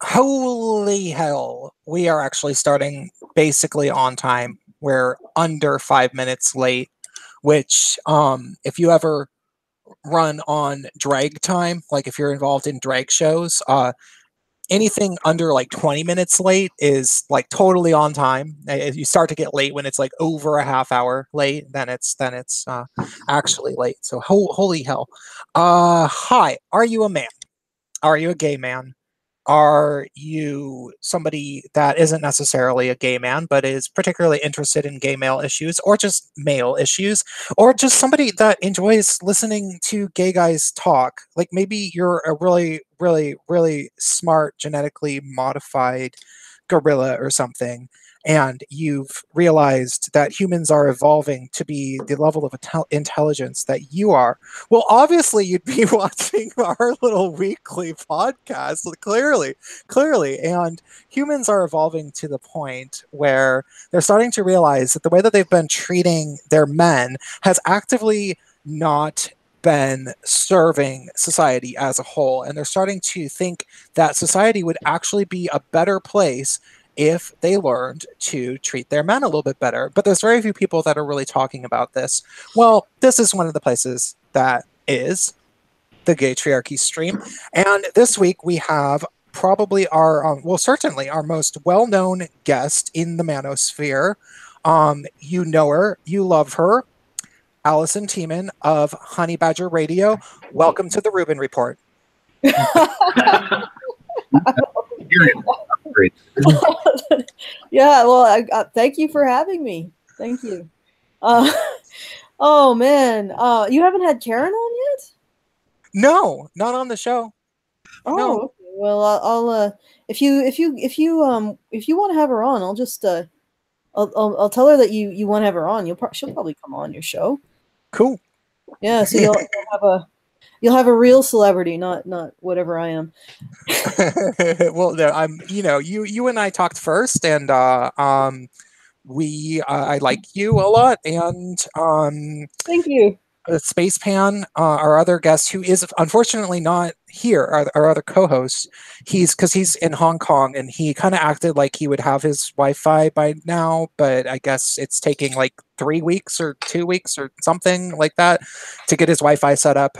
Holy hell. We are actually starting basically on time. We're under 5 minutes late, which, if you ever run on drag time, like if you're involved in drag shows, anything under like 20 minutes late is like totally on time. If you start to get late when it's like over a half hour late, then it's actually late. So holy hell. Hi, are you a man? Are you a gay man? Are you somebody that isn't necessarily a gay man, but is particularly interested in gay male issues or just male issues, or just somebody that enjoys listening to gay guys talk? Like maybe you're a really, really, really smart, genetically modified gorilla or something, and you've realized that humans are evolving to be the level of intelligence that you are. Well, obviously, you'd be watching our little weekly podcast, clearly. And humans are evolving to the point where they're starting to realize that the way that they've been treating their men has actively not been serving society as a whole. And they're starting to think that society would actually be a better place if they learned to treat their men a little bit better. But there's very few people that are really talking about this. Well, this is one of the places that is the Gaytriarchy stream. And this week we have probably certainly our most well-known guest in the manosphere. You know her, you love her, Alison Tieman of Honey Badger Radio. Welcome to the Rubin Report. Yeah, well, thank you for having me. Thank you. Oh man, you haven't had Karen on yet? No, not on the show. Oh, no. Okay. Well, I'll if you want to have her on, I'll just I'll tell her that you want to have her on. She'll probably come on your show. Cool. Yeah, so you'll have a real celebrity, not whatever I am. Well, no, you and I talked first, and I like you a lot, and Thank you. Space Pan, our other guest, who is unfortunately not here, our other co-host, because he's in Hong Kong, and he kind of acted like he would have his Wi-Fi by now, but I guess it's taking like 3 weeks or 2 weeks or something like that to get his Wi-Fi set up.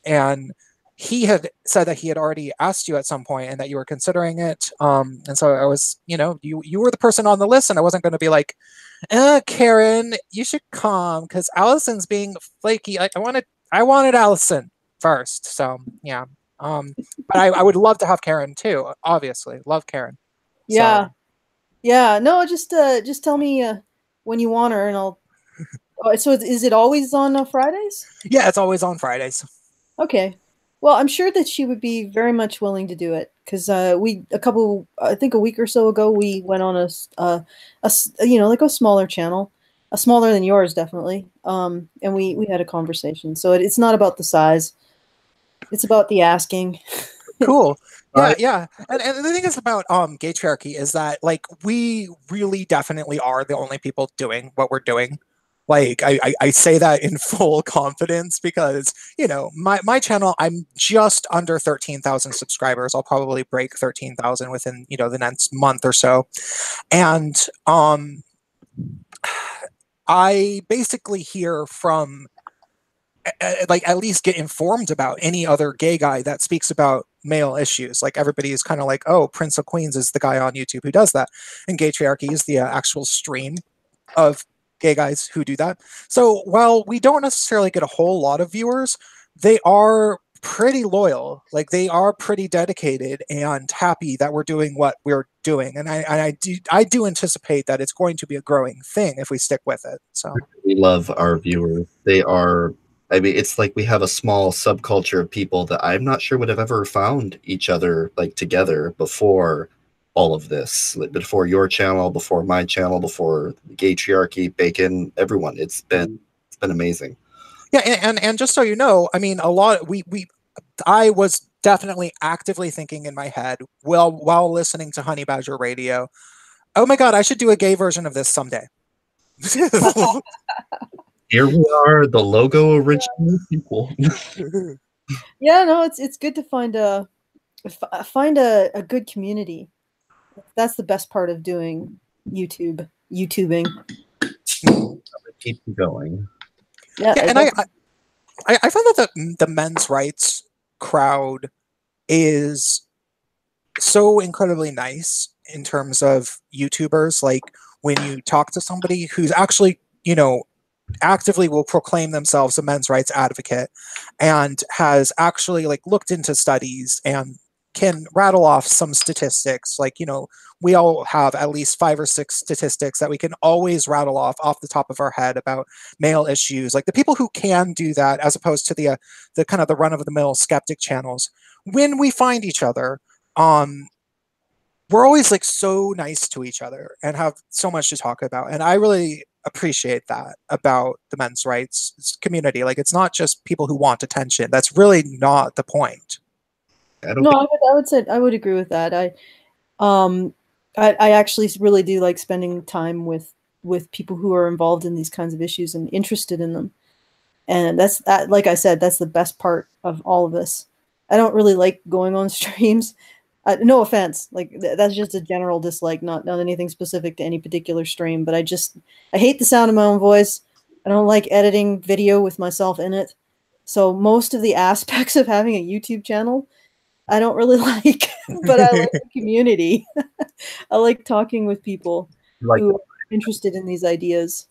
And he had said that he had already asked you at some point and that you were considering it. And so I was, you were the person on the list, and I wasn't going to be like, Karen, you should come because Allison's being flaky. I wanted Allison first. So yeah. But I would love to have Karen too. Obviously, love Karen. Yeah. So. Yeah. No, just tell me when you want her, and I'll. So is it always on Fridays? Yeah, it's always on Fridays. Okay. Well, I'm sure that she would be very much willing to do it because I think a week or so ago, we went on a smaller channel, smaller than yours, definitely. And we had a conversation. So it's not about the size; it's about the asking. Cool. Yeah. And the thing is about Gaytriarchy is that like we really definitely are the only people doing what we're doing. Like I say that in full confidence because my channel, I'm just under 13,000 subscribers. I'll probably break 13,000 within the next month or so, and I basically hear from like at least get informed about any other gay guy that speaks about male issues. Like everybody is kind of like, oh, Prince of Queens is the guy on YouTube who does that, and Gaytriarchy is the actual stream of gay guys who do that. So while we don't necessarily get a whole lot of viewers, they are pretty loyal. Like they are pretty dedicated and happy that we're doing what we're doing. And I do anticipate that it's going to be a growing thing if we stick with it. So we love our viewers. They are, I mean, it's like we have a small subculture of people that I'm not sure would have ever found each other like together before all of this, before your channel, before my channel, before Gaytriarchy, Bacon, everyone. It's been amazing. Yeah, and just so you know, I mean, I was definitely actively thinking in my head while listening to Honey Badger Radio, oh my God, I should do a gay version of this someday. Here we are, the logo original people. Yeah, no, it's good to find find a good community. That's the best part of doing YouTubing. Keep going. Yeah, Yeah, and I found that the men's rights crowd is so incredibly nice in terms of YouTubers. Like when you talk to somebody who's actually, actively will proclaim themselves a men's rights advocate and has actually like looked into studies and can rattle off some statistics, like, we all have at least 5 or 6 statistics that we can always rattle off the top of our head about male issues. Like the people who can do that, as opposed to the kind of the run of the mill skeptic channels, when we find each other, we're always like so nice to each other and have so much to talk about. And I really appreciate that about the men's rights community. Like it's not just people who want attention. That's really not the point. No, I would say I would agree with that. I actually really do like spending time with people who are involved in these kinds of issues and interested in them. And that, like I said, that's the best part of all of this. I don't really like going on streams. No offense, like that's just a general dislike, not anything specific to any particular stream. But I hate the sound of my own voice. I don't like editing video with myself in it. So most of the aspects of having a YouTube channel, I don't really like, but I like the community. I like talking with people who are interested in these ideas.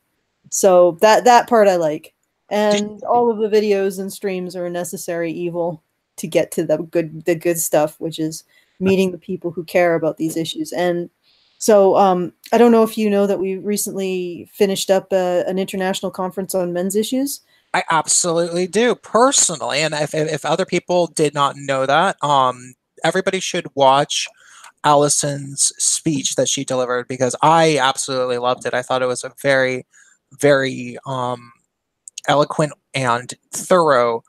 So that part I like. And all of the videos and streams are a necessary evil to get to the good stuff, which is meeting the people who care about these issues. And so I don't know if you know that we recently finished up an international conference on men's issues. I absolutely do, personally. And if other people did not know that, everybody should watch Alison's speech that she delivered, because I absolutely loved it. I thought it was a very, very eloquent and thorough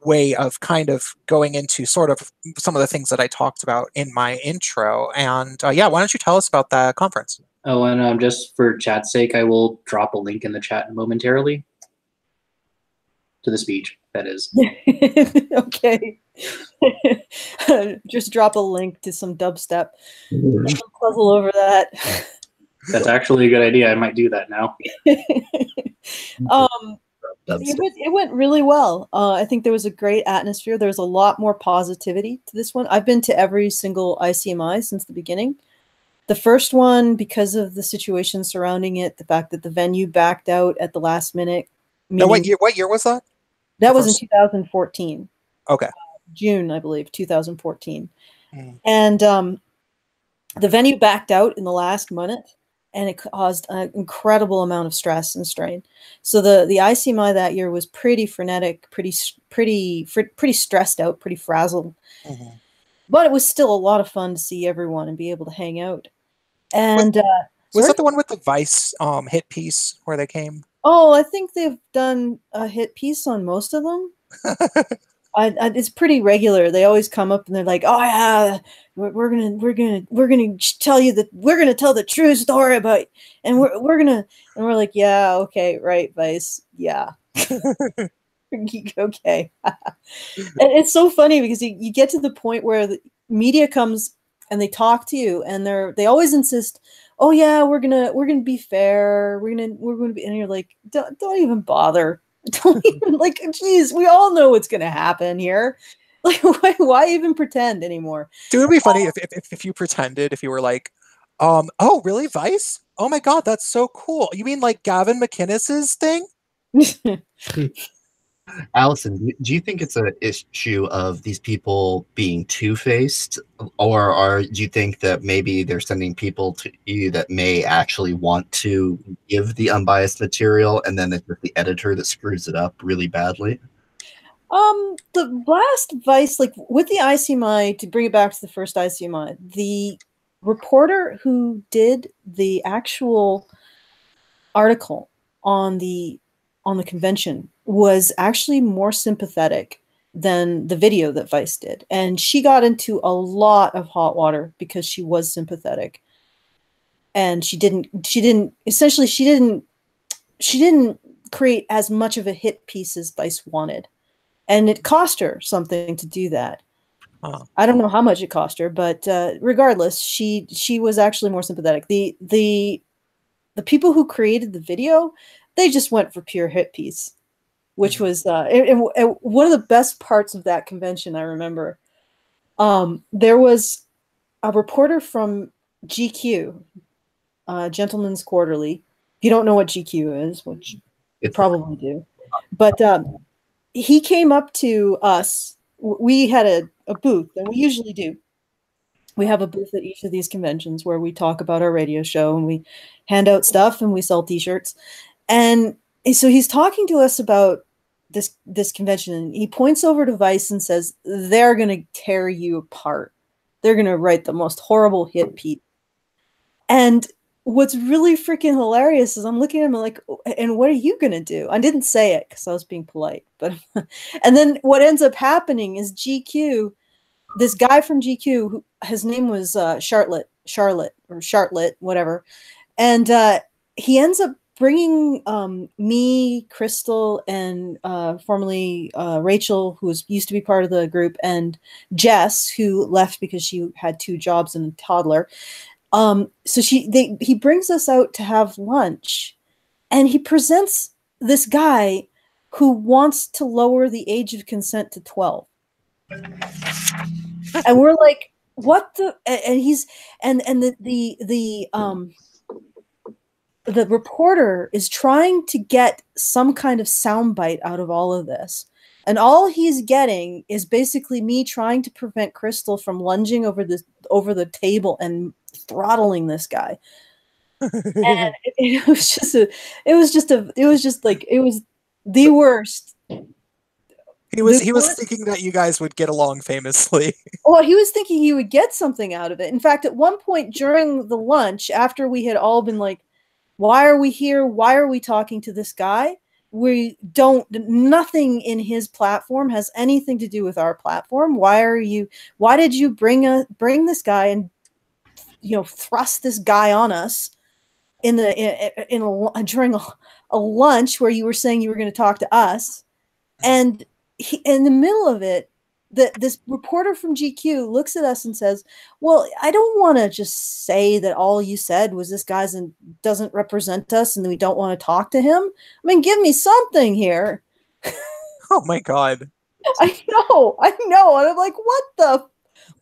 way of kind of going into sort of some of the things that I talked about in my intro. And yeah, why don't you tell us about that conference? Oh, and just for chat's sake, I will drop a link in the chat momentarily to the speech, that is. Okay. Just drop a link to some dubstep. Puzzle over that. That's actually a good idea. I might do that now. It went really well. I think there was a great atmosphere. There was a lot more positivity to this one. I've been to every single ICMI since the beginning. The first one, because of the situation surrounding it, the fact that the venue backed out at the last minute. No, what year was that? That was in 2014. Okay. June, I believe, 2014. And the venue backed out in the last minute, and it caused an incredible amount of stress and strain. So the ICMI that year was pretty frenetic, pretty stressed out, pretty frazzled. But it was still a lot of fun to see everyone and be able to hang out. And was that the one with the Vice hit piece where they came? Oh, I think they've done a hit piece on most of them. It's pretty regular. They always come up and they're like, "Oh yeah, we're gonna tell you that we're gonna tell the true story about," and we're like, "Yeah, okay, right, Vice, yeah." Okay. And it's so funny because you get to the point where the media comes and they talk to you, and they always insist, "Oh yeah, we're gonna be fair. We're gonna be," and you're like, don't even bother. Don't even, like, geez, we all know what's gonna happen here. Like, why even pretend anymore? Dude, it'd be funny if you pretended, if you were like, oh really, Vice? Oh my god, that's so cool. You mean like Gavin McInnes's thing? Alison, do you think it's an issue of these people being two-faced, or do you think that maybe they're sending people to you that may actually want to give the unbiased material, and then it's just the editor that screws it up really badly? The last Vice, like with the ICMI, to bring it back to the first ICMI, the reporter who did the actual article on the convention was actually more sympathetic than the video that Vice did. And she got into a lot of hot water because she was sympathetic. And she didn't create as much of a hit piece as Vice wanted. And it cost her something to do that. I don't know how much it cost her, but regardless, she was actually more sympathetic. The people who created the video, they just went for pure hit piece, which was and one of the best parts of that convention. I remember there was a reporter from GQ, Gentleman's Quarterly. If you don't know what GQ is, which you probably do, but he came up to us. We had a booth, and we usually do. We have a booth at each of these conventions where we talk about our radio show and we hand out stuff and we sell t-shirts. And so he's talking to us about this convention, and he points over to Vice and says, they're going to tear you apart. They're going to write the most horrible hit piece. And what's really freaking hilarious is I'm looking at him like, and what are you going to do? I didn't say it because I was being polite. But and then what ends up happening is GQ, this guy from GQ, who, his name was Charlotte, whatever. And he ends up bringing me, Crystal, and formerly Rachel, who used to be part of the group, and Jess, who left because she had 2 jobs and a toddler. So he brings us out to have lunch, and he presents this guy who wants to lower the age of consent to 12. And we're like, what the? And he's and the reporter is trying to get some kind of soundbite out of all of this. And all he's getting is basically me trying to prevent Crystal from lunging over the table and throttling this guy. And it was the worst. He was thinking that you guys would get along famously. Well, he was thinking he would get something out of it. In fact, at one point during the lunch, after we had all been like, why are we here? Why are we talking to this guy? Nothing in his platform has anything to do with our platform. Why did you bring this guy and, thrust this guy on us during a lunch where you were saying you were going to talk to us? And in the middle of it, this reporter from GQ looks at us and says, well, I don't want to just say that all you said was this guy doesn't represent us and we don't want to talk to him. I mean, give me something here. Oh my God. I know. And I'm like,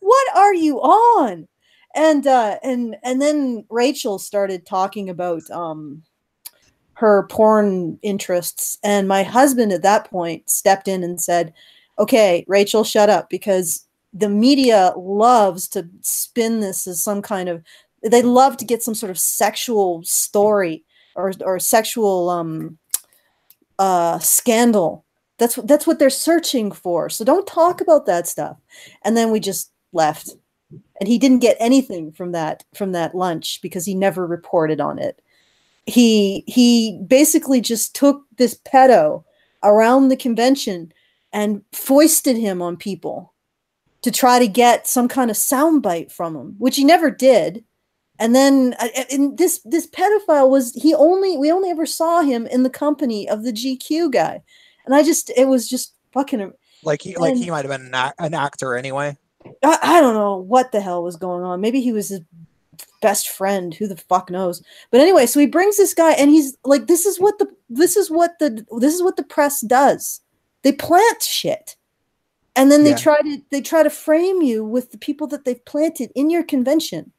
what are you on? And then Rachel started talking about her porn interests, and my husband at that point stepped in and said, okay, Rachel, shut up, because the media loves to spin this as some kind of, they love to get some sort of sexual story or sexual scandal. That's what they're searching for. So don't talk about that stuff. And then we just left. And he didn't get anything from that lunch because he never reported on it. He basically just took this pedo around the convention and foisted him on people to try to get some kind of soundbite from him, which he never did. And then this pedophile we only ever saw him in the company of the GQ guy. And it was just fucking like he might have been an actor anyway. I don't know what the hell was going on. Maybe he was his best friend. Who the fuck knows? But anyway, so he brings this guy, and he's like, this is what the press does. They plant shit, and then they try to frame you with the people that they've planted in your convention.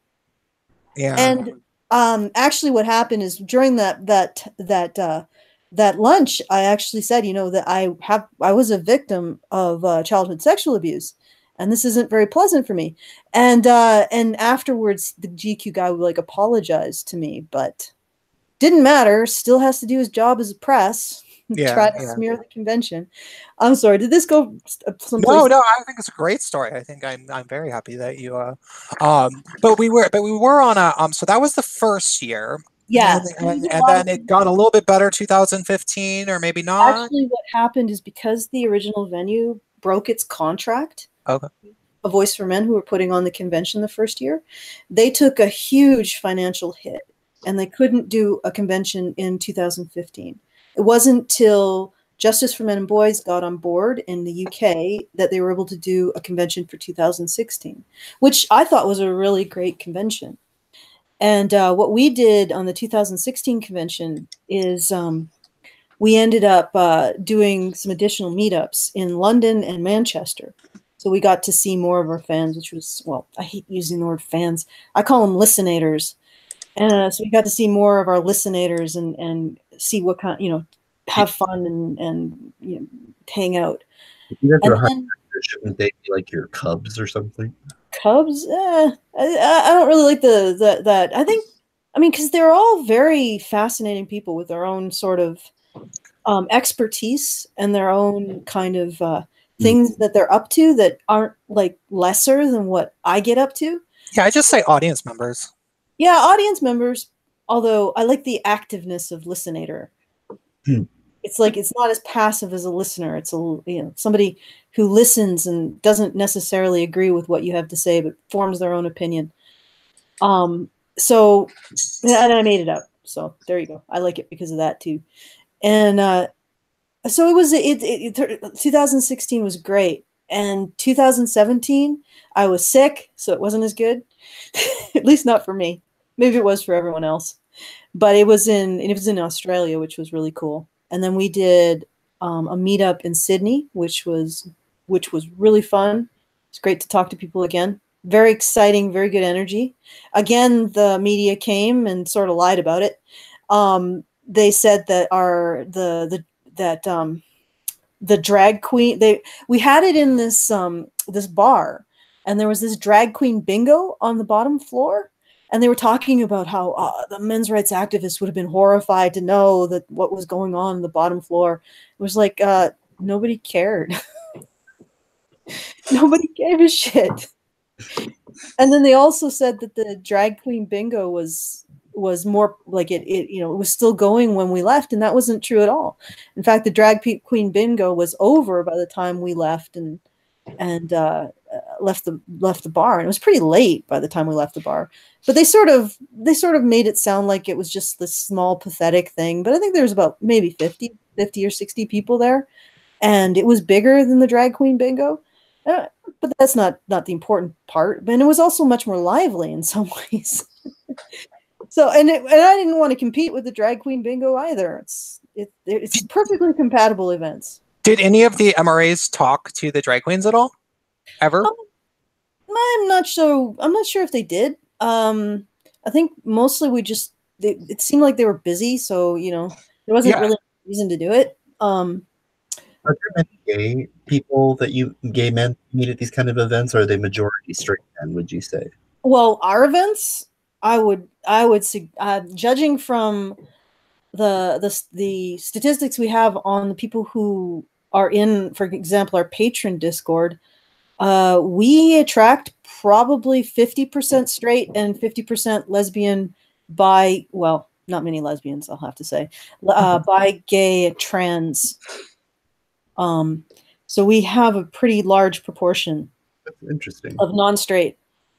Yeah. And actually, what happened is during that lunch, I actually said, that I was a victim of childhood sexual abuse. And this isn't very pleasant for me. And afterwards, the GQ guy would apologize to me, but didn't matter. Still has to do his job as a press. Try to smear the convention. I'm sorry. Did this go someplace? No. I think it's a great story. I think I'm very happy that you. But we were on a So that was the first year. Yeah. And then it got a little bit better 2015, or maybe not. Actually, what happened is because the original venue broke its contract. Okay. A Voice for Men, who were putting on the convention the first year, they took a huge financial hit, and they couldn't do a convention in 2015. It wasn't till Justice for Men and Boys got on board in the UK that they were able to do a convention for 2016, which I thought was a really great convention. And what we did on the 2016 convention is we ended up doing some additional meetups in London and Manchester. So we got to see more of our fans, which was, well, I hate using the word fans. I call them listenators. And so we got to see more of our listenators and see what kind, you know, have fun and you know, hang out. If you guys And are high, then shouldn't they be like your cubs or something? Cubs, I don't really like that. I mean, because they're all very fascinating people with their own sort of expertise and their own kind of things that they're up to that aren't like lesser than what I get up to. Yeah, I just say audience members. Yeah, audience members. Although I like the activeness of listenator. It's like it's not as passive as a listener. It's somebody who listens and doesn't necessarily agree with what you have to say, but forms their own opinion. So, and I made it up. So there you go. I like it because of that too. And so it was. 2016 was great, and 2017 I was sick, so it wasn't as good. At least not for me. Maybe it was for everyone else. But it was in Australia, which was really cool. And then we did a meetup in Sydney, which was really fun. It's great to talk to people again. Very exciting, very good energy. Again, the media came and sort of lied about it. They said that the drag queen we had it in this this bar, and there was this drag queen bingo on the bottom floor. And they were talking about how the men's rights activists would have been horrified to know that what was going on the bottom floor. It was like, nobody cared. Nobody gave a shit. And then they also said that the drag queen bingo was more like it was still going when we left. And that wasn't true at all. In fact, the drag queen bingo was over by the time we left and left the bar. And it was pretty late by the time we left the bar. But they sort of made it sound like it was just this small, pathetic thing. But I think there was about maybe 50 or 60 people there. And it was bigger than the drag queen bingo. But that's not the important part. And it was also much more lively in some ways. So, and I didn't want to compete with the drag queen bingo either. It's perfectly compatible events. Did any of the MRAs talk to the drag queens at all? Ever? I'm not sure if they did. I think mostly it seemed like they were busy, so there wasn't really a reason to do it. Are there many gay men meet at these kind of events, or are they majority straight men, would you say? Well, our events, I would say, judging from the statistics we have on the people who are in, for example, our patron Discord, we attract probably 50% straight and 50% lesbian well, not many lesbians, I'll have to say, bi, gay, trans. So we have a pretty large proportion. That's interesting. Of non-straight.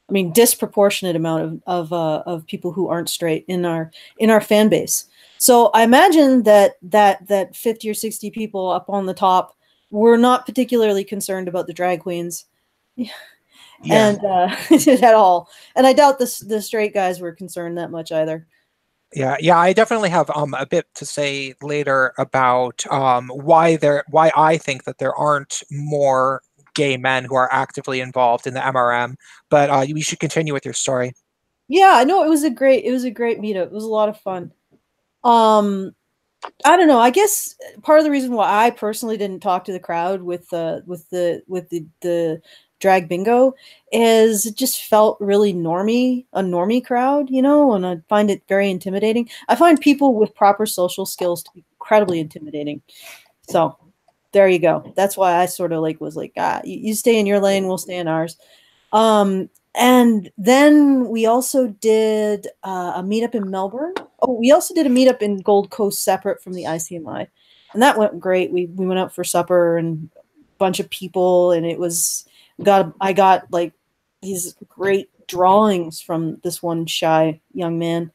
I mean, disproportionate amount of people who aren't straight in our fan base. So I imagine that 50 or 60 people up on the top were not particularly concerned about the drag queens. And at all. And I doubt the straight guys were concerned that much either. Yeah, I definitely have a bit to say later about why I think that there aren't more gay men who are actively involved in the MRM. But we should continue with your story. Yeah, I know it was a great meetup. It was a lot of fun. I don't know. I guess part of the reason why I personally didn't talk to the crowd with the drag bingo is it just felt really a normie crowd, and I find it very intimidating. I find people with proper social skills to be incredibly intimidating. So there you go. That's why I sort of was like, you stay in your lane, we'll stay in ours. And then we also did a meetup in Melbourne. Oh, we also did a meetup in Gold Coast separate from the ICMI. And that went great. We went out for supper and a bunch of people, and I got like these great drawings from this one shy young man.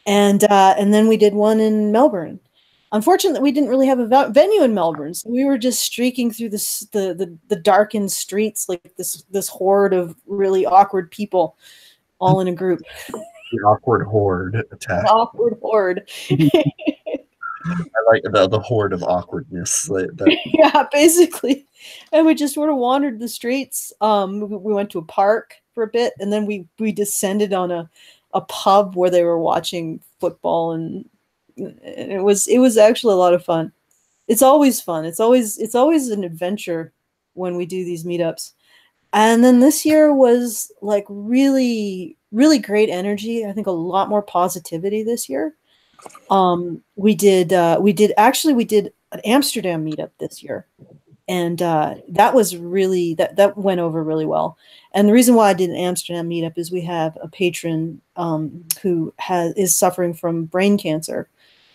And then we did one in Melbourne. unfortunately, we didn't really have a venue in Melbourne, so we were just streaking through the darkened streets like this horde of really awkward people, all in a group. The awkward horde attack. An awkward horde. I like the horde of awkwardness. Like that. Yeah, basically. And we just sort of wandered the streets. We went to a park for a bit, and then we descended on a pub where they were watching football, and it was actually a lot of fun. It's always fun. It's always an adventure when we do these meetups. And then this year was like really, really great energy. I think a lot more positivity this year. We did an Amsterdam meetup this year, and that was really that went over really well. And the reason why I did an Amsterdam meetup is we have a patron who is suffering from brain cancer,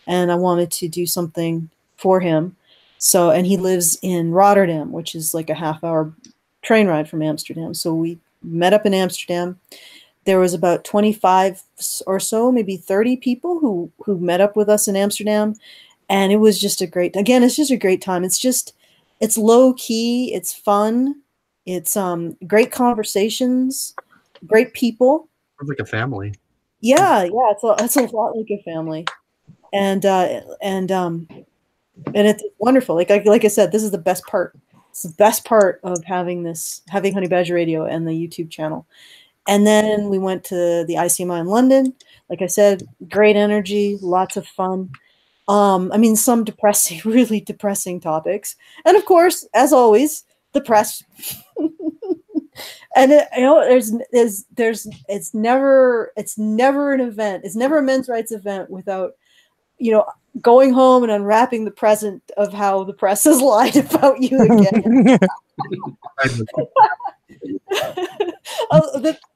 and I wanted to do something for him. So, and he lives in Rotterdam, which is like a half-hour train ride from Amsterdam. So we met up in Amsterdam. There was about 25 or so, maybe 30 people who met up with us in Amsterdam. And it was just it's just a great time. It's low key. It's fun. It's great conversations, great people. Sounds like a family. Yeah. It's a lot like a family. And it's wonderful. Like I said, this is the best part. It's the best part of having Honey Badger Radio and the YouTube channel. And then we went to the ICMI in London. Like I said, great energy, lots of fun. I mean, some depressing, really depressing topics. And of course, as always, the press. And it's never an event. It's never a men's rights event without, going home and unwrapping the present of how the press has lied about you again.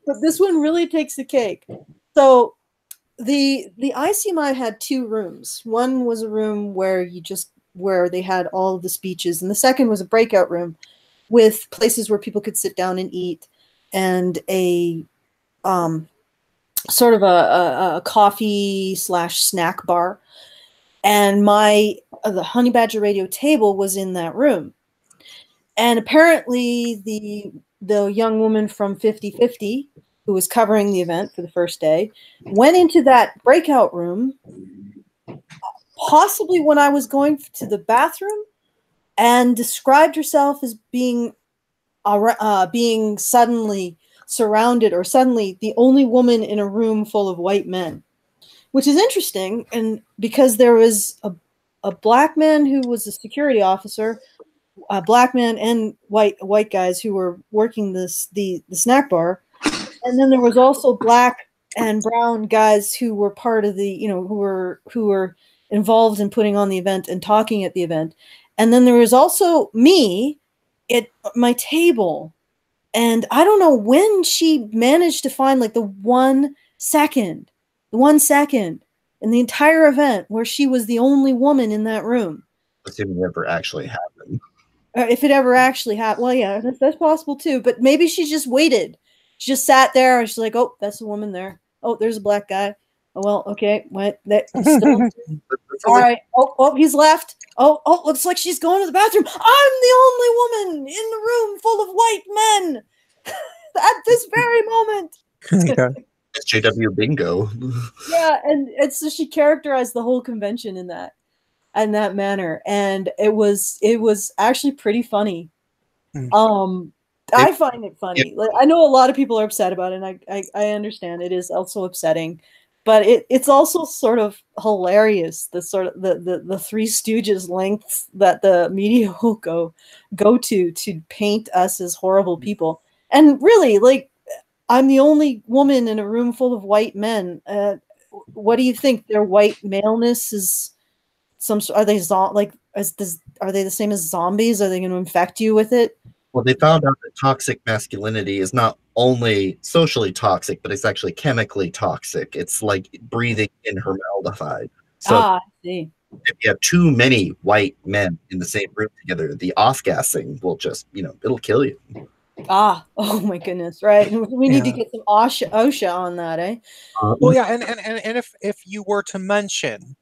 But this one really takes the cake. So the ICMI had two rooms. One was a room where they had all of the speeches, and the second was a breakout room with places where people could sit down and eat, and a sort of a coffee / snack bar. And the Honey Badger Radio table was in that room. And apparently the young woman from 50/50, who was covering the event for the first day, went into that breakout room, possibly when I was going to the bathroom, and described herself as being suddenly surrounded, or suddenly the only woman in a room full of white men. Which is interesting, and because there was a black man who was a security officer, a black man and white guys who were working the snack bar, and then there was also black and brown guys who were part of the who were involved in putting on the event and talking at the event, and then there was also me at my table, and I don't know when she managed to find like the 1 second in the entire event where she was the only woman in that room. Assuming it ever actually happened. If it ever actually happened. Well, yeah, that's possible too. But maybe she just waited. She just sat there and she's like, oh, that's a woman there. Oh, there's a black guy. Oh, well, okay. What? Still... All right. Oh, he's left. Oh, looks like she's going to the bathroom. I'm the only woman in the room full of white men at this very moment. Yeah. SJW bingo. Yeah, and so she characterized the whole convention in that manner, and it was actually pretty funny. I find it funny. Like, I know a lot of people are upset about it, and I understand it is also upsetting, but it's also sort of hilarious. The sort of the Three Stooges lengths that the media will go to paint us as horrible people, and really, like, I'm the only woman in a room full of white men. What do you think? Their white maleness is are they the same as zombies? Are they going to infect you with it? Well, they found out that toxic masculinity is not only socially toxic, but it's actually chemically toxic. It's like breathing in formaldehyde. So I see. If you have too many white men in the same room together, the off-gassing will just, it'll kill you. Oh my goodness, right. We need to get some OSHA on that, eh? Well, yeah, and if you were to mention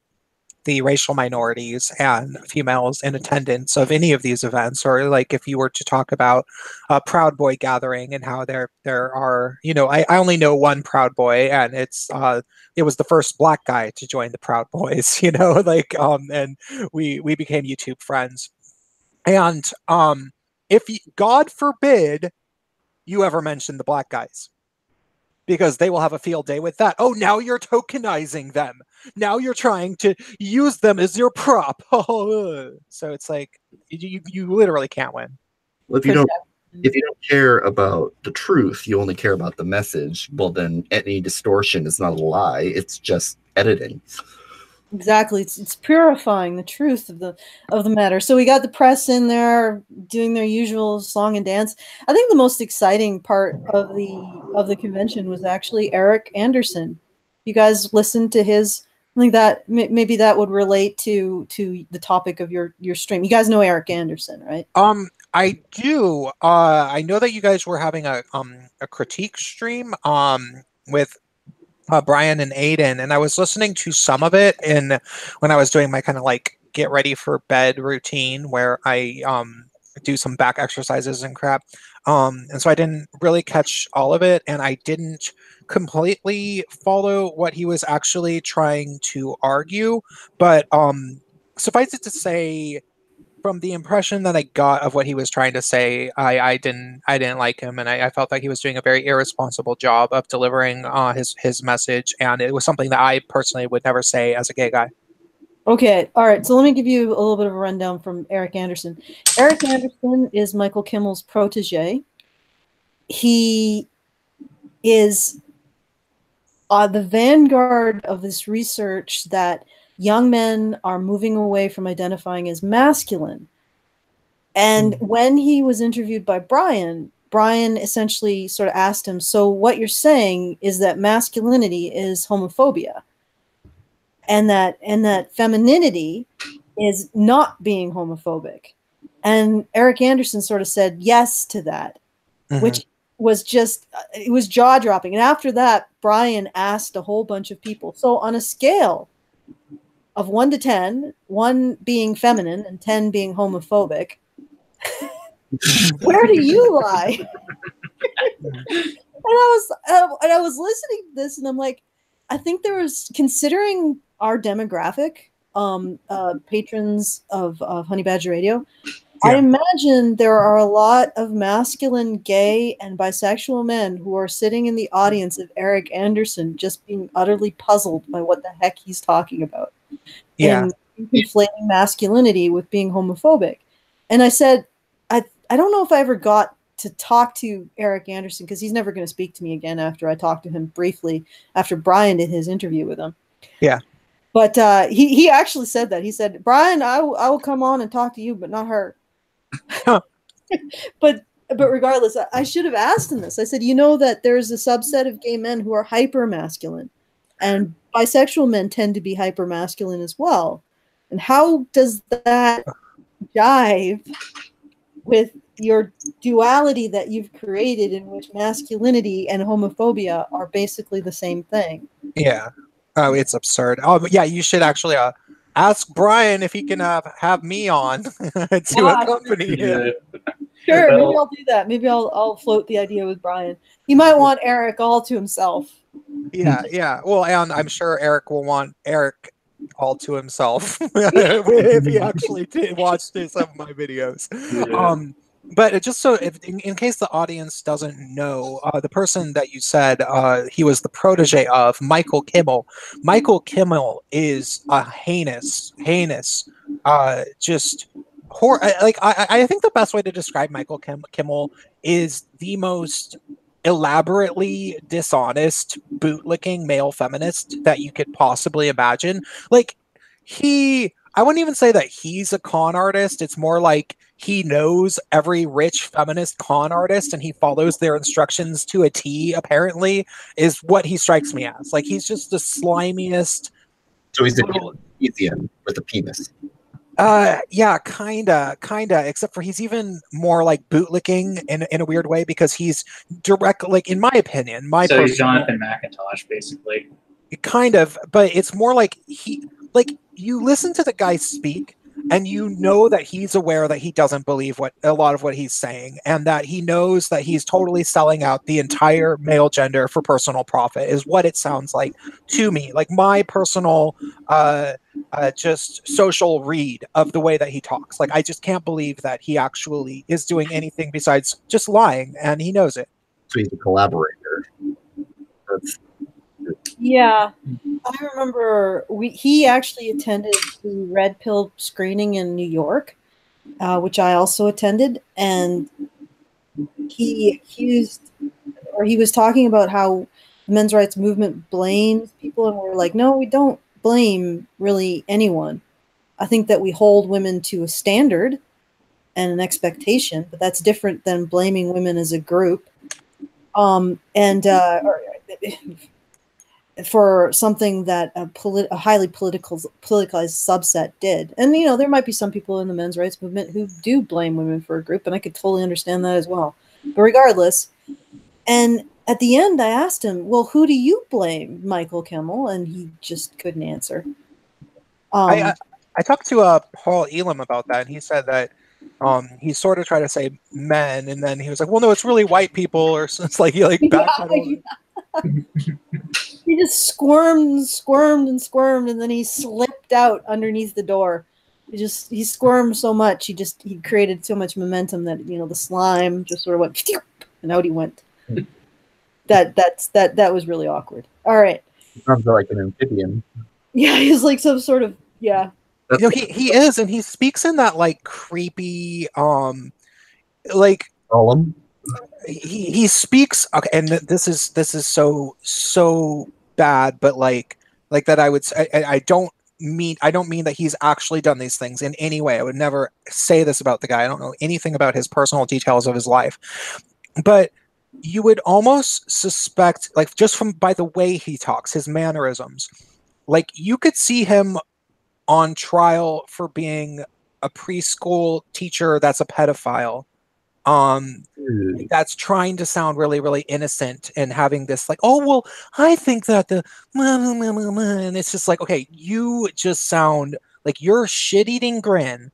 the racial minorities and females in attendance of any of these events, or like if you were to talk about a Proud Boy gathering and how there are, you know, I only know one Proud Boy, and it was the first Black guy to join the Proud Boys, you know, like and we became YouTube friends. And if God forbid you ever mention the Black guys, because they will have a field day with that. Oh, now you're tokenizing them. Now you're trying to use them as your prop. So it's like you literally can't win. Well, if you don't care about the truth, you only care about the message, well then any distortion is not a lie, it's just editing. Exactly. It's purifying the truth of the matter. So we got the press in there doing their usual song and dance. I think the most exciting part of the convention was actually Eric Anderson. You guys listened to his, I think that maybe that would relate to the topic of your stream. You guys know Eric Anderson, right? I do. I know that you guys were having a critique stream with Brian and Aiden, and I was listening to some of it when I was doing my kind of like get ready for bed routine, where I do some back exercises and crap. And so I didn't really catch all of it, and I didn't completely follow what he was actually trying to argue. But suffice it to say, from the impression that I got of what he was trying to say, I didn't like him, and I felt like he was doing a very irresponsible job of delivering his message, and it was something that I personally would never say as a gay guy. Okay, all right. So let me give you a little bit of a rundown from Eric Anderson. Eric Anderson is Michael Kimmel's protege. He is the vanguard of this research that young men are moving away from identifying as masculine. And when he was interviewed by Brian essentially sort of asked him, so what you're saying is that masculinity is homophobia, and that femininity is not being homophobic. And Eric Anderson sort of said yes to that, which was just, it was jaw-dropping. And after that, Brian asked a whole bunch of people, so on a scale of 1 to 10, 1 being feminine and 10 being homophobic, where do you lie? And I was listening to this, and I'm like, I think there was, considering our demographic, patrons of Honey Badger Radio, yeah. I imagine there are a lot of masculine, gay, and bisexual men who are sitting in the audience of Eric Anderson, just being utterly puzzled by what the heck he's talking about. Yeah, and conflating masculinity with being homophobic. And I said, I don't know if I ever got to talk to Eric Anderson, because he's never going to speak to me again after I talked to him briefly after Brian did his interview with him. Yeah. But he actually said that. He said, Brian, I will come on and talk to you, but not her. But regardless, I should have asked him this. I said, you know that there's a subset of gay men who are hyper masculine, and bisexual men tend to be hyper masculine as well. And how does that jive with your duality that you've created, in which masculinity and homophobia are basically the same thing? Yeah. Oh, it's absurd. Oh, yeah, you should actually ask Brian if he can have me on to accompany him. Sure, maybe I'll do that. Maybe I'll float the idea with Brian. He might want Eric all to himself. Yeah, yeah. Well, and I'm sure Eric will want Eric all to himself if he actually watched some of my videos. Yeah. But just so, in case the audience doesn't know, the person that you said he was the protege of, Michael Kimmel. Michael Kimmel is a heinous, just like I think the best way to describe Michael Kimmel is the most elaborately dishonest, bootlicking male feminist that you could possibly imagine. Like I wouldn't even say that he's a con artist. It's more like he knows every rich feminist con artist and he follows their instructions to a T, apparently, is what he strikes me as. Like, he's just the slimiest. So he's the Keynesian with a penis. Yeah, kinda, except for he's even more like bootlicking in a weird way, because he's direct, like, in my opinion, so he's Jonathan McIntosh, basically. Kind of, but it's more like like, you listen to the guy speak, and you know that he's aware that he doesn't believe a lot of what he's saying, and that he knows that he's totally selling out the entire male gender for personal profit, is what it sounds like to me. Like, my personal just social read of the way that he talks. Like, I just can't believe that he actually is doing anything besides just lying, and he knows it. So he's a collaborator. That's Yeah, I remember he actually attended the Red Pill screening in New York, which I also attended, and he accused, or he was talking about how the men's rights movement blames people, and we're like, no, we don't blame really anyone. I think that we hold women to a standard and an expectation, but that's different than blaming women as a group. For something that a highly politicized subset did. And, you know, there might be some people in the men's rights movement who do blame women for a group, and I could totally understand that as well. But regardless, and at the end I asked him, well, who do you blame, Michael Kimmel? And he just couldn't answer. I talked to Paul Elam about that, and he said that he sort of tried to say men, and then he was like, well, no, it's really white people, or it's like he backpedaled. He just squirmed, and then he slipped out underneath the door. He squirmed so much, he created so much momentum that, you know, the slime just sort of went, and out he went. That was really awkward. All right. sounds like an amphibian. Yeah, he's like some sort of, yeah. You know, he is, and he speaks in that like creepy, like Solemn. he speaks. Okay, and this is so bad, but like that I would say, I don't mean that he's actually done these things in any way. I would never say this about the guy. I don't know anything about his personal details of his life, but you would almost suspect, like, just by the way he talks, his mannerisms, like you could see him on trial for being a preschool teacher that's a pedophile, that's trying to sound really, really innocent and having this like, oh, well, I think that and it's just like, okay, you just sound like your shit-eating grin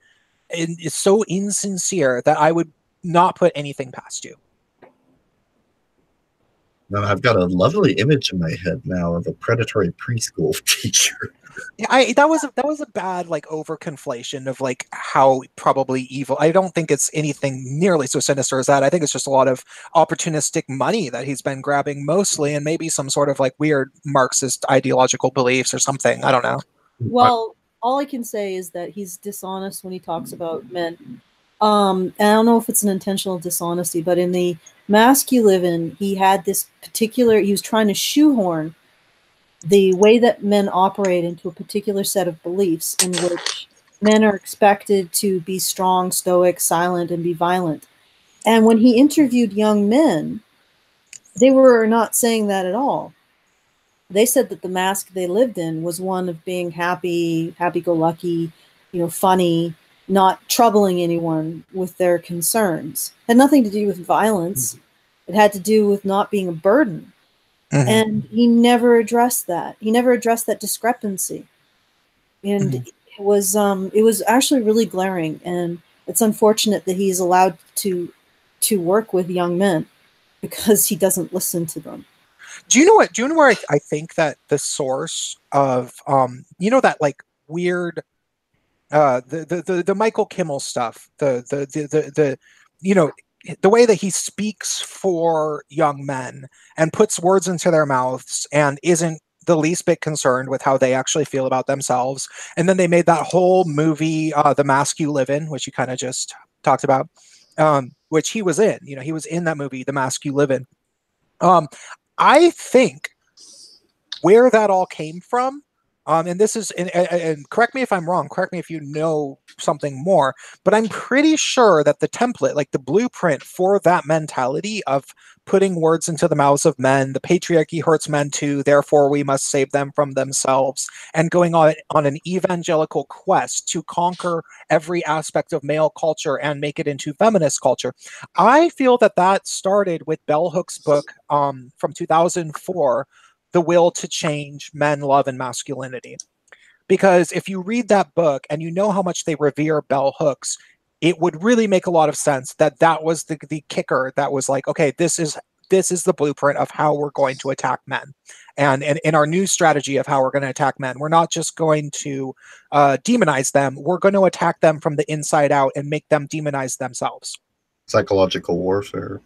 is so insincere that I would not put anything past you. Now I've got a lovely image in my head now of a predatory preschool teacher. Yeah, that was a bad like overconflation of like how probably evil. I don't think it's anything nearly so sinister as that. I think it's just a lot of opportunistic money that he's been grabbing mostly, and maybe some sort of like weird Marxist ideological beliefs or something. I don't know. Well, all I can say is that he's dishonest when he talks about men. And I don't know if it's an intentional dishonesty, but in the mask you live in, he had this particular, he was trying to shoehorn the way that men operate into a particular set of beliefs in which men are expected to be strong, stoic, silent, and be violent. And when he interviewed young men, they were not saying that at all. They said that the mask they lived in was one of being happy, happy-go-lucky, you know, funny, not troubling anyone with their concerns. It had nothing to do with violence. It had to do with not being a burden. Mm-hmm. And he never addressed that. He never addressed that discrepancy. And mm-hmm. It was actually really glaring. And it's unfortunate that he's allowed to work with young men because he doesn't listen to them. Do you know where I think that the source of you know, that like weird the Michael Kimmel stuff, the you know, the way that he speaks for young men and puts words into their mouths and isn't the least bit concerned with how they actually feel about themselves. And then they made that whole movie, The Mask You Live In, which you kind of just talked about, which he was in. You know, he was in that movie, The Mask You Live In. I think where that all came from, and this is, and correct me if I'm wrong, correct me if you know something more, but I'm pretty sure that the template, like the blueprint for that mentality of putting words into the mouths of men, the patriarchy hurts men too, therefore we must save them from themselves, and going on an evangelical quest to conquer every aspect of male culture and make it into feminist culture. I feel that started with Bell Hook's book from 2004, The Will to Change Men, Love, and Masculinity. because if you read that book and you know how much they revere bell hooks, it would really make a lot of sense that that was the kicker that was like, okay, this is the blueprint of how we're going to attack men. And in our new strategy of how we're going to attack men, we're not just going to demonize them, we're going to attack them from the inside out and make them demonize themselves. Psychological warfare.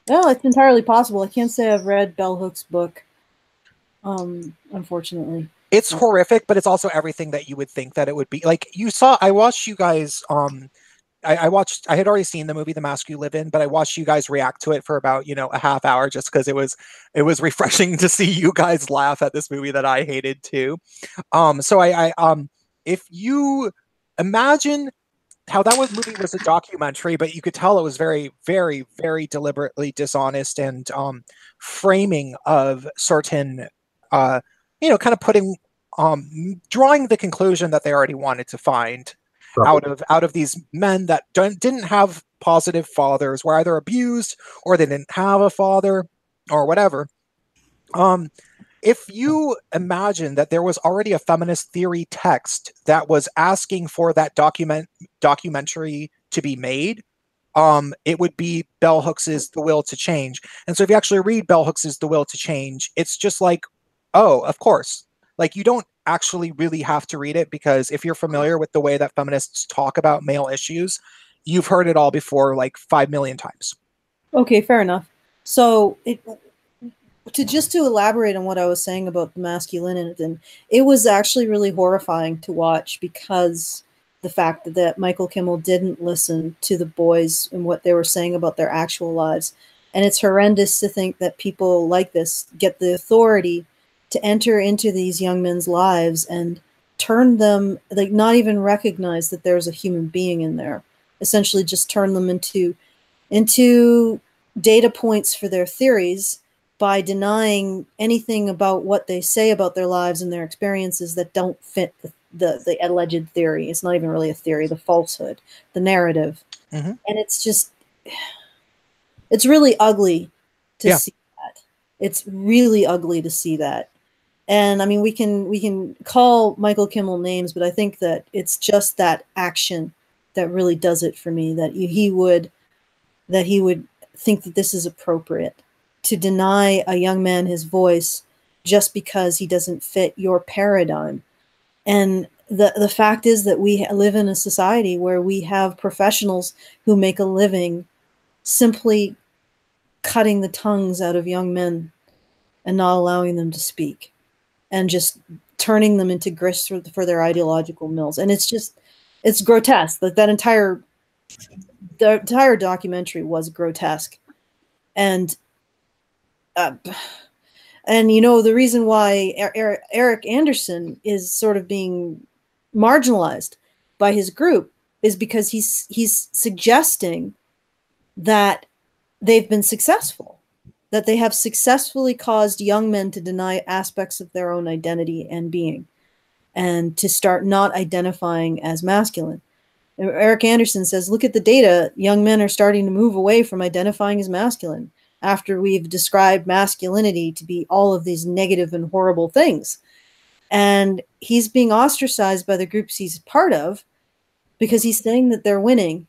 Well, it's entirely possible. I can't say I've read Bell Hook's book, unfortunately. It's horrific, but it's also everything that you would think that it would be. Like, I watched you guys, I had already seen the movie The Mask You Live In, but I watched you guys react to it for about, a half hour just because it was refreshing to see you guys laugh at this movie that I hated too. So if you imagine how that movie was a documentary, but you could tell it was very, very, very deliberately dishonest and framing of certain, kind of putting, drawing the conclusion that they already wanted to find out of these men that didn't have positive fathers, were either abused or they didn't have a father or whatever. If you imagine that there was already a feminist theory text that was asking for that documentary to be made, it would be Bell Hooks's The Will to Change. And so if you actually read Bell Hooks's The Will to Change, it's just like, oh, of course. Like, you don't actually really have to read it, because if you're familiar with the way that feminists talk about male issues, you've heard it all before like 5 million times. Okay, fair enough. So to elaborate on what I was saying about the masculinity, it was actually really horrifying to watch, because the fact that Michael Kimmel didn't listen to the boys and what they were saying about their actual lives. And it's horrendous to think that people like this get the authority to enter into these young men's lives and turn them, like, not even recognize that there's a human being in there. Essentially just turn them into data points for their theories by denying anything about what they say about their lives and their experiences that don't fit the alleged theory. It's not even really a theory, the falsehood, the narrative. Mm-hmm. And it's really ugly to see that. It's really ugly to see that. And I mean, we can call Michael Kimmel names, but I think that it's just that action that really does it for me, that he would think that this is appropriate, to deny a young man his voice just because he doesn't fit your paradigm. And the fact is that we live in a society where we have professionals who make a living simply cutting the tongues out of young men and not allowing them to speak, and just turning them into grist for their ideological mills. And it's grotesque. Like, the entire documentary was grotesque. And the reason why Eric Anderson is sort of being marginalized by his group is because he's suggesting that they've been successful, that they have successfully caused young men to deny aspects of their own identity and being, and to start not identifying as masculine. Eric Anderson says, look at the data. Young men are starting to move away from identifying as masculine after we've described masculinity to be all of these negative and horrible things. And he's being ostracized by the groups he's part of because he's saying that they're winning.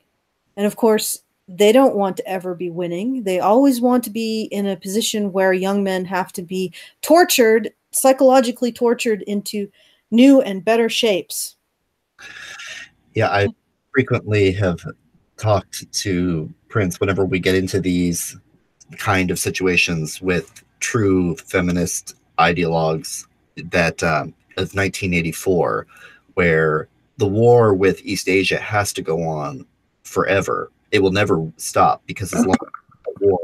And of course, they don't want to ever be winning. They always want to be in a position where young men have to be tortured, psychologically tortured into new and better shapes. Yeah, I frequently have talked to Prince whenever we get into these kind of situations with true feminist ideologues that of 1984, where the war with East Asia has to go on forever. It will never stop, because as long as the war,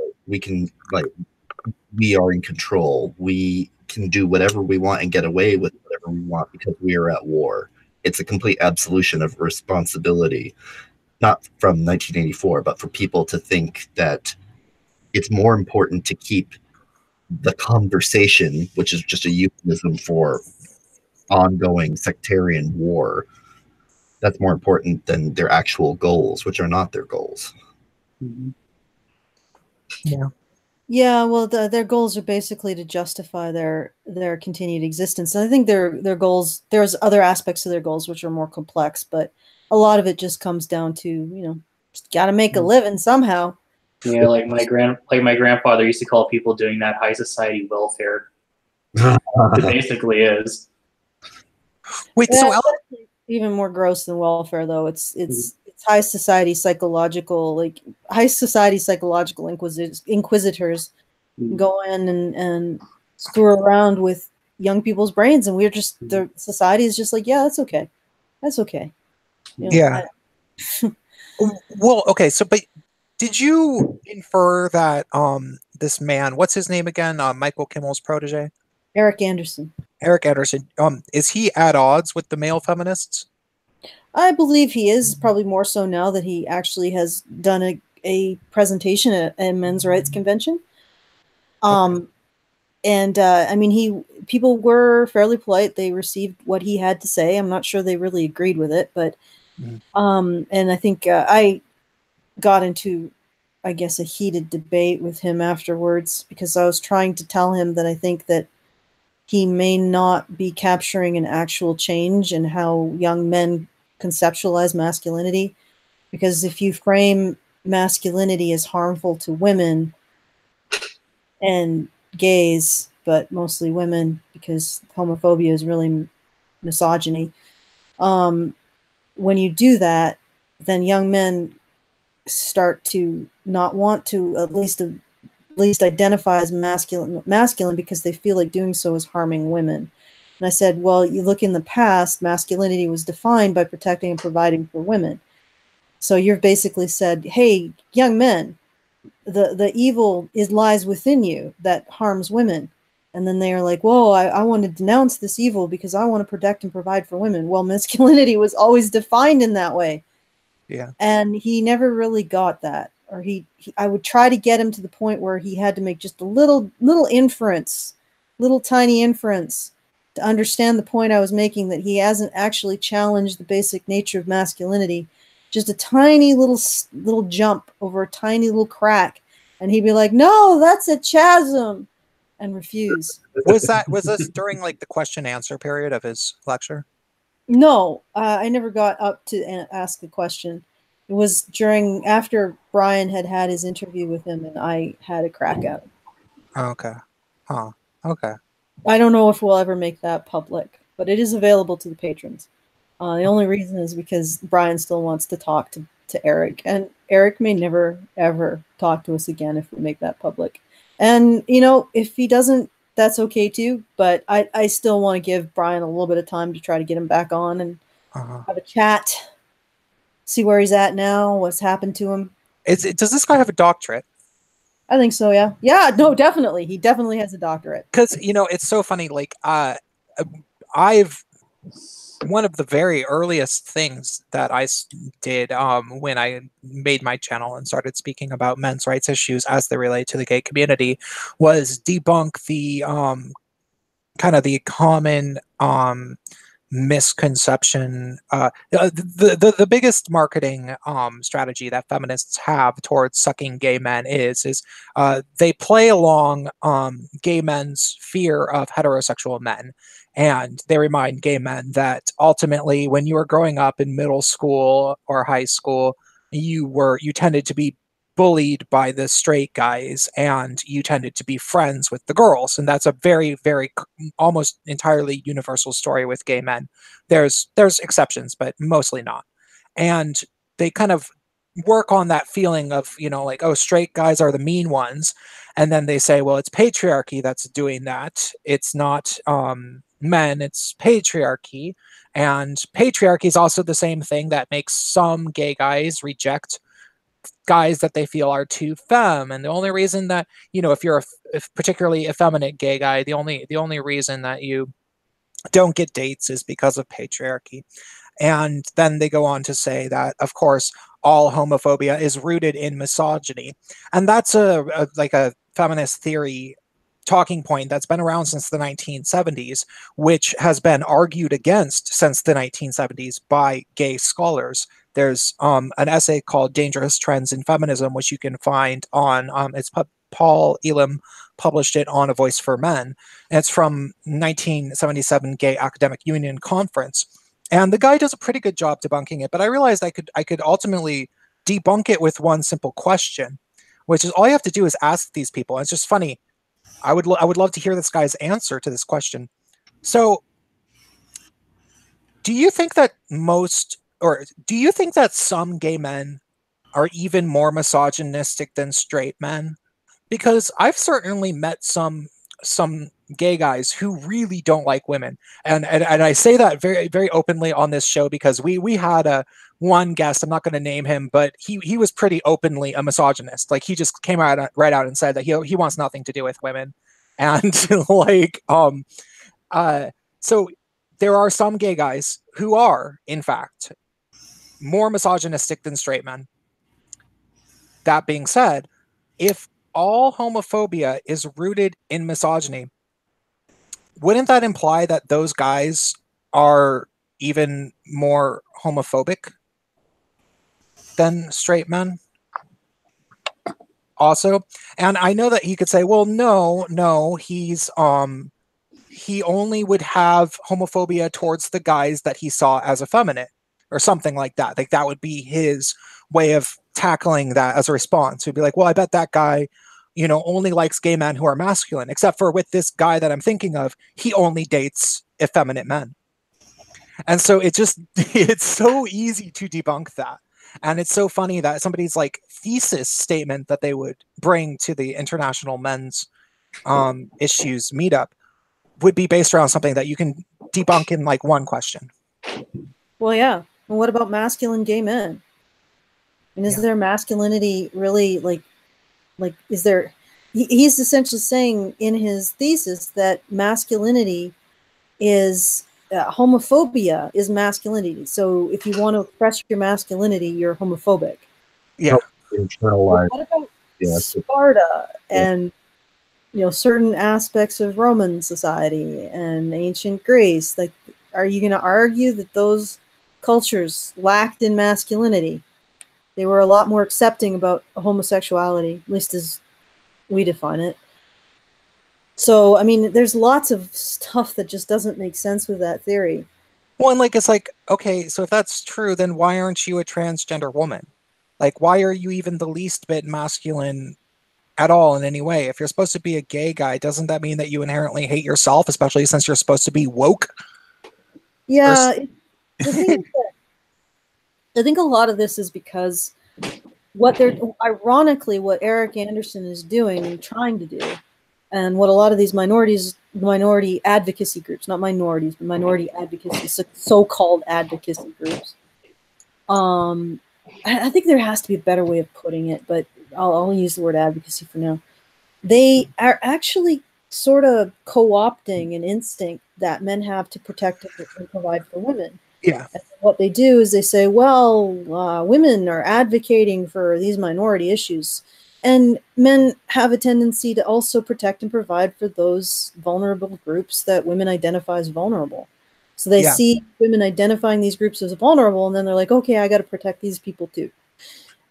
we are in control. We can do whatever we want and get away with whatever we want because we are at war. It's a complete absolution of responsibility, not from 1984, but for people to think that it's more important to keep the conversation, which is just a euphemism for ongoing sectarian war. That's more important than their actual goals, which are not their goals. Yeah. Yeah, well, their goals are basically to justify their continued existence. And I think their goals, there's other aspects of their goals which are more complex, but a lot of it just comes down to, just got to make a living somehow. Yeah, like my grandfather used to call people doing that high society welfare. It basically is. Wait, Yeah, so it's actually even more gross than welfare, though. It's high society psychological, like high society psychological inquisitors go in and screw around with young people's brains, and we're just the society is just like, yeah, that's okay, that's okay. yeah. Well, okay, so but did you infer that this man, what's his name again? Michael Kimmel's protege? Eric Anderson. Eric Anderson. Is he at odds with the male feminists? I believe he is, probably more so now that he actually has done a presentation at a men's rights convention. Okay. And I mean, people were fairly polite. They received what he had to say. I'm not sure they really agreed with it, but and I think I got into, I guess, a heated debate with him afterwards because I was trying to tell him that I think that he may not be capturing an actual change in how young men conceptualize masculinity. Because if you frame masculinity as harmful to women and gays, but mostly women, because homophobia is really misogyny, when you do that, then young men start to not want to at least identify as masculine because they feel like doing so is harming women. And I said, well, you look in the past, masculinity was defined by protecting and providing for women. So you've basically said, hey, young men, the evil lies within you that harms women. And then they are like, whoa, I want to denounce this evil because I want to protect and provide for women. Well, masculinity was always defined in that way. Yeah. And he never really got that. Or I would try to get him to the point where he had to make just a little inference, little tiny inference to understand the point I was making, that he hasn't actually challenged the basic nature of masculinity. Just a tiny little jump over a tiny little crack. And he'd be like, no, that's a chasm, and refuse. Was this during like the question answer period of his lecture? No, I never got up to ask a question. It was after Brian had his interview with him, and I had a crack at him. Okay. Huh. Okay. I don't know if we'll ever make that public, but it is available to the patrons. The only reason is because Brian still wants to talk to Eric, and Eric may never, ever talk to us again if we make that public. And, if he doesn't, that's okay too, but I still want to give Brian a little bit of time to try to get him back on and have a chat, see where he's at now, what's happened to him. Does this guy have a doctorate? I think so, yeah. Yeah, no, definitely. He definitely has a doctorate. Because, it's so funny, like, one of the very earliest things that I did when I made my channel and started speaking about men's rights issues as they relate to the gay community was debunk the kind of the common misconception. The biggest marketing strategy that feminists have towards sucking gay men is they play along gay men's fear of heterosexual men. And they remind gay men that ultimately, when you were growing up in middle school or high school, you tended to be bullied by the straight guys and you tended to be friends with the girls. And that's a very, very almost entirely universal story with gay men. There's exceptions, but mostly not. And they kind of work on that feeling of, like, oh, straight guys are the mean ones. And then they say, well, it's patriarchy that's doing that. It's not men, it's patriarchy. And patriarchy is also the same thing that makes some gay guys reject guys that they feel are too femme. And the only reason that, if you're a particularly effeminate gay guy, the only reason that you don't get dates is because of patriarchy. And then they go on to say that, of course, all homophobia is rooted in misogyny. And that's a feminist theory talking point that's been around since the 1970s, which has been argued against since the 1970s by gay scholars. There's an essay called Dangerous Trends in Feminism, which you can find on, it's Paul Elam published it on A Voice for Men. And it's from 1977 Gay Academic Union Conference. And the guy does a pretty good job debunking it, but I realized I could ultimately debunk it with one simple question, which is all you have to do is ask these people. And it's just funny. I would love to hear this guy's answer to this question. So, do you think that some gay men are even more misogynistic than straight men? Because I've certainly met some gay guys who really don't like women, and I say that very very openly on this show because we had one guest, I'm not going to name him, but he was pretty openly a misogynist. Like, he just came out right out and said that he wants nothing to do with women, and like so there are some gay guys who are in fact more misogynistic than straight men. That being said, if all homophobia is rooted in misogyny, wouldn't that imply that those guys are even more homophobic than straight men? Also, and I know that he could say, well, no, he only would have homophobia towards the guys that he saw as effeminate or something like that. Like, that would be his way of tackling that as a response. He'd be like, well, I bet that guy, only likes gay men who are masculine, except for with this guy that I'm thinking of, he only dates effeminate men. And so it's so easy to debunk that. And it's so funny that somebody's like thesis statement that they would bring to the International Men's Issues meetup would be based around something that you can debunk in like one question. Well, yeah. And what about masculine gay men? And is their masculinity really like is there? He's essentially saying in his thesis that masculinity is homophobia is masculinity. So if you want to express your masculinity, you're homophobic. Yeah. Internalized. What about Sparta and certain aspects of Roman society and ancient Greece? Like, are you going to argue that those cultures lacked in masculinity? They were a lot more accepting about homosexuality, at least as we define it. So, I mean, there's lots of stuff that just doesn't make sense with that theory. Well, and like, it's like, okay, so if that's true, then why aren't you a transgender woman? Like, why are you even the least bit masculine at all in any way? If you're supposed to be a gay guy, doesn't that mean that you inherently hate yourself, especially since you're supposed to be woke? Yeah. The thing is that I think a lot of this is because ironically, what Eric Anderson is doing and trying to do, and what a lot of these minority advocacy groups, not minorities, but minority advocacy, so-called advocacy groups. I think there has to be a better way of putting it, but I'll use the word advocacy for now. They are actually sort of co-opting an instinct that men have to protect and provide for women. Yeah. And what they do is they say, well, women are advocating for these minority issues, and men have a tendency to also protect and provide for those vulnerable groups that women identify as vulnerable. So they see women identifying these groups as vulnerable, and then they're like, okay, I got to protect these people too,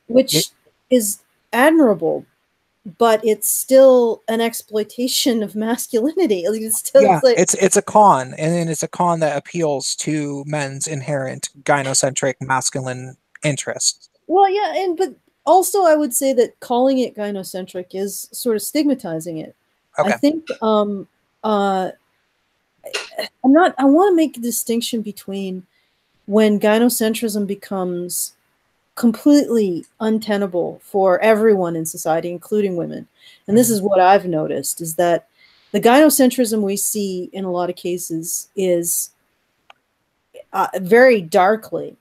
which is admirable, but it's still an exploitation of masculinity. It's still, it's a con, and it's a con that appeals to men's inherent gynocentric masculine interests. Well, yeah, but also I would say that calling it gynocentric is sort of stigmatizing it. Okay. I think I want to make a distinction between when gynocentrism becomes completely untenable for everyone in society, including women. And this is what I've noticed, is that the gynocentrism we see in a lot of cases is very darkly,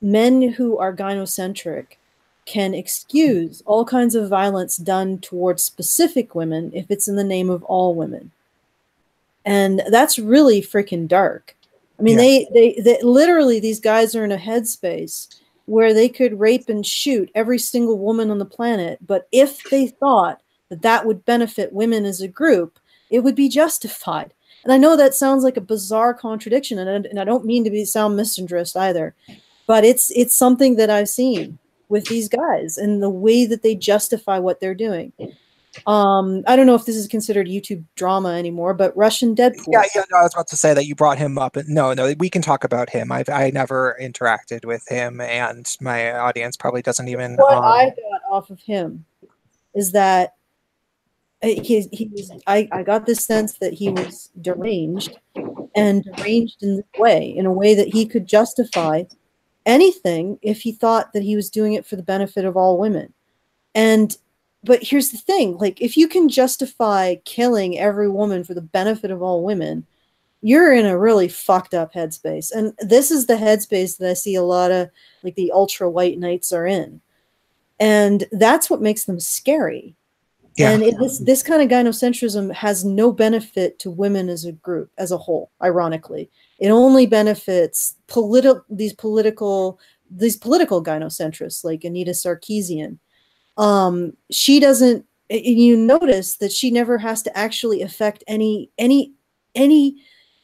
men who are gynocentric can excuse all kinds of violence done towards specific women if it's in the name of all women. And that's really freaking dark. I mean, they literally, these guys are in a headspace where they could rape and shoot every single woman on the planet, but if they thought that that would benefit women as a group, it would be justified. And I know that sounds like a bizarre contradiction, and I don't mean to sound misandrist either, but it's something that I've seen, with these guys and the way that they justify what they're doing. I don't know if this is considered YouTube drama anymore, but Russian Deadpool. Yeah, no, I was about to say that you brought him up. No, we can talk about him. I never interacted with him, and my audience probably doesn't even. What I got off of him is that I got this sense that he was deranged, and deranged in this way, in a way that he could justify anything if he thought that he was doing it for the benefit of all women. But here's the thing, like, if you can justify killing every woman for the benefit of all women, you're in a really fucked up headspace. And this is the headspace that I see a lot of, like, the ultra white knights are in. And that's what makes them scary. Yeah. And this kind of gynocentrism has no benefit to women as a group, as a whole, ironically. It only benefits these political gynocentrists like Anita Sarkeesian. She doesn't, you notice that she never has to actually affect any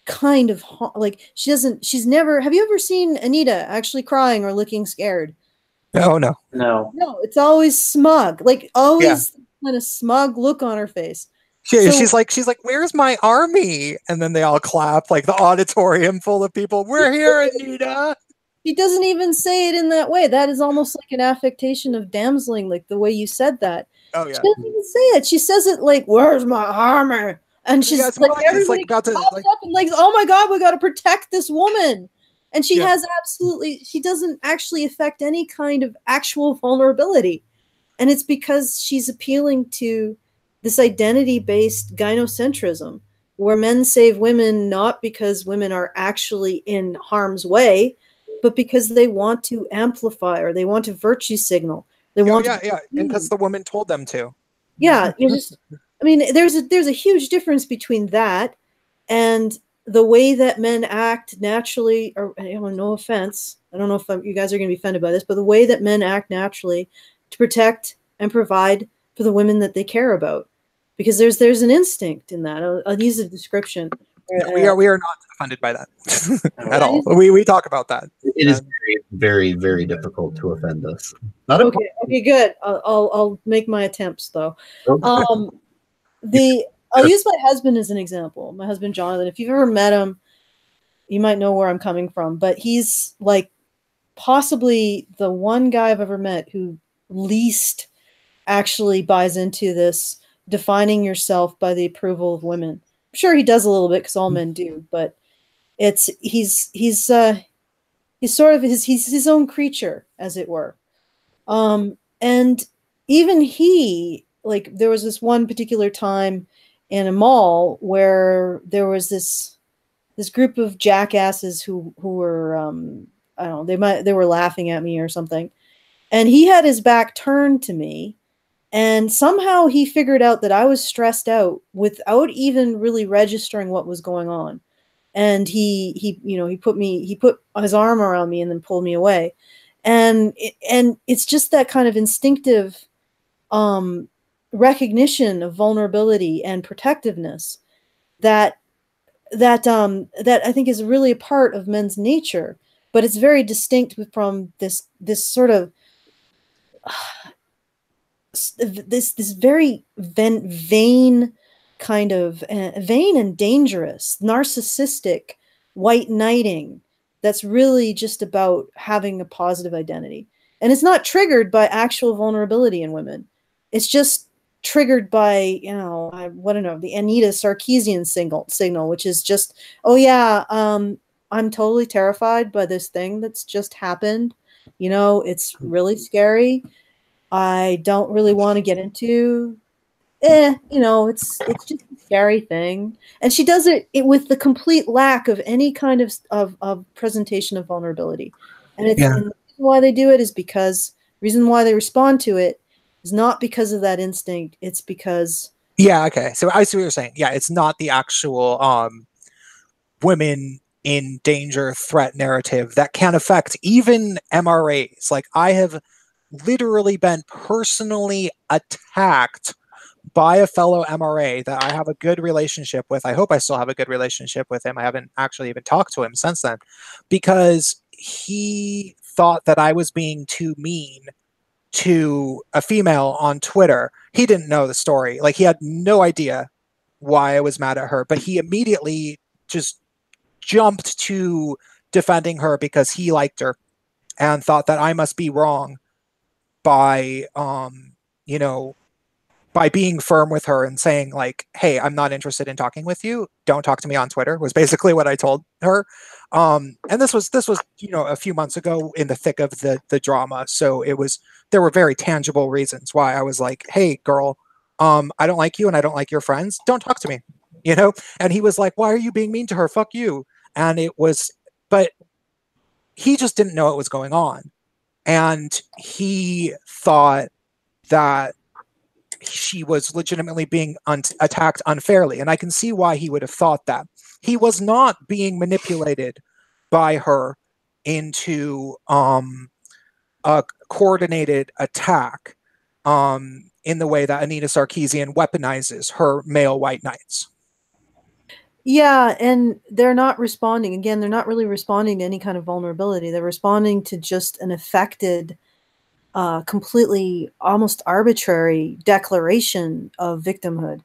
kind of, like, she's never, have you ever seen Anita actually crying or looking scared? No, it's always smug, like always kind of smug look on her face. She's like, where's my army? And then they all clap, like the auditorium full of people. We're here, Anita. She doesn't even say it in that way. That is almost like an affectation of damseling, like the way you said that. Oh yeah. She doesn't even say it. She says it like, "Where's my armor?" And she's like, everybody pops up and like, "Oh my God, we got to protect this woman." And she she doesn't actually affect any kind of actual vulnerability. And it's because she's appealing to this identity-based gynocentrism, where men save women not because women are actually in harm's way, but because they want to amplify, or they want to virtue signal. They want and because the woman told them to. Yeah, I mean, there's a huge difference between that and the way that men act naturally. Or, no offense, I don't know if you guys are going to be offended by this, but the way that men act naturally to protect and provide for the women that they care about, because there's an instinct in that. I'll use a description. We are not offended by that at all. We talk about that. It is very, very, very difficult to offend us. Okay, good. I'll make my attempts though. I'll use my husband as an example. My husband Jonathan. If you've ever met him, you might know where I'm coming from. But he's like possibly the one guy I've ever met who least actually buys into this defining yourself by the approval of women. I'm sure he does a little bit because all men do, but he's sort of his own creature, as it were. And even he, like, there was this one particular time in a mall where there was this group of jackasses who were I don't know, they were laughing at me or something, and he had his back turned to me. And somehow he figured out that I was stressed out without even really registering what was going on. And he put his arm around me and then pulled me away. And it's just that kind of instinctive recognition of vulnerability and protectiveness that I think is really a part of men's nature, but it's very distinct from this sort of this very vain kind of vain and dangerous narcissistic white knighting that's really just about having a positive identity. And it's not triggered by actual vulnerability in women. It's just triggered by, I don't know, the Anita Sarkeesian signal, which is just, oh yeah, I'm totally terrified by this thing that's just happened. It's really scary. I don't really want to get into, it's just a scary thing. And she does it with the complete lack of any kind of presentation of vulnerability. And and the reason why they do it is because, reason why they respond to it is not because of that instinct. It's because. Yeah. Okay. So I see what you're saying. Yeah. It's not the actual, women in danger threat narrative that can affect even MRAs. Like, I have literally been personally attacked by a fellow MRA that I have a good relationship with. I hope I still have a good relationship with him. I haven't actually even talked to him since then, because he thought that I was being too mean to a female on Twitter. He didn't know the story. Like, he had no idea why I was mad at her, but he immediately just jumped to defending her because he liked her and thought that I must be wrong by, you know, by being firm with her and saying, like, hey, I'm not interested in talking with you. Don't talk to me on Twitter, was basically what I told her. And this was, you know, a few months ago in the thick of the drama. So there were very tangible reasons why I was like, hey, girl, I don't like you and I don't like your friends. Don't talk to me, you know? And he was like, why are you being mean to her? Fuck you. And but he just didn't know what was going on. And he thought that she was legitimately being attacked unfairly. And I can see why he would have thought that. He was not being manipulated by her into a coordinated attack in the way that Anita Sarkeesian weaponizes her male white knights. Yeah, and they're not responding. Again, they're not really responding to any kind of vulnerability. They're responding to just an affected, completely almost arbitrary declaration of victimhood.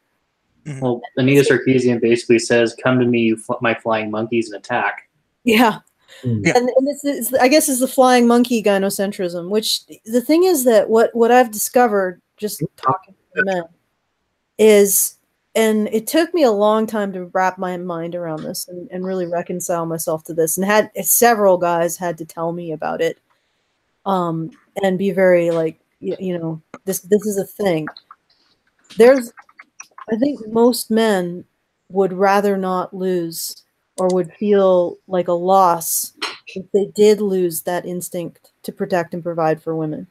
Well, Anita Sarkeesian basically says, come to me, you my flying monkeys, and attack. Yeah. Yeah. And I guess it's the flying monkey gynocentrism, which the thing is that what I've discovered just talking to men is, and it took me a long time to wrap my mind around this and really reconcile myself to this, and several guys had to tell me about it, and be very like, you know, this is a thing. I think most men would rather not lose, or would feel like a loss if they did lose that instinct to protect and provide for women.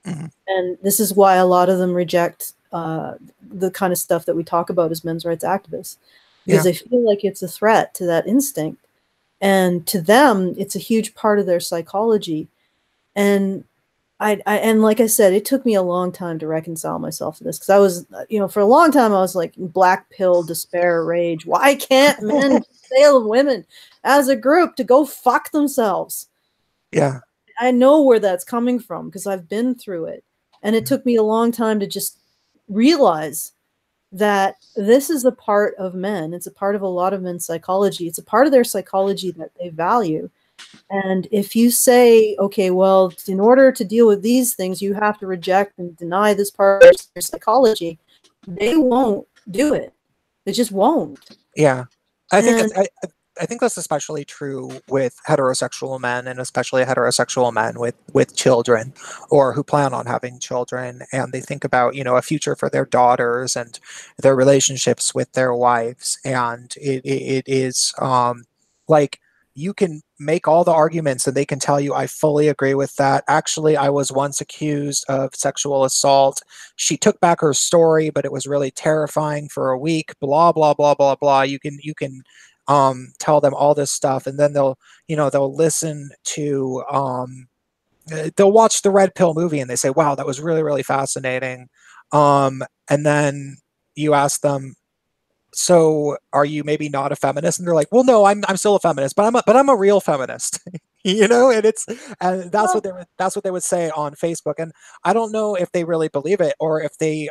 Mm-hmm. And this is why a lot of them reject the kind of stuff that we talk about as men's rights activists, because they feel like it's a threat to that instinct. And to them, it's a huge part of their psychology. And and like I said, it took me a long time to reconcile myself to this, because I was, you know, for a long time I was like black pill, despair, rage. Why can't men fail women as a group to go fuck themselves? Yeah. I know where that's coming from because I've been through it. And it took me a long time to just realize that this is a part of men. It's a part of a lot of men's psychology. It's a part of their psychology that they value. And if you say, okay, well, in order to deal with these things, you have to reject and deny this part of their psychology, they won't do it. They just won't. Yeah. I think that's especially true with heterosexual men, and especially heterosexual men with children, or who plan on having children, and they think about, you know, a future for their daughters and their relationships with their wives. And it is like, you can make all the arguments and they can tell you, I fully agree with that. Actually, I was once accused of sexual assault. She took back her story, but it was really terrifying for a week, blah, blah, blah, blah, blah. You can tell them all this stuff, and then they'll listen to, they'll watch the Red Pill movie and they say, wow, that was really, really fascinating. And then you ask them, so are you maybe not a feminist? And they're like, well, no, I'm still a feminist, but I'm a real feminist. You know, and that's what they would say on Facebook. And I don't know if they really believe it, or if they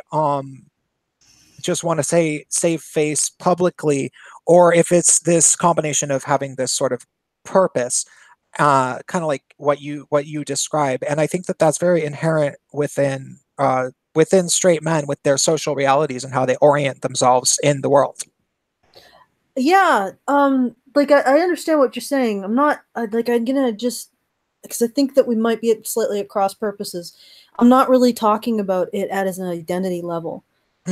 just want to save face publicly, or if it's this combination of having this sort of purpose, kind of like what you describe. And I think that that's very inherent within straight men, with their social realities and how they orient themselves in the world. Yeah, like I understand what you're saying. I'm not I'm gonna just, because I think that we might be slightly at cross purposes. I'm not really talking about it as an identity level.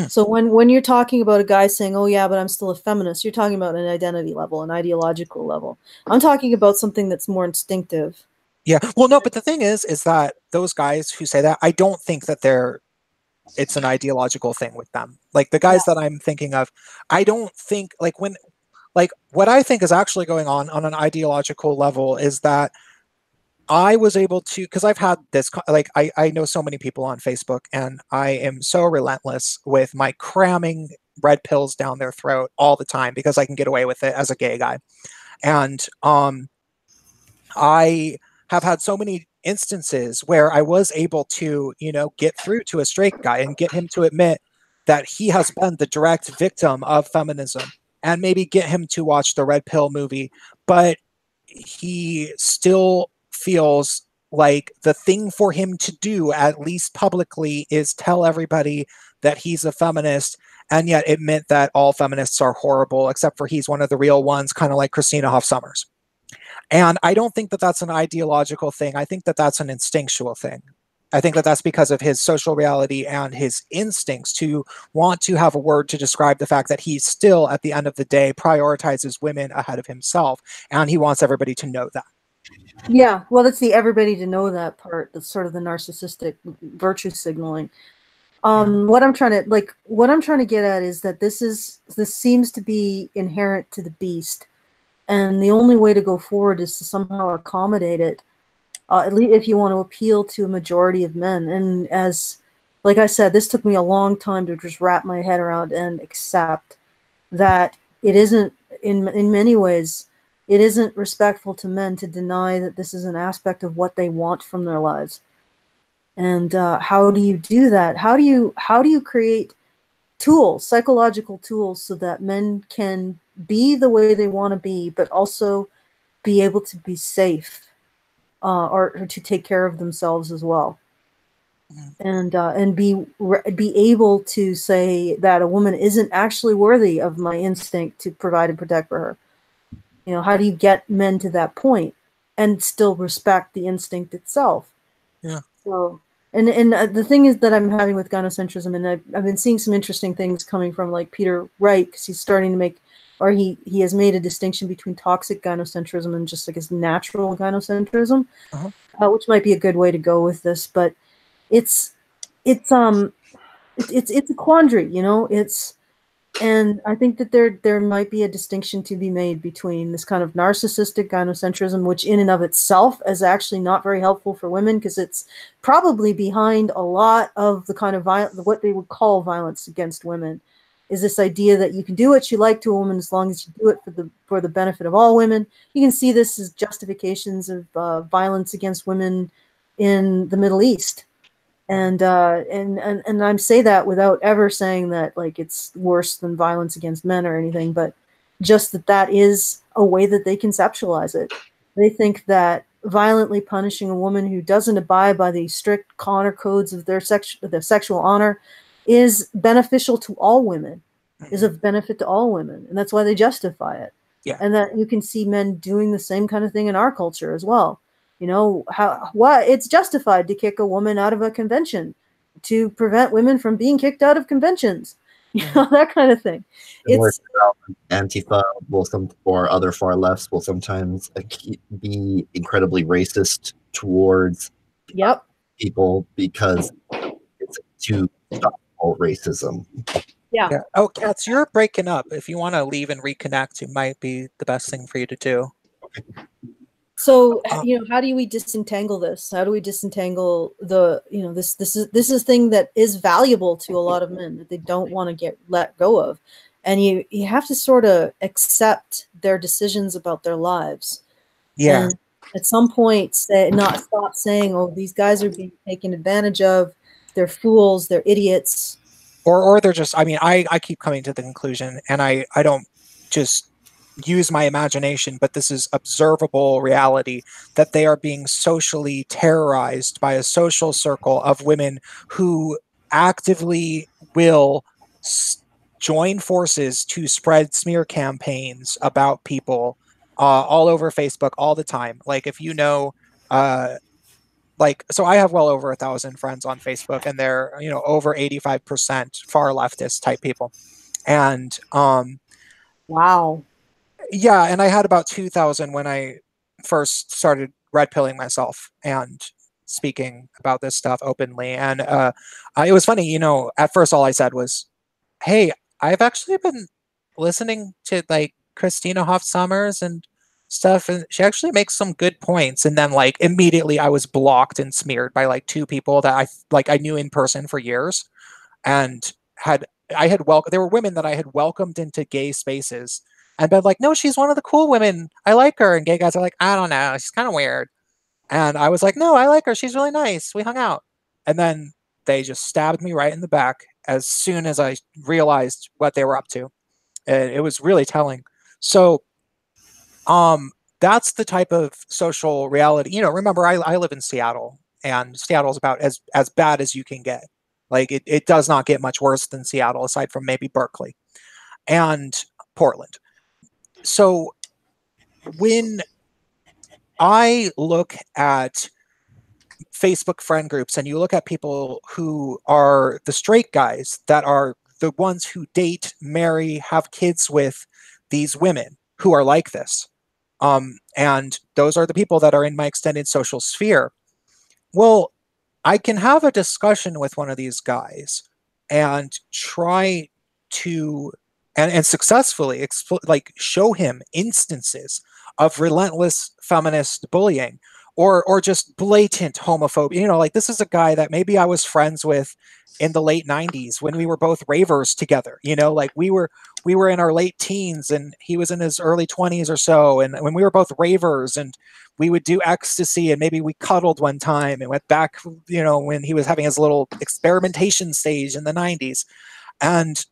So when you're talking about a guy saying, oh yeah, but I'm still a feminist, you're talking about an identity level, an ideological level. I'm talking about something that's more instinctive. Yeah. Well, no, but the thing is that those guys who say that, I don't think that it's an ideological thing with them. Like the guys that I'm thinking of, I don't think, what I think is actually going on an ideological level is that I was able to, because I've had this, like, I know so many people on Facebook, and I am so relentless with my cramming red pills down their throat all the time because I can get away with it as a gay guy. And I have had so many instances where I was able to, you know, get through to a straight guy and get him to admit that he has been the direct victim of feminism, and maybe get him to watch the Red Pill movie, but he still feels like the thing for him to do, at least publicly, is tell everybody that he's a feminist, and yet admit that all feminists are horrible, except for he's one of the real ones, kind of like Christina Hoff Sommers. And I don't think that that's an ideological thing. I think that that's an instinctual thing. I think that that's because of his social reality and his instincts to want to have a word to describe the fact that he still, at the end of the day, prioritizes women ahead of himself. And he wants everybody to know that. Yeah, well, that's the everybody to know that part. That's sort of the narcissistic virtue signaling. What I'm trying to get at is that this seems to be inherent to the beast, and the only way to go forward is to somehow accommodate it, at least if you want to appeal to a majority of men. And like I said, this took me a long time to just wrap my head around and accept that it isn't, in many ways, it isn't respectful to men to deny that this is an aspect of what they want from their lives. And how do you do that? How do you create tools, psychological tools, so that men can be the way they want to be, but also be able to be safe, or to take care of themselves as well, and be able to say that a woman isn't actually worthy of my instinct to provide and protect for her. You know, how do you get men to that point and still respect the instinct itself? Yeah. So. And the thing is that I'm having with gynocentrism, and I've been seeing some interesting things coming from like Peter Wright, because he's starting to make, or he has made a distinction between toxic gynocentrism and just like his natural gynocentrism, which might be a good way to go with this. But it's a quandary, you know. And I think that there might be a distinction to be made between this kind of narcissistic gynocentrism, which in and of itself is actually not very helpful for women, because it's probably behind a lot of the kind of what they would call violence against women, is this idea that you can do what you like to a woman as long as you do it for the benefit of all women. You can see this as justifications of violence against women in the Middle East. And I say that without ever saying that like it's worse than violence against men or anything, but just that is a way that they conceptualize it. They think that violently punishing a woman who doesn't abide by the strict honor codes of their sexual honor is beneficial to all women, is of benefit to all women, and that's why they justify it. Yeah. And that you can see men doing the same kind of thing in our culture as well. You know, it's justified to kick a woman out of a convention to prevent women from being kicked out of conventions. You know, that kind of thing. It's Antifa or other far lefts will sometimes be incredibly racist towards people because it's to stop all racism. Yeah. Oh, Katz, you're breaking up. If you want to leave and reconnect, it might be the best thing for you to do. So, you know, how do we disentangle this? How do we disentangle the, you know, this is a thing that is valuable to a lot of men that they don't want to let go of. And you have to sort of accept their decisions about their lives. Yeah. And at some point stop saying, oh, these guys are being taken advantage of. They're fools. They're idiots. Or they're just, I mean, I keep coming to the conclusion, and I don't just use my imagination, but this is observable reality, that they are being socially terrorized by a social circle of women who actively will join forces to spread smear campaigns about people all over Facebook all the time. Like, if you know, so I have well over 1,000 friends on Facebook, and they're, you know, over 85% far leftist type people. And wow. Yeah, and I had about 2,000 when I first started red pilling myself and speaking about this stuff openly. And it was funny, you know, at first all I said was, hey, I've actually been listening to like Christina Hoff Sommers and stuff, and she actually makes some good points. And then like immediately I was blocked and smeared by like two people that I knew in person for years, and there were women that I had welcomed into gay spaces and been like, no, she's one of the cool women. I like her. And gay guys are like, I don't know, she's kind of weird. And I was like, no, I like her. She's really nice. We hung out. And then they just stabbed me right in the back as soon as I realized what they were up to. It was really telling. So that's the type of social reality. You know, remember, I live in Seattle, and Seattle's about as bad as you can get. Like, it does not get much worse than Seattle, aside from maybe Berkeley and Portland. So when I look at Facebook friend groups and you look at people who are the straight guys that are the ones who date, marry, have kids with these women who are like this, and those are the people that are in my extended social sphere. Well, I can have a discussion with one of these guys and try to and successfully like show him instances of relentless feminist bullying or just blatant homophobia. You know, like, this is a guy that maybe I was friends with in the late 90s when we were both ravers together. You know, like, we were in our late teens and he was in his early 20s or so, and when we were both ravers, and we would do ecstasy, and maybe we cuddled one time and went back, you know, when he was having his little experimentation stage in the 90s. And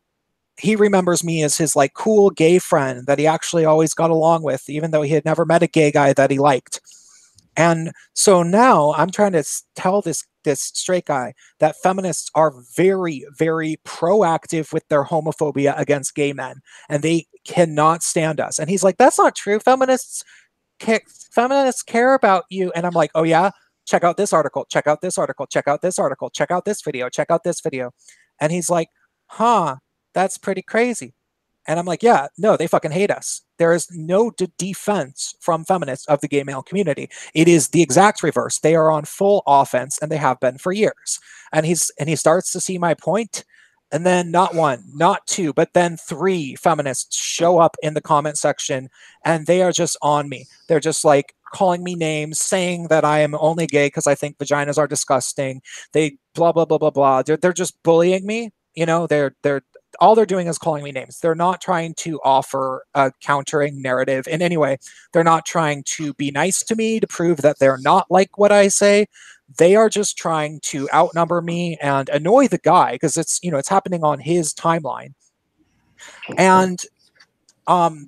he remembers me as his like cool gay friend that he actually always got along with, even though he had never met a gay guy that he liked. And so now I'm trying to tell this straight guy that feminists are very, very proactive with their homophobia against gay men, and they cannot stand us. And he's like, that's not true. Feminists care about you. And I'm like, oh yeah, check out this article, check out this article, check out this article, check out this video, check out this video. And he's like, huh, that's pretty crazy. And I'm like, yeah, no, they fucking hate us. There is no defense from feminists of the gay male community. It is the exact reverse. They are on full offense, and they have been for years. And he starts to see my point. And then not one, not two, but then three feminists show up in the comment section, and they are just on me. They're just like calling me names, saying that I am only gay because I think vaginas are disgusting. They blah, blah, blah, blah, blah. They're just bullying me. You know, they're all they're doing is calling me names. They're not trying to offer a countering narrative in any way. They're not trying to be nice to me to prove that they're not like what I say. They are just trying to outnumber me and annoy the guy because it's, you know, it's happening on his timeline. And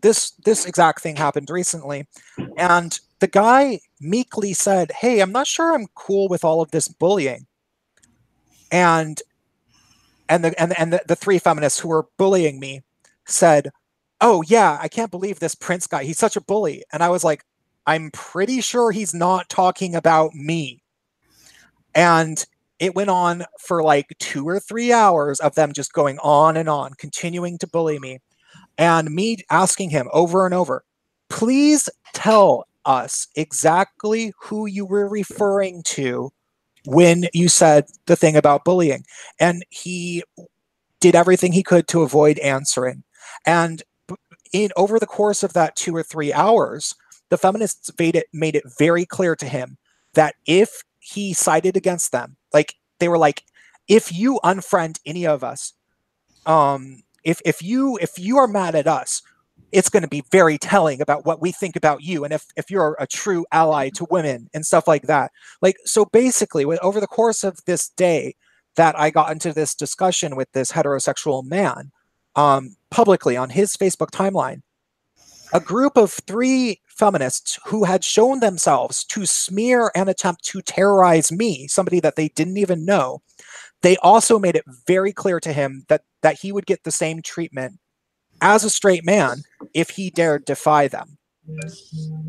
this exact thing happened recently, and the guy meekly said, "Hey, I'm not sure I'm cool with all of this bullying." And the three feminists who were bullying me said, "Oh yeah, I can't believe this Prince guy. He's such a bully." And I was like, "I'm pretty sure he's not talking about me." And it went on for like 2 or 3 hours of them just going on and on, continuing to bully me, and me asking him over and over, "Please tell us exactly who you were referring to when you said the thing about bullying." And he did everything he could to avoid answering. And over the course of that 2 or 3 hours, the feminists made it very clear to him that if he sided against them, like, they were like, if you unfriend any of us, if you are mad at us, it's going to be very telling about what we think about you, and if you're a true ally to women and stuff like that. Like, so basically, over the course of this day that I got into this discussion with this heterosexual man, publicly on his Facebook timeline, a group of 3 feminists who had shown themselves to smear and attempt to terrorize me, somebody that they didn't even know, they also made it very clear to him that he would get the same treatment as a straight man if he dared defy them.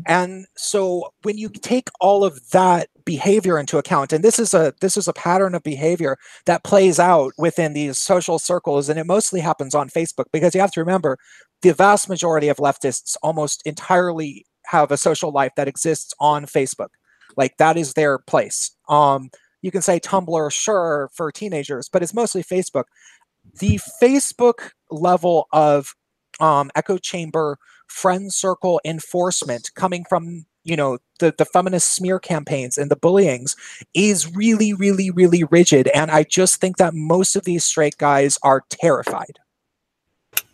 And so when you take all of that behavior into account, and this is a pattern of behavior that plays out within these social circles, and it mostly happens on Facebook, because you have to remember, the vast majority of leftists almost entirely have a social life that exists on Facebook. Like, that is their place. You can say Tumblr, sure, for teenagers, but it's mostly Facebook. The Facebook level of echo chamber friend circle enforcement coming from, you know, the feminist smear campaigns and the bullyings is really, really, really rigid. And I just think that most of these straight guys are terrified.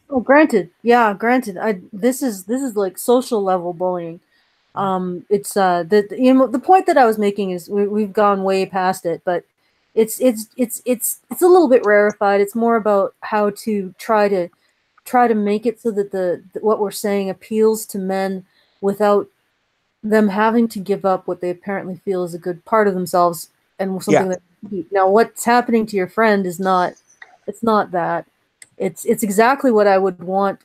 Oh, granted. Yeah, granted. This is like social level bullying. It's the point that I was making is we've gone way past it, but it's a little bit rarefied. It's more about how to try to make it so that what we're saying appeals to men without them having to give up what they apparently feel is a good part of themselves and something that now what's happening to your friend is not that. It's exactly what I would want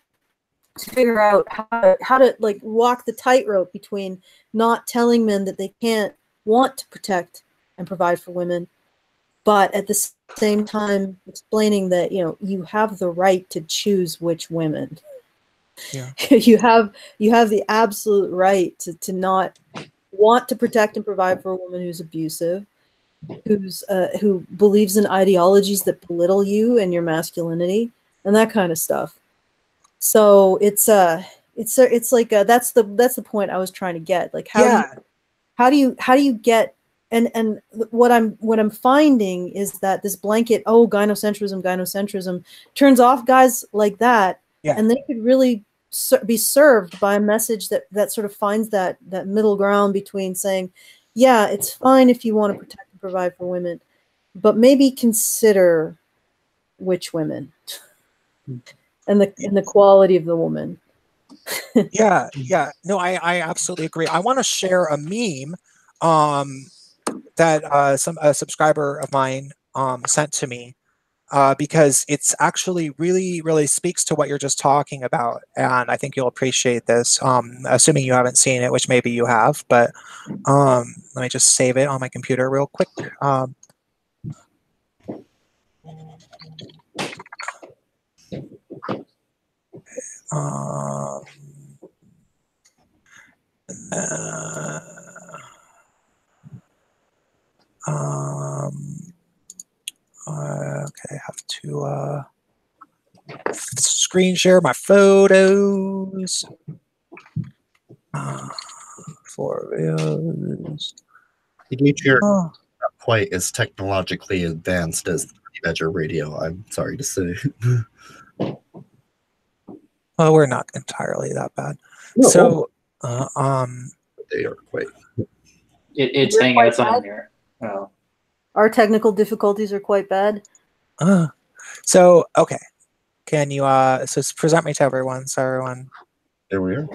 to figure out how to like walk the tightrope between not telling men that they can't want to protect and provide for women, but at the same time explaining that you have the right to choose which women. Yeah. you have the absolute right to not want to protect and provide for a woman who's abusive, who believes in ideologies that belittle you and your masculinity and that kind of stuff. So it's like that's the point I was trying to get. Like how do you get and what I'm finding is that this blanket gynocentrism turns off guys like that, and they could really be served by a message that sort of finds that middle ground between saying, yeah, it's fine if you want to protect and provide for women, but maybe consider which women and the quality of the woman. Yeah. No, I absolutely agree. I want to share a meme that a subscriber of mine sent to me because it's actually really speaks to what you're just talking about, and I think you'll appreciate this. Assuming you haven't seen it, which maybe you have, but let me just save it on my computer real quick. Okay, I have to screen share my photos for videos. The Gaytriarchy is not quite as technologically advanced as the Badger radio, I'm sorry to say. Well, we're not entirely that bad. No. So, they are quite. It's Hangouts on there. Oh. Our technical difficulties are quite bad. So, okay. Can you so present me to everyone? So everyone. There we are.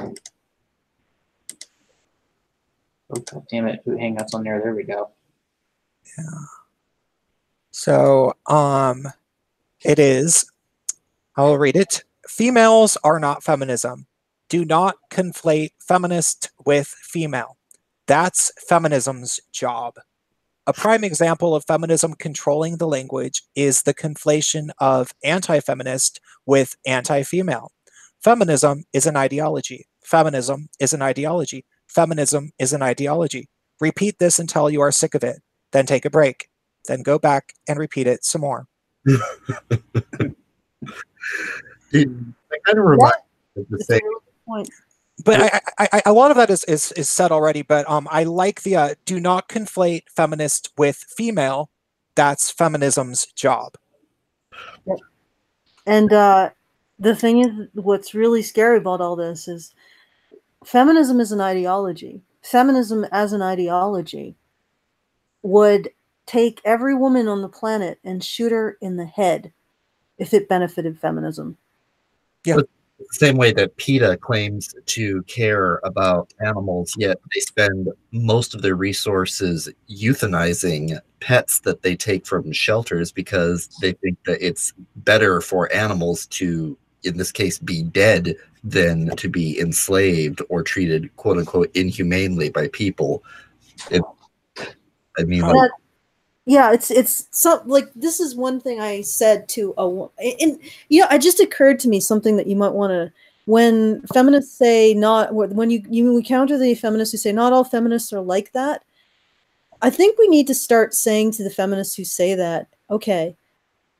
Oh, damn it! Hangouts on there. There we go. Yeah. So, it is. I'll read it. Females are not feminism. Do not conflate feminist with female. That's feminism's job. A prime example of feminism controlling the language is the conflation of anti-feminist with anti-female. Feminism is an ideology. Feminism is an ideology. Feminism is an ideology. Repeat this until you are sick of it. Then take a break. Then go back and repeat it some more. I kind of remind me of the same point. But a lot of that is said already. But I like the do not conflate feminist with female. That's feminism's job. Yep. And the thing is, what's really scary about all this is feminism is an ideology. Feminism as an ideology would take every woman on the planet and shoot her in the head if it benefited feminism. Yeah. The same way that PETA claims to care about animals, yet they spend most of their resources euthanizing pets that they take from shelters because they think that it's better for animals to, in this case, be dead than to be enslaved or treated, quote unquote, inhumanely by people. Yeah, it's so like this is one thing I said to a woman, and it just occurred to me something that you might want to, when feminists say not, when you encounter the feminists who say not all feminists are like that, I think we need to start saying to the feminists who say that, okay,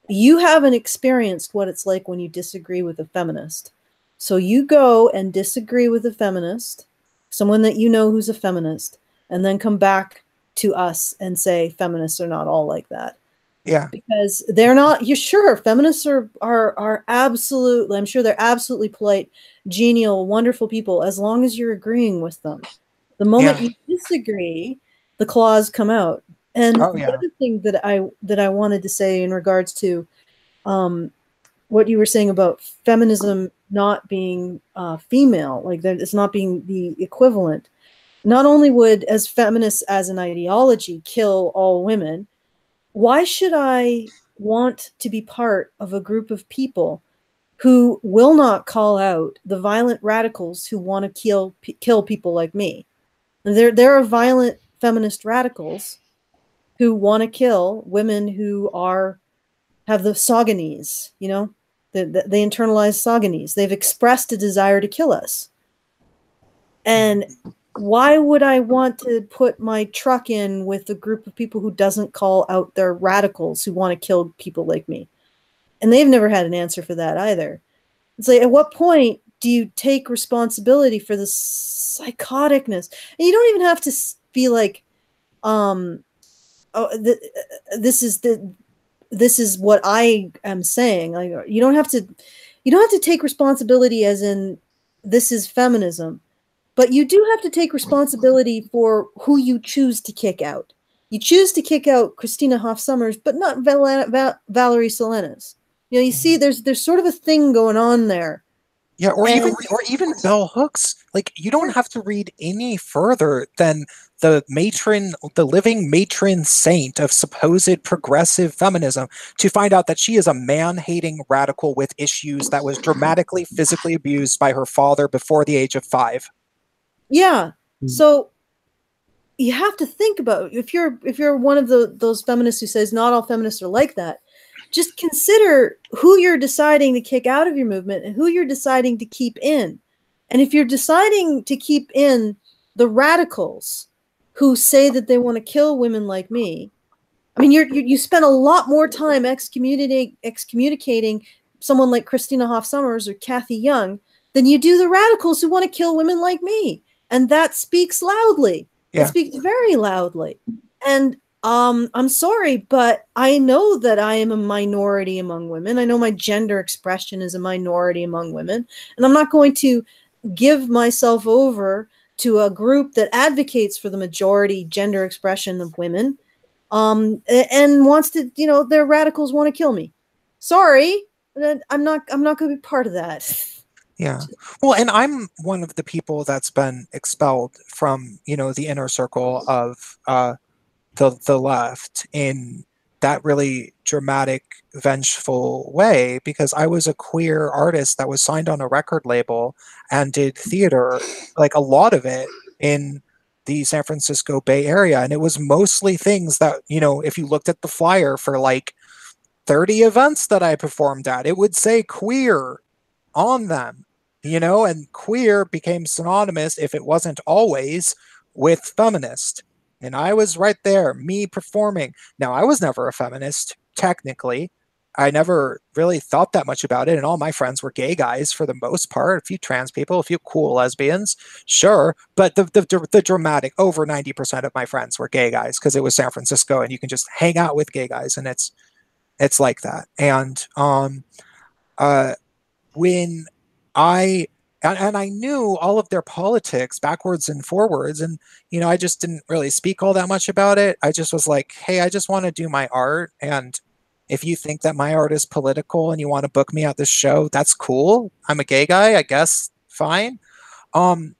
you haven't experienced what it's like when you disagree with a feminist. So you go and disagree with a feminist, someone that you know who's a feminist, and then come back to us and say feminists are not all like that. Yeah. Because they're not, you're sure feminists are absolutely, I'm sure they're absolutely polite, genial, wonderful people as long as you're agreeing with them. The moment Yeah. you disagree, the claws come out. And Oh, the yeah. other thing that I wanted to say in regards to what you were saying about feminism not being female, like that it's not being the equivalent. Not only would as feminists as an ideology kill all women, why should I want to be part of a group of people who will not call out the violent radicals who want to kill people like me? There are violent feminist radicals who want to kill women who have the misogynies, you know, they internalize misogynies. They've expressed a desire to kill us. And why would I want to put my truck in with a group of people who doesn't call out their radicals who want to kill people like me? And they've never had an answer for that either. It's like, at what point do you take responsibility for the psychoticness? And you don't even have to be like, oh, this is what I am saying. Like, you don't have to take responsibility as in this is feminism, but you do have to take responsibility for who you choose to kick out. You choose to kick out Christina Hoff Sommers, but not Valerie Salinas. You know, you see, there's sort of a thing going on there. Yeah, or even bell hooks. Like, you don't have to read any further than the living matron saint of supposed progressive feminism to find out that she is a man-hating radical with issues that was dramatically physically abused by her father before the age of 5. Yeah. So you have to think about, if you're one of those feminists who says not all feminists are like that, just consider who you're deciding to kick out of your movement and who you're deciding to keep in. And if you're deciding to keep in the radicals who say that they want to kill women like me, I mean, you spend a lot more time excommunicating someone like Christina Hoff Sommers or Kathy Young than you do the radicals who want to kill women like me. And that speaks loudly. Yeah. It speaks very loudly. And I'm sorry, but I know that I am a minority among women. I know my gender expression is a minority among women. And I'm not going to give myself over to a group that advocates for the majority gender expression of women, and wants to, you know, their radicals want to kill me. Sorry, I'm not going to be part of that. Yeah. Well, and I'm one of the people that's been expelled from, you know, the inner circle of the left in that really dramatic, vengeful way, because I was a queer artist that was signed on a record label and did theater, like a lot of it in the San Francisco Bay Area. And it was mostly things that, you know, if you looked at the flyer for like 30 events that I performed at, it would say queer on them, you know, and queer became synonymous, if it wasn't always, with feminist. And I was right there, me performing. Now, I was never a feminist, technically. I never really thought that much about it. And all my friends were gay guys for the most part. A few trans people, a few cool lesbians, sure. But the dramatic, over 90% of my friends were gay guys because it was San Francisco and you can just hang out with gay guys. And it's like that. And when I knew all of their politics backwards and forwards, and you know, I just didn't really speak all that much about it. I just was like, hey, I just want to do my art, and if you think that my art is political and you want to book me at this show, that's cool. I'm a gay guy, I guess, fine. And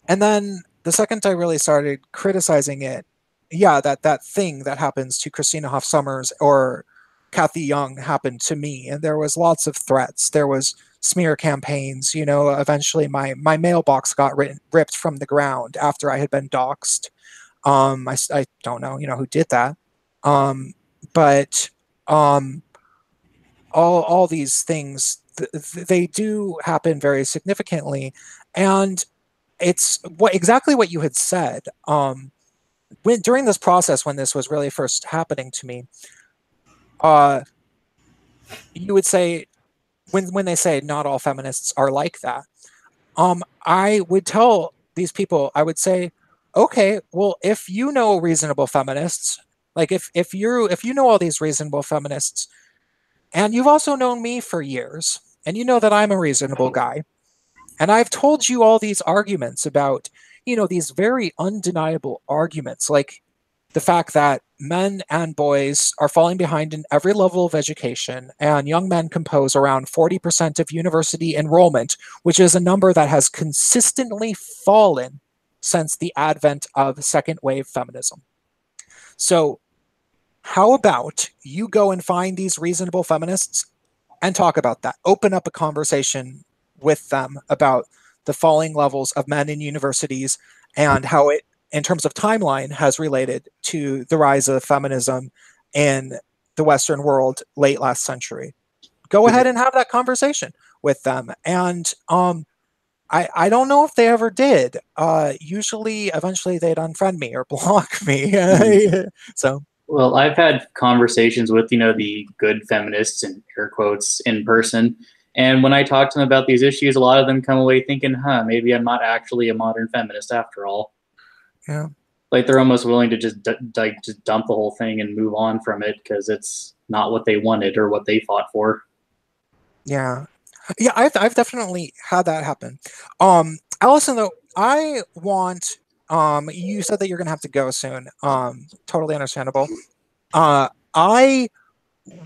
then the second I really started criticizing it, yeah, that thing that happens to Christina Hoff Sommers or Kathy Young happened to me, and there was lots of threats. There was smear campaigns. You know, eventually my mailbox got ripped from the ground after I had been doxxed. I don't know, you know, who did that. But all these things, they do happen very significantly, and it's exactly what you had said. When during this process, when this was really first happening to me, you would say, when they say not all feminists are like that, I would tell these people, I would say, okay, well, if you know reasonable feminists, like if you know all these reasonable feminists, and you've also known me for years, and you know that I'm a reasonable guy, and I've told you all these arguments about, these very undeniable arguments, like the fact that men and boys are falling behind in every level of education, and young men compose around 40% of university enrollment, which is a number that has consistently fallen since the advent of second wave feminism. So, how about you go and find these reasonable feminists and talk about that? Open up a conversation with them about the falling levels of men in universities and how it, in terms of timeline, has related to the rise of feminism in the Western world late last century. Go ahead and have that conversation with them. And I don't know if they ever did. Usually, eventually, they'd unfriend me or block me. So. Well, I've had conversations with, the good feminists in air quotes in person. And when I talk to them about these issues, a lot of them come away thinking, maybe I'm not actually a modern feminist after all. Yeah. Like they're almost willing to just just dump the whole thing and move on from it because it's not what they wanted or what they fought for. Yeah. Yeah, I've definitely had that happen. Alison, though, I want you said that you're gonna have to go soon. Totally understandable. I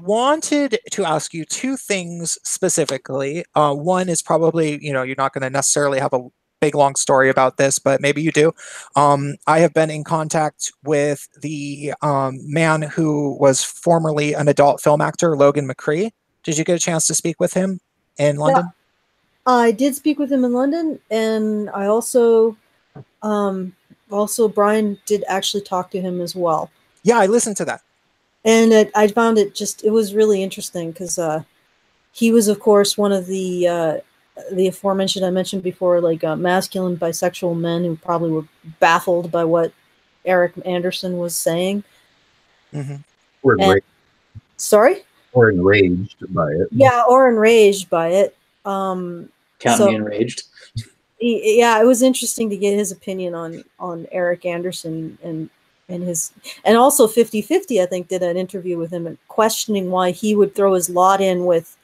wanted to ask you two things specifically. One is probably, you're not going to necessarily have a big long story about this, but maybe you do. I have been in contact with the man who was formerly an adult film actor, Logan McCree. Did you get a chance to speak with him in London? Yeah, I did speak with him in London, and I also Brian did actually talk to him as well. Yeah, I listened to that. And I found it was really interesting because he was, of course, one of the aforementioned, I mentioned before, like masculine bisexual men who probably were baffled by what Eric Anderson was saying. Mm-hmm. Sorry? Or enraged by it. Yeah, or enraged by it. Count me enraged. Yeah, it was interesting to get his opinion on Eric Anderson and also 50/50, I think, did an interview with him and questioning why he would throw his lot in with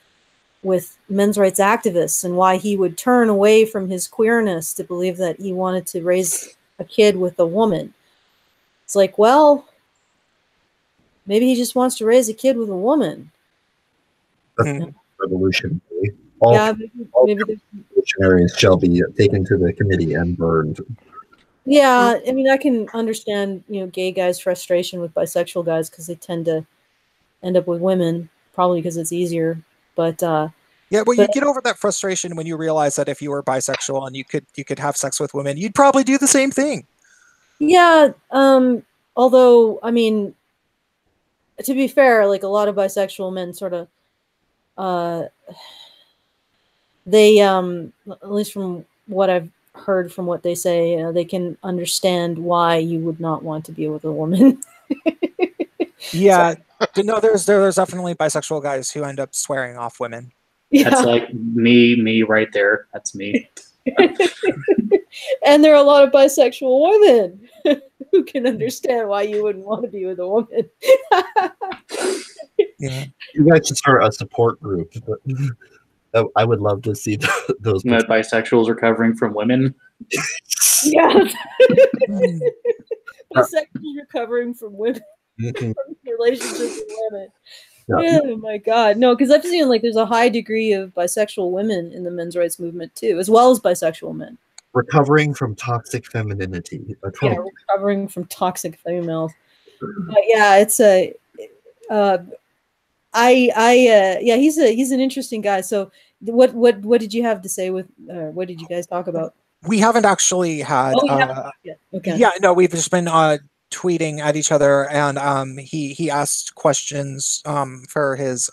men's rights activists and why he would turn away from his queerness to believe that he wanted to raise a kid with a woman. It's like, well, maybe he just wants to raise a kid with a woman. That's revolutionary. Maybe revolutionaries shall be taken to the committee and burned. Yeah, I mean, I can understand, gay guys' frustration with bisexual guys because they tend to end up with women, probably because it's easier. But yeah, well, you get over that frustration when you realize that if you were bisexual and you could have sex with women, you'd probably do the same thing. Yeah, although, I mean, to be fair, like a lot of bisexual men sort of, they, at least from what I've heard from what they say, they can understand why you would not want to be with a woman. Yeah, no, there's definitely bisexual guys who end up swearing off women. Yeah. That's like me right there. That's me. And there are a lot of bisexual women who can understand why you wouldn't want to be with a woman. Yeah, you guys should start a support group. I would love to see those. That bisexuals recovering from women. Yes. Bisexuals recovering from women. From relationships with women. Yeah. Oh my God. No, because I've seen there's a high degree of bisexual women in the men's rights movement too, as well as bisexual men. Recovering from toxic femininity. Yeah, recovering from toxic females. But yeah, it's a yeah, he's an interesting guy. So what did you have to say with what did you guys talk about? We haven't actually had okay. Yeah, no, we've just been tweeting at each other, and he asked questions for his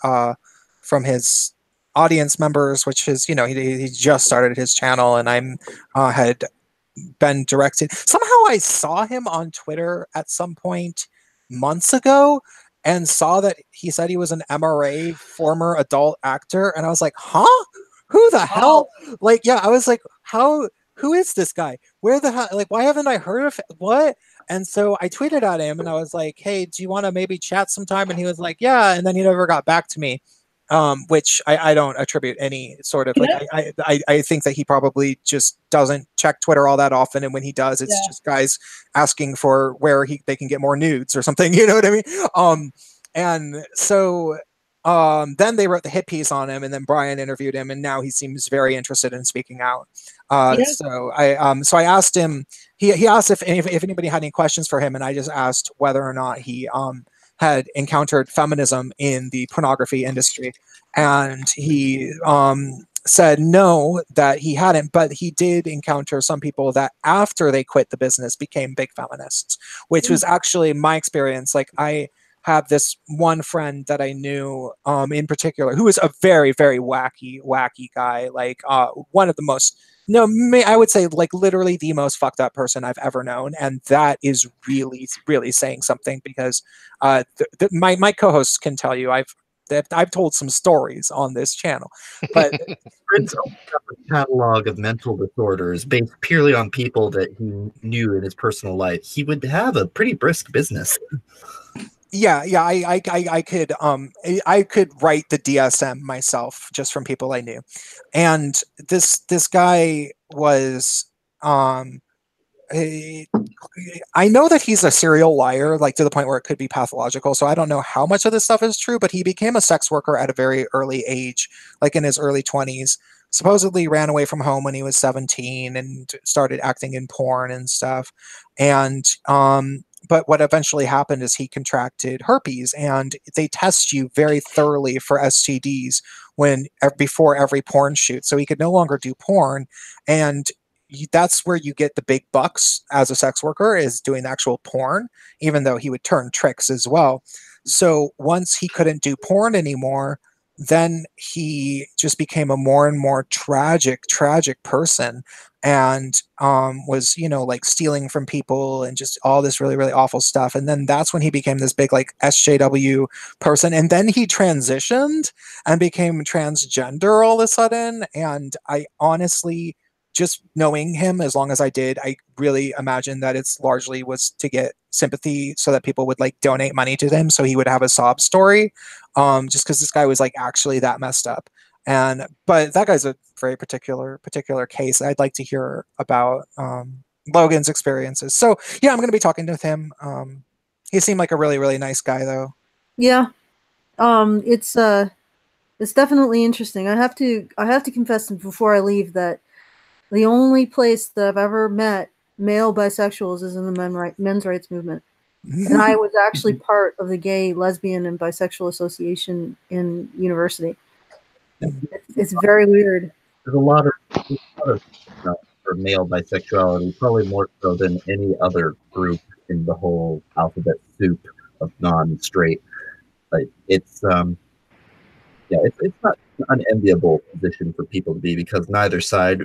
from his audience members, which is he just started his channel, and I'm had been directed. Somehow I saw him on Twitter at some point months ago and saw that he said he was an MRA former adult actor, and I was like, huh? Who the hell? Like, yeah, I was like, who is this guy? Where the hell? Like, why haven't I heard of what? And so I tweeted at him and I was like, hey, do you want to maybe chat sometime? And he was like, yeah. And then he never got back to me. which I don't attribute any sort of, like, I think that he probably just doesn't check Twitter all that often, and when he does, it's just guys asking for where they can get more nudes or something, you know what I mean? And so then they wrote the hit piece on him, and then Brian interviewed him, and now he seems very interested in speaking out. So I asked him, he asked if anybody had any questions for him, and I just asked whether or not he had encountered feminism in the pornography industry, and he said no, that he hadn't, but he did encounter some people that after they quit the business became big feminists, which was actually my experience. Like, I have this one friend that I knew in particular who was a very, very wacky guy, like one of the most, I would say, like, literally the most fucked up person I've ever known. And that is really, really saying something, because my co-hosts can tell you I've told some stories on this channel, but Prince opened up a catalog of mental disorders based purely on people that he knew in his personal life. He would have a pretty brisk business. Yeah, I could write the DSM myself just from people I knew, and this guy was I know that he's a serial liar, like to the point where it could be pathological. So I don't know how much of this stuff is true, but he became a sex worker at a very early age, like in his early 20s. Supposedly ran away from home when he was 17 and started acting in porn and stuff. And but what eventually happened is he contracted herpes, and they test you very thoroughly for STDs before every porn shoot. So he could no longer do porn, and that's where you get the big bucks as a sex worker, is doing actual porn, even though he would turn tricks as well. So once he couldn't do porn anymore, then he just became a more and more tragic person, and was, like, stealing from people and just all this really, really awful stuff. And then that's when he became this big, like, SJW person. And then he transitioned and became transgender all of a sudden. And I honestly, just knowing him as long as I did, I really imagine that it's largely was to get sympathy so that people would, like, donate money to him so he would have a sob story, just because this guy was, like, actually that messed up. But that guy's a very particular case. I'd like to hear about Logan's experiences. So yeah, I'm going to be talking with him. He seemed like a really, really nice guy, though. Yeah, it's definitely interesting. I have to confess before I leave that the only place that I've ever met male bisexuals is in the men's rights movement. And I was actually part of the gay, lesbian, and bisexual association in university. It's very weird. There's a lot of stuff for male bisexuality, probably more so than any other group in the whole alphabet soup of non-straight. Like, it's not an unenviable position for people to be, because neither side,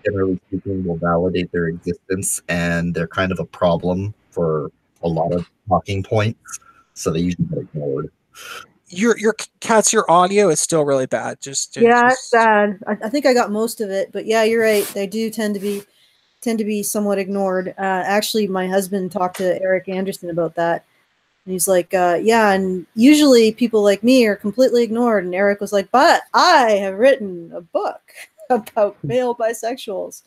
generally speaking, will validate their existence, and they're kind of a problem for a lot of talking points, so they usually get ignored. Your Cats, your audio is still really bad. It's bad. I think I got most of it, but yeah, you're right. They do tend to be somewhat ignored. Actually, my husband talked to Eric Anderson about that, and he's like, yeah, and usually people like me are completely ignored. And Eric was like, but I have written a book about male bisexuals.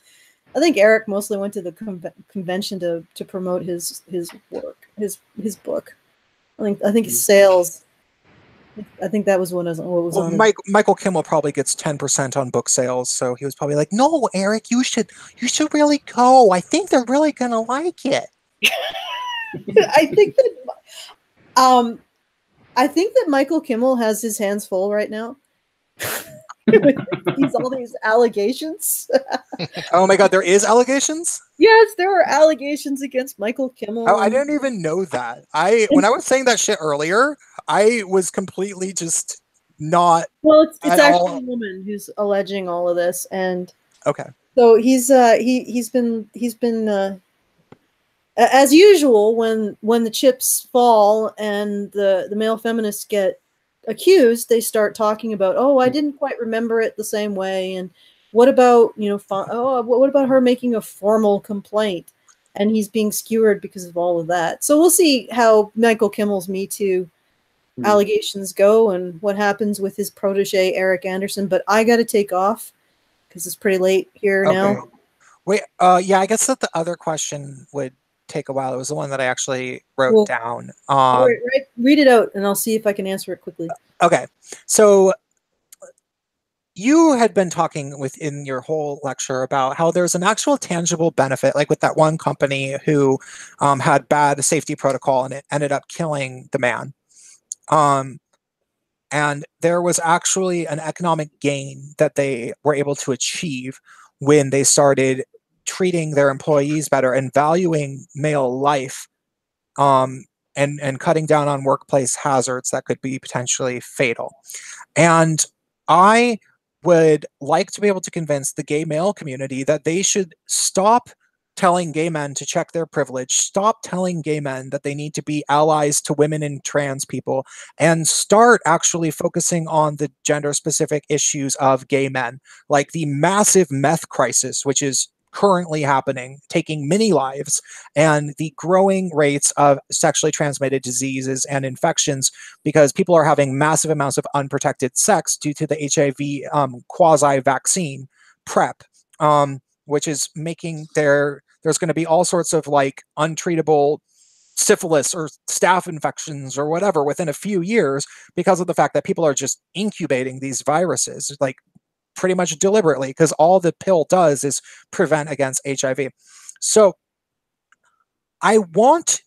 I think Eric mostly went to the convention to promote his work, his book. I think his sales. I think that was what was on it. Michael Kimmel probably gets 10% on book sales, so he was probably like, "No, Eric, you should really go. I think they're really gonna like it." I think that Michael Kimmel has his hands full right now. All these allegations. Oh my God, there is allegations? Yes, there are allegations against Michael Kimmel. Oh, I didn't even know that. When I was saying that shit earlier, I was completely just not. Well, it's actually a woman who's alleging all of this, and okay. So he's been as usual when the chips fall and the male feminists get accused, they start talking about, oh, I didn't quite remember it the same way, and what about what about her making a formal complaint, and he's being skewered because of all of that. So we'll see how Michael Kimmel's Me Too allegations go and what happens with his protege, Eric Anderson. But I got to take off because it's pretty late here now. Wait, yeah, I guess that the other question would take a while. It was the one that I actually wrote down. Read it out and I'll see if I can answer it quickly. Okay. So you had been talking within your whole lecture about how there's an actual tangible benefit, like with that one company who had bad safety protocol and it ended up killing the man. And there was actually an economic gain that they were able to achieve when they started treating their employees better and valuing male life, and cutting down on workplace hazards that could be potentially fatal. And I would like to be able to convince the gay male community that they should stop telling gay men to check their privilege, stop telling gay men that they need to be allies to women and trans people, and start actually focusing on the gender-specific issues of gay men, like the massive meth crisis, which is currently happening, taking many lives, and the growing rates of sexually transmitted diseases and infections because people are having massive amounts of unprotected sex due to the HIV quasi-vaccine PrEP, which is making there's going to be all sorts of like untreatable syphilis or staph infections or whatever within a few years because of the fact that people are just incubating these viruses, like pretty much deliberately, because all the pill does is prevent against HIV. So I want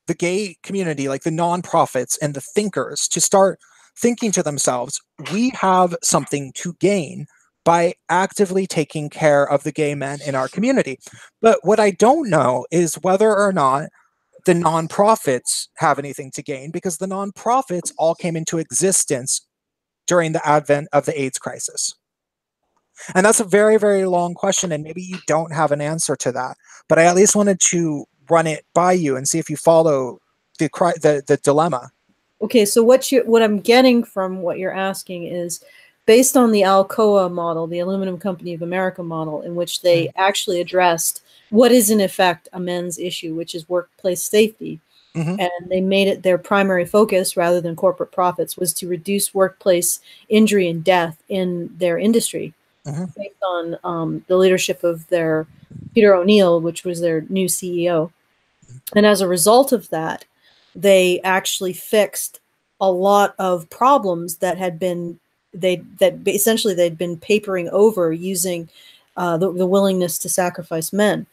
the gay community, like the nonprofits and the thinkers, to start thinking to themselves, we have something to gain by actively taking care of the gay men in our community. But what I don't know is whether or not the nonprofits have anything to gain, because the nonprofits all came into existence during the advent of the AIDS crisis. And that's a very, very long question, and maybe you don't have an answer to that. But I at least wanted to run it by you and see if you follow the dilemma. Okay, so what I'm getting from what you're asking is based on the Alcoa model, the Aluminum Company of America model, in which they actually addressed what is in effect a men's issue, which is workplace safety. And they made it their primary focus, rather than corporate profits, was to reduce workplace injury and death in their industry, based on the leadership of their Peter O'Neill, which was their new CEO. And as a result of that, they actually fixed a lot of problems that had been essentially they'd been papering over using the willingness to sacrifice men.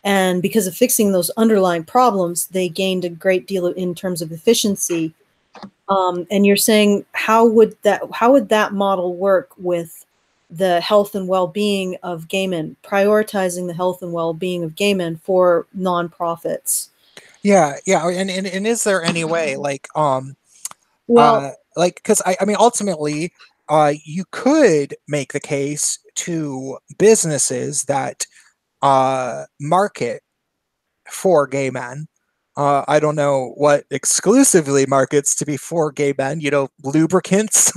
And because of fixing those underlying problems, they gained a great deal in terms of efficiency. And you're saying, how would that model work with the health and well-being of gay men, prioritizing the health and well-being of gay men for nonprofits? Yeah, and is there any way, like, because I mean, ultimately, you could make the case to businesses that market for gay men. I don't know what exclusively markets to be for gay men, lubricants,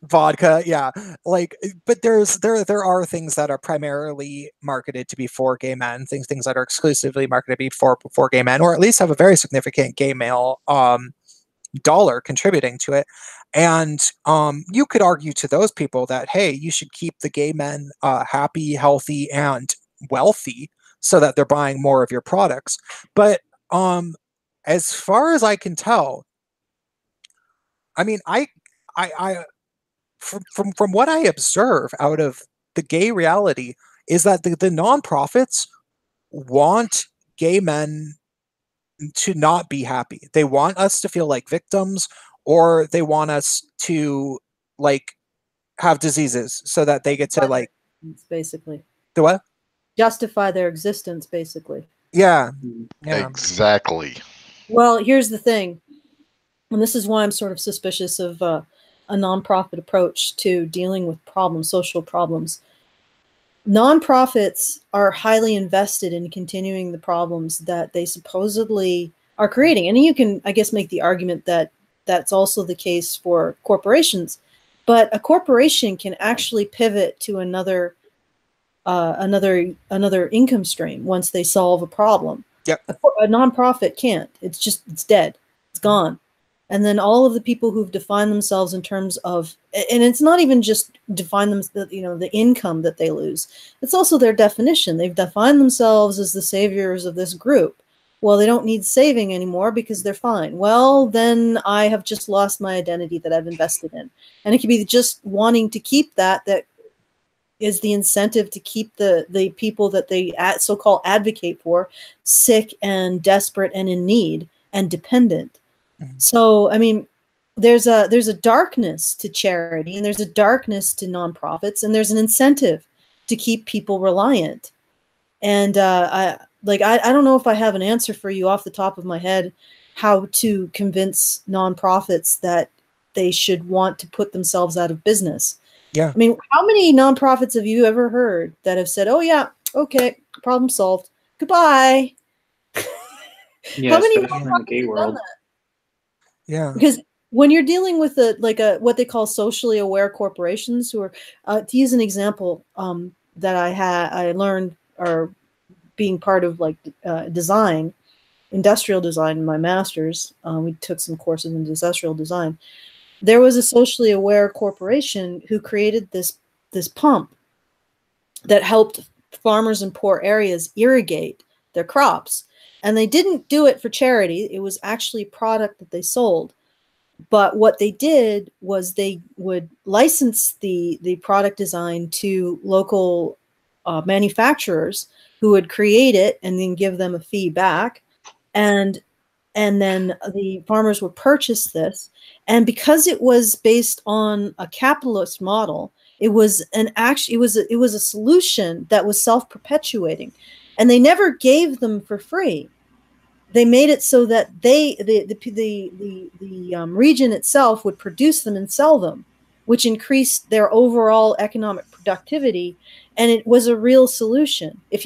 vodka, yeah. Like, but there are things that are primarily marketed to be for gay men, things that are exclusively marketed to be for gay men, or at least have a very significant gay male dollar contributing to it. And you could argue to those people that, hey, you should keep the gay men happy, healthy, and wealthy so that they're buying more of your products. But as far as I can tell, I mean, I from what I observe out of the gay reality is that the nonprofits want gay men to not be happy. They want us to feel like victims, or they want us to like have diseases so that they get to like basically the what? Justify their existence, basically. Yeah. Exactly. Well, here's the thing, and this is why I'm sort of suspicious of a nonprofit approach to dealing with problems, social problems. Nonprofits are highly invested in continuing the problems that they supposedly are creating. And you can, I guess, make the argument that that's also the case for corporations. But a corporation can actually pivot to another income stream once they solve a problem. Yep. A nonprofit can't. It's dead. It's gone. And then all of the people who've defined themselves in terms of, and it's not even just define them, the income that they lose. It's also their definition. They've defined themselves as the saviors of this group. Well, they don't need saving anymore because they're fine. Well, then I have just lost my identity that I've invested in. And it could be just wanting to keep that is the incentive to keep the people that they so-called advocate for sick and desperate and in need and dependent. So, I mean, there's a darkness to charity, and there's a darkness to nonprofits, and there's an incentive to keep people reliant. And I don't know if I have an answer for you off the top of my head how to convince nonprofits that they should want to put themselves out of business. Yeah. I mean, how many nonprofits have you ever heard that have said, "Oh yeah, okay, problem solved, goodbye"? Yeah, how many especially in the gay world. Yeah. Because when you're dealing with what they call socially aware corporations, who are, to use an example that I learned, or being part of design, industrial design in my master's, we took some courses in industrial design. There was a socially aware corporation who created this pump that helped farmers in poor areas irrigate their crops. And they didn't do it for charity. It was actually a product that they sold. But what they did was they would license the product design to local manufacturers who would create it and then give them a fee back. And then the farmers would purchase this. And because it was based on a capitalist model, it was a solution that was self-perpetuating. And they never gave them for free. They made it so that the region itself would produce them and sell them, which increased their overall economic productivity, and it was a real solution. If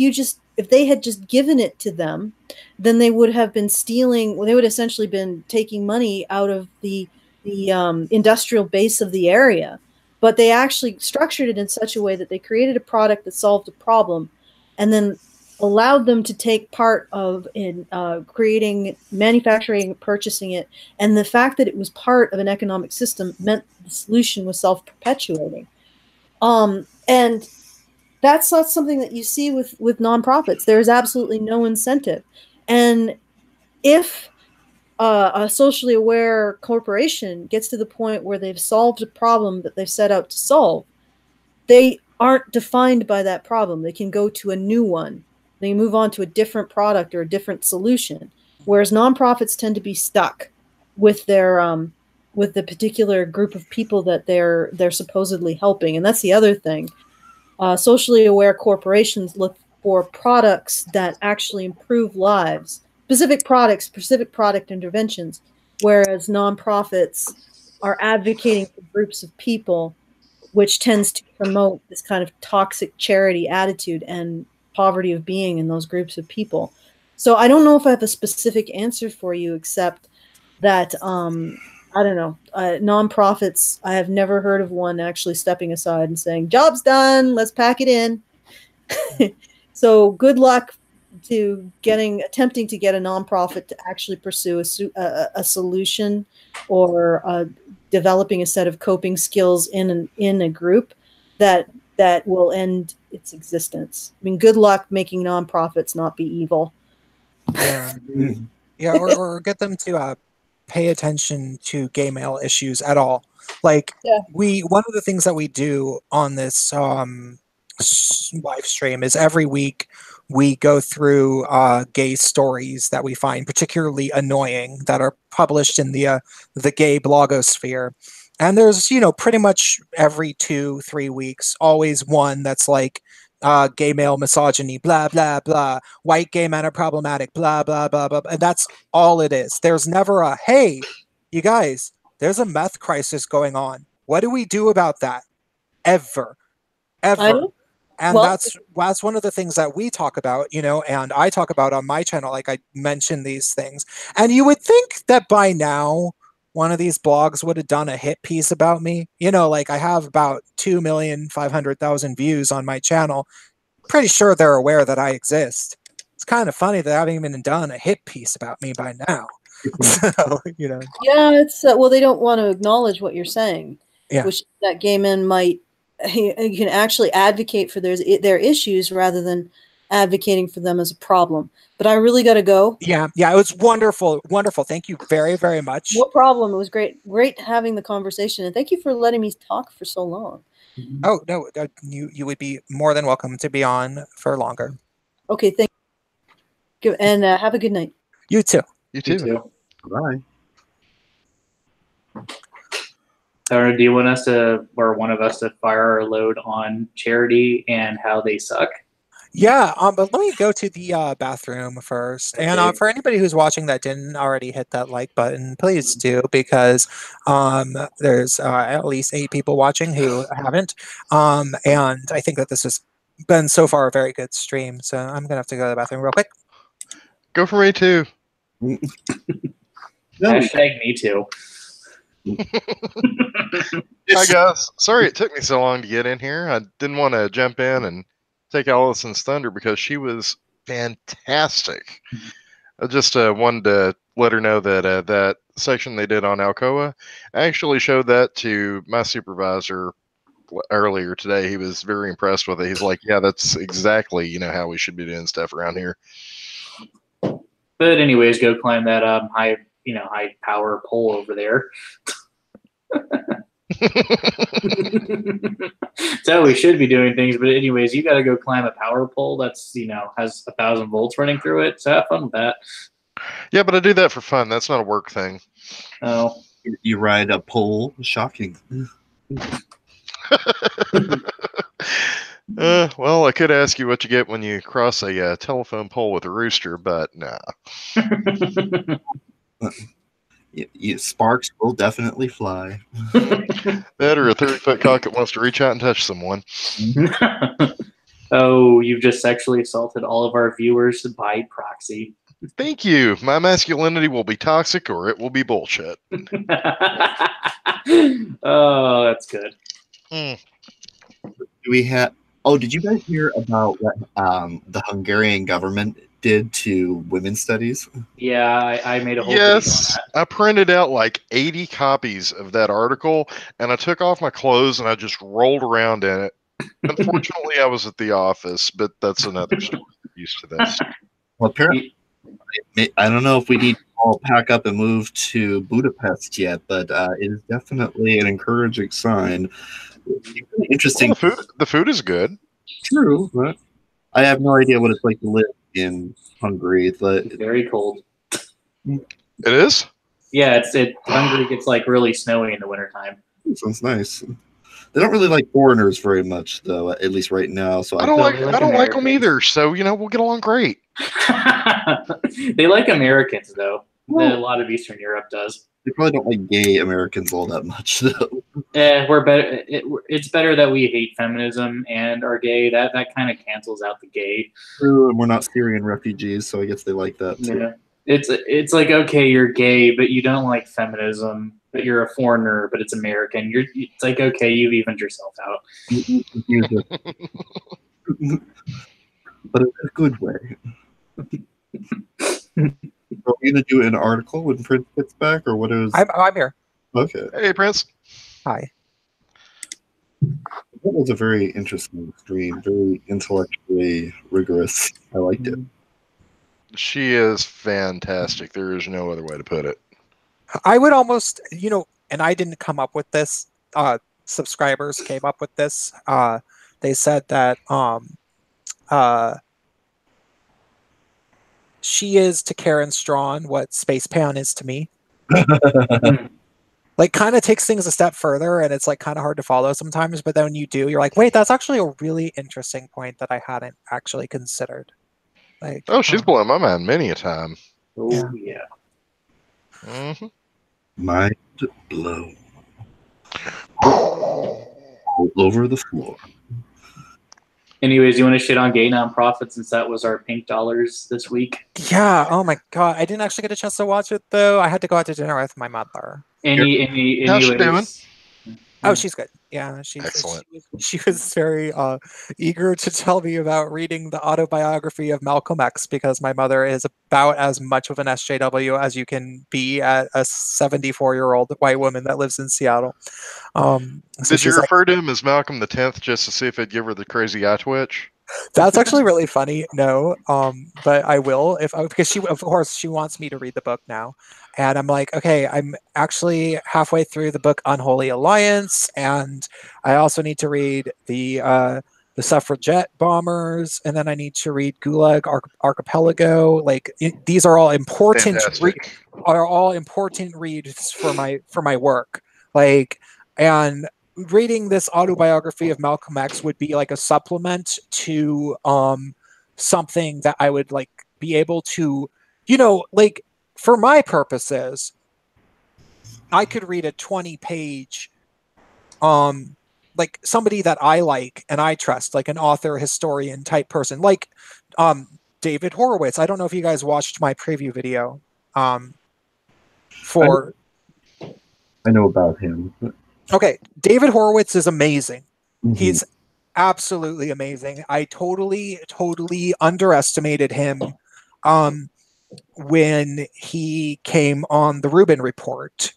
they had just given it to them, then they would have been stealing. Well, they would essentially been taking money out of the industrial base of the area. But they actually structured it in such a way that they created a product that solved a problem, and then allowed them to take part in creating, manufacturing, purchasing it. And the fact that it was part of an economic system meant the solution was self-perpetuating. And that's not something that you see with nonprofits. There's absolutely no incentive. And if a socially aware corporation gets to the point where they've solved a problem that they've set out to solve, they aren't defined by that problem. They can go to a new one. They move on to a different product or a different solution, whereas nonprofits tend to be stuck with their with the particular group of people that they're supposedly helping. And that's the other thing. Socially aware corporations look for products that actually improve lives, specific product interventions, whereas nonprofits are advocating for groups of people, which tends to promote this kind of toxic charity attitude and poverty of being in those groups of people. So I don't know if I have a specific answer for you, except that I don't know, nonprofits, I have never heard of one actually stepping aside and saying, "Job's done, let's pack it in." So good luck to attempting to get a nonprofit to actually pursue a solution, or developing a set of coping skills in a group that will end its existence. I mean, good luck making nonprofits not be evil. Yeah. Yeah, or get them to pay attention to gay male issues at all. Like, one of the things that we do on this live stream is every week we go through gay stories that we find particularly annoying that are published in the gay blogosphere. And there's, pretty much every 2-3 weeks, always one that's like, gay male misogyny, blah, blah, blah. White gay men are problematic, blah, blah, blah, blah. And that's all it is. There's never a, hey, you guys, there's a meth crisis going on. What do we do about that? Ever. And that's one of the things that we talk about, and I talk about on my channel. Like, I mention these things. And you would think that by now, one of these blogs would have done a hit piece about me. Like, I have about 2,500,000 views on my channel. Pretty sure they're aware that I exist. It's kind of funny that I haven't even done a hit piece about me by now. So, you know. Yeah, it's well, they don't want to acknowledge what you're saying, Yeah. which that gay men might you can actually advocate for their issues rather than advocating for them as a problem. But I really got to go. Yeah, it was wonderful, wonderful. Thank you very, very much. No problem. It was great having the conversation, and thank you for letting me talk for so long. Oh no, you would be more than welcome to be on for longer. Okay, thank you, and have a good night. You too. You too. Bye. Or do you want us to, or one of us to fire our load on charity and how they suck? Yeah, but let me go to the bathroom first. Okay. And for anybody who's watching that didn't already hit that like button, please do, because there's at least 8 people watching who haven't. And I think that this has been so far a very good stream. So I'm gonna have to go to the bathroom real quick. Go for me too. Hashtag me too. Hi guys. Sorry it took me so long to get in here. I didn't want to jump in and take Alison's thunder because she was fantastic. I just wanted to let her know that that section they did on Alcoa, I actually showed that to my supervisor earlier today. He was very impressed with it. He's like, yeah, that's exactly, how we should be doing stuff around here. But anyways, go climb that high power pole over there. That's how we should be doing things. But anyways, you got to go climb a power pole that's has 1,000 volts running through it. So have fun with that. Yeah, but I do that for fun. That's not a work thing. Oh, You ride a pole? Shocking. Well, I could ask you what you get when you cross a telephone pole with a rooster, but nah. Sparks will definitely fly. That or a 30-foot cock that wants to reach out and touch someone. Oh, you've just sexually assaulted all of our viewers by proxy. Thank you. My masculinity will be toxic or it will be bullshit. Oh, that's good. Do we have? Oh, did you guys hear about what the Hungarian government did to women's studies? Yeah, I made a whole video on that. I printed out like 80 copies of that article, and I took off my clothes and I just rolled around in it. Unfortunately, I was at the office, but that's another story. I'm used to this. Well, apparently, I don't know if we need to all pack up and move to Budapest yet, but it is definitely an encouraging sign. It's really interesting. Well, the food is good. True, but I have no idea what it's like to live in Hungary. But It's very cold. It is? Yeah, Hungary gets like really snowy in the wintertime. Sounds nice. They don't really like foreigners very much, though. At least right now. So I don't like them either. So we'll get along great. They like Americans, though. A lot of Eastern Europe does. They probably don't like gay Americans all that much, though. We're better. It's better that we hate feminism and are gay. That kind of cancels out the gay. True, and we're not Syrian refugees, so I guess they like that too. Yeah. It's like, okay, you're gay, but you don't like feminism. But you're a foreigner, but it's American. It's like, okay, you've evened yourself out. But in a good way. Are we gonna do an article when Prince gets back, or what is? I'm here. Okay. Hey, Prince. Hi. That was a very interesting stream, very intellectually rigorous. I liked it. She is fantastic. There is no other way to put it. I would almost, and I didn't come up with this. Subscribers came up with this. They said that she is to Karen Strawn what Space Pan is to me. Like, kind of takes things a step further, and it's like kind of hard to follow sometimes. But then when you do, you're like, wait, that's actually a really interesting point that I hadn't actually considered. Like, oh, she's blown my mind many a time. Oh yeah. Mm-hmm. Mind blown. All over the floor. Anyways, you want to shit on gay nonprofits since that was our pink dollars this week? Yeah. Oh my god, I didn't actually get a chance to watch it though. I had to go out to dinner with my mother. How's she doing? Oh, she's good. Yeah, Excellent. she was very eager to tell me about reading the autobiography of Malcolm X because my mother is about as much of an SJW as you can be at a 74-year-old white woman that lives in Seattle. So Did you she's like, refer to him as Malcolm the 10th just to see if it'd give her the crazy eye twitch? that's actually really funny. No, but I will if because she, of course, she wants me to read the book now, and I'm like, okay, I'm actually halfway through the book Unholy Alliance, and I also need to read the suffragette bombers, and then I need to read Gulag Archipelago. Like these are all important Fantastic. reads for my work. Like and reading this autobiography of Malcolm X would be like a supplement to something that I would like be able to, like for my purposes, I could read a 20-page like somebody that I like and I trust, like an author, historian type person, like David Horowitz. I don't know if you guys watched my preview video for I know about him. Okay, David Horowitz is amazing. Mhm. He's absolutely amazing. I totally underestimated him when he came on the Rubin Report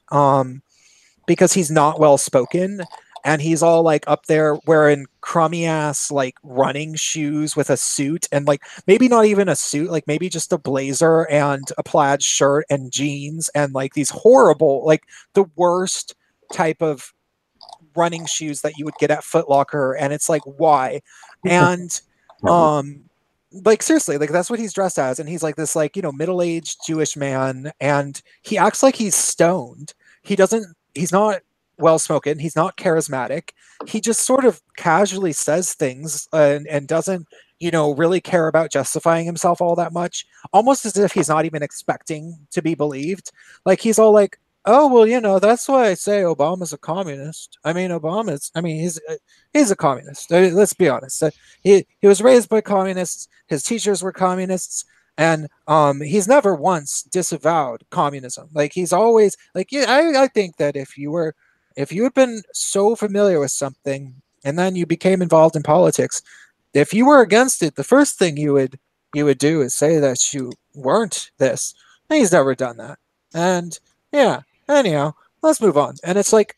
because he's not well spoken and he's all like up there wearing crummy ass like running shoes with a suit and like maybe not even a suit, like maybe just a blazer and a plaid shirt and jeans and like these horrible, like the worst type of running shoes that you would get at Foot Locker, and it's like why? And like seriously, like that's what he's dressed as, and he's like this like middle-aged Jewish man, and he acts like he's stoned. He's not well spoken, he's not charismatic, he just sort of casually says things and doesn't really care about justifying himself all that much, almost as if he's not even expecting to be believed. Like he's all like, oh well, that's why I say Obama's a communist. I mean, he's a communist. Let's be honest. He was raised by communists. His teachers were communists, and he's never once disavowed communism. Like he's always like, yeah. I think that if you had been so familiar with something and then you became involved in politics, if you were against it, the first thing you would do is say that you weren't this. And he's never done that, and yeah. Anyhow, let's move on. And it's like,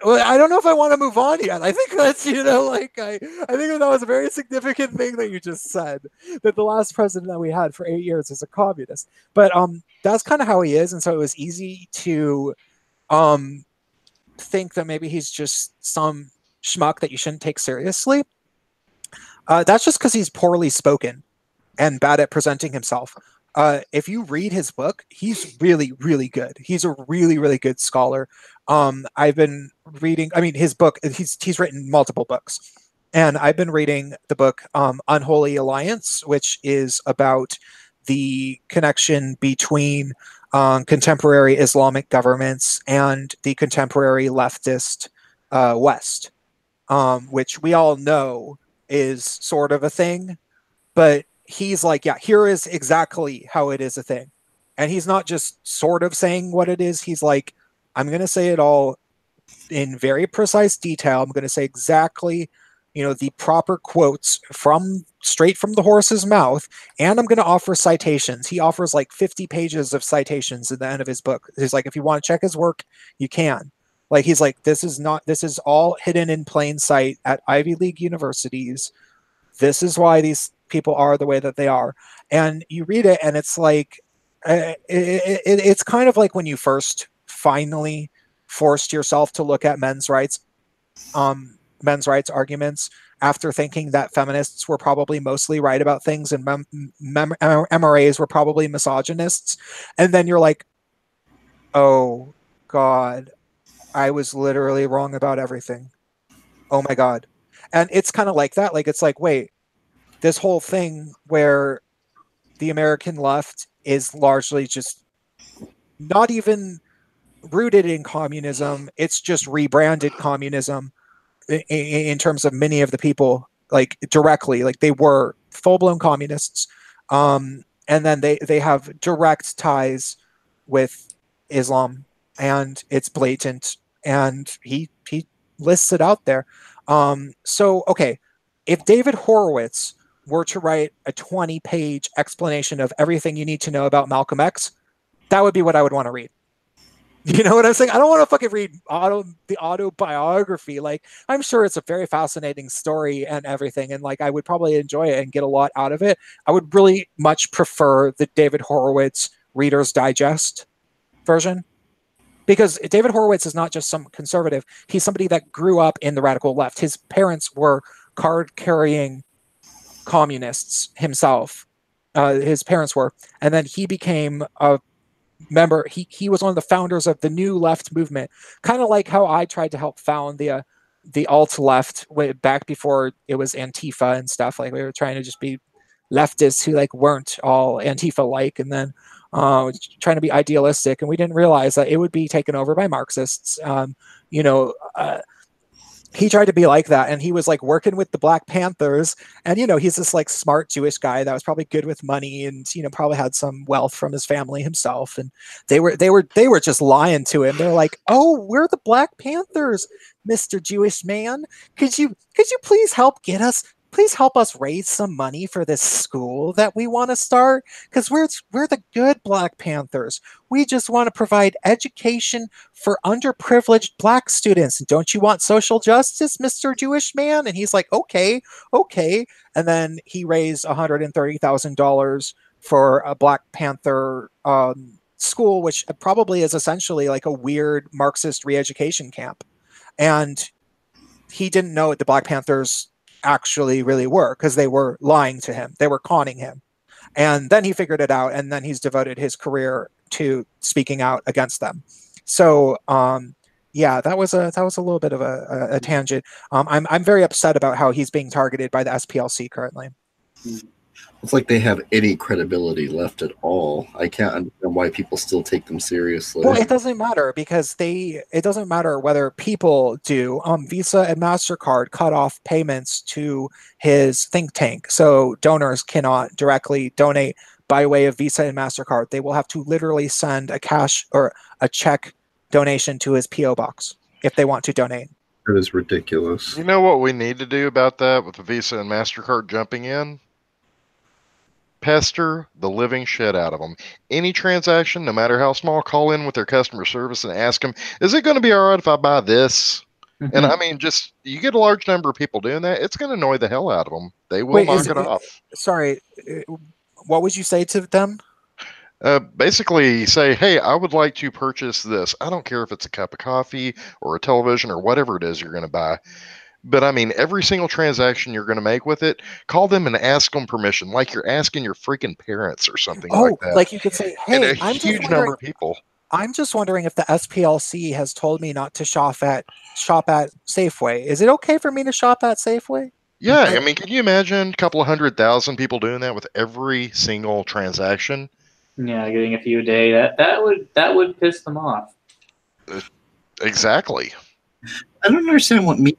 well, I don't know if I want to move on yet. I think that's, like I think that was a very significant thing that you just said, that the last president that we had for 8 years is a communist. But that's kind of how he is, and so it was easy to think that maybe he's just some schmuck that you shouldn't take seriously. That's just because he's poorly spoken and bad at presenting himself. If you read his book, he's really, really good. He's a really, really good scholar. I've been reading, I mean, his book, he's written multiple books. And I've been reading the book Unholy Alliance, which is about the connection between contemporary Islamic governments and the contemporary leftist West, which we all know is sort of a thing, but he's like, yeah, here is exactly how it is a thing. And he's not just sort of saying what it is. He's like, I'm going to say it all in very precise detail. I'm going to say exactly, the proper quotes straight from the horse's mouth. And I'm going to offer citations. He offers like 50 pages of citations at the end of his book. He's like, if you want to check his work, you can. Like, he's like, this is all hidden in plain sight at Ivy League universities. This is why these people are the way that they are. And you read it and it's like, it's kind of like when you first finally forced yourself to look at men's rights arguments after thinking that feminists were probably mostly right about things and MRAs were probably misogynists. And then you're like, oh God, I was literally wrong about everything. Oh my God. And it's kind of like that. Like, it's like, wait, this whole thing where the American left is largely just not even rooted in communism. It's just rebranded communism in terms of many of the people, like directly, like they were full-blown communists. And then they have direct ties with Islam, and it's blatant. And he lists it out there. So, okay, if David Horowitz were to write a 20-page explanation of everything you need to know about Malcolm X, that would be what I would want to read. You know what I'm saying? I don't want to fucking read the autobiography. Like, I'm sure it's a very fascinating story and everything, and like I would probably enjoy it and get a lot out of it. I would really much prefer the David Horowitz Reader's Digest version, because David Horowitz is not just some conservative. He's somebody that grew up in the radical left. His parents were card-carrying communists himself. His parents were, and then he became a member. He was one of the founders of the New Left movement, kind of like how I tried to help found the alt left back before it was Antifa and stuff. Like we were trying to just be leftists who like weren't all Antifa like, and then trying to be idealistic, and we didn't realize that it would be taken over by Marxists. He tried to be like that, and he was like working with the Black Panthers, and he's this like smart Jewish guy that was probably good with money, and probably had some wealth from his family himself, and they were just lying to him. They're like, "Oh, we're the Black Panthers, Mr. Jewish man. Could you please help us raise some money for this school that we want to start, because we're the good Black Panthers. We just want to provide education for underprivileged Black students. Don't you want social justice, Mr. Jewish man?" And he's like, okay. And then he raised $130,000 for a Black Panther school, which probably is essentially like a weird Marxist re-education camp. And he didn't know what the Black Panthers actually really were, because they were lying to him. They were conning him. And then he figured it out, and then he's devoted his career to speaking out against them. So yeah, that was a little bit of a tangent. I'm very upset about how he's being targeted by the SPLC currently. It's like they have any credibility left at all. I can't understand why people still take them seriously. Well, it doesn't matter, because it doesn't matter whether people do. Visa and MasterCard cut off payments to his think tank, so donors cannot directly donate by way of Visa and MasterCard. They will have to literally send a cash or a check donation to his P.O. box if they want to donate. That is ridiculous. You know what we need to do about that with the Visa and MasterCard jumping in? Pester the living shit out of them. Any transaction, no matter how small, call in with their customer service and ask them, is it going to be all right if I buy this? And I mean, just you get a large number of people doing that, it's going to annoy the hell out of them. They will knock it off. Sorry, what would you say to them? Basically say, hey, I would like to purchase this. I don't care if it's a cup of coffee or a television or whatever it is you're going to buy. But I mean, every single transaction you're going to make with it, call them and ask them permission, like you're asking your freaking parents or something like that. Like you could say, hey, and a huge number of people. I'm just wondering if the SPLC has told me not to shop at Safeway. Is it okay for me to shop at Safeway? Yeah, I mean, can you imagine a couple of 100,000 people doing that with every single transaction? Yeah, getting a few a day. That would piss them off. Exactly. I don't understand what the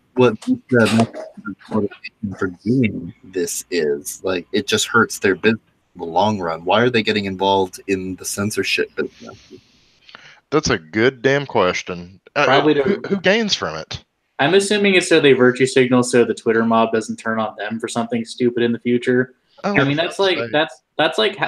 motivation for doing this is. Like, it just hurts their business in the long run. Why are they getting involved in the censorship business? That's a good damn question. Probably who gains from it? I'm assuming it's so they virtue signal so the Twitter mob doesn't turn on them for something stupid in the future. Oh, I mean, that's like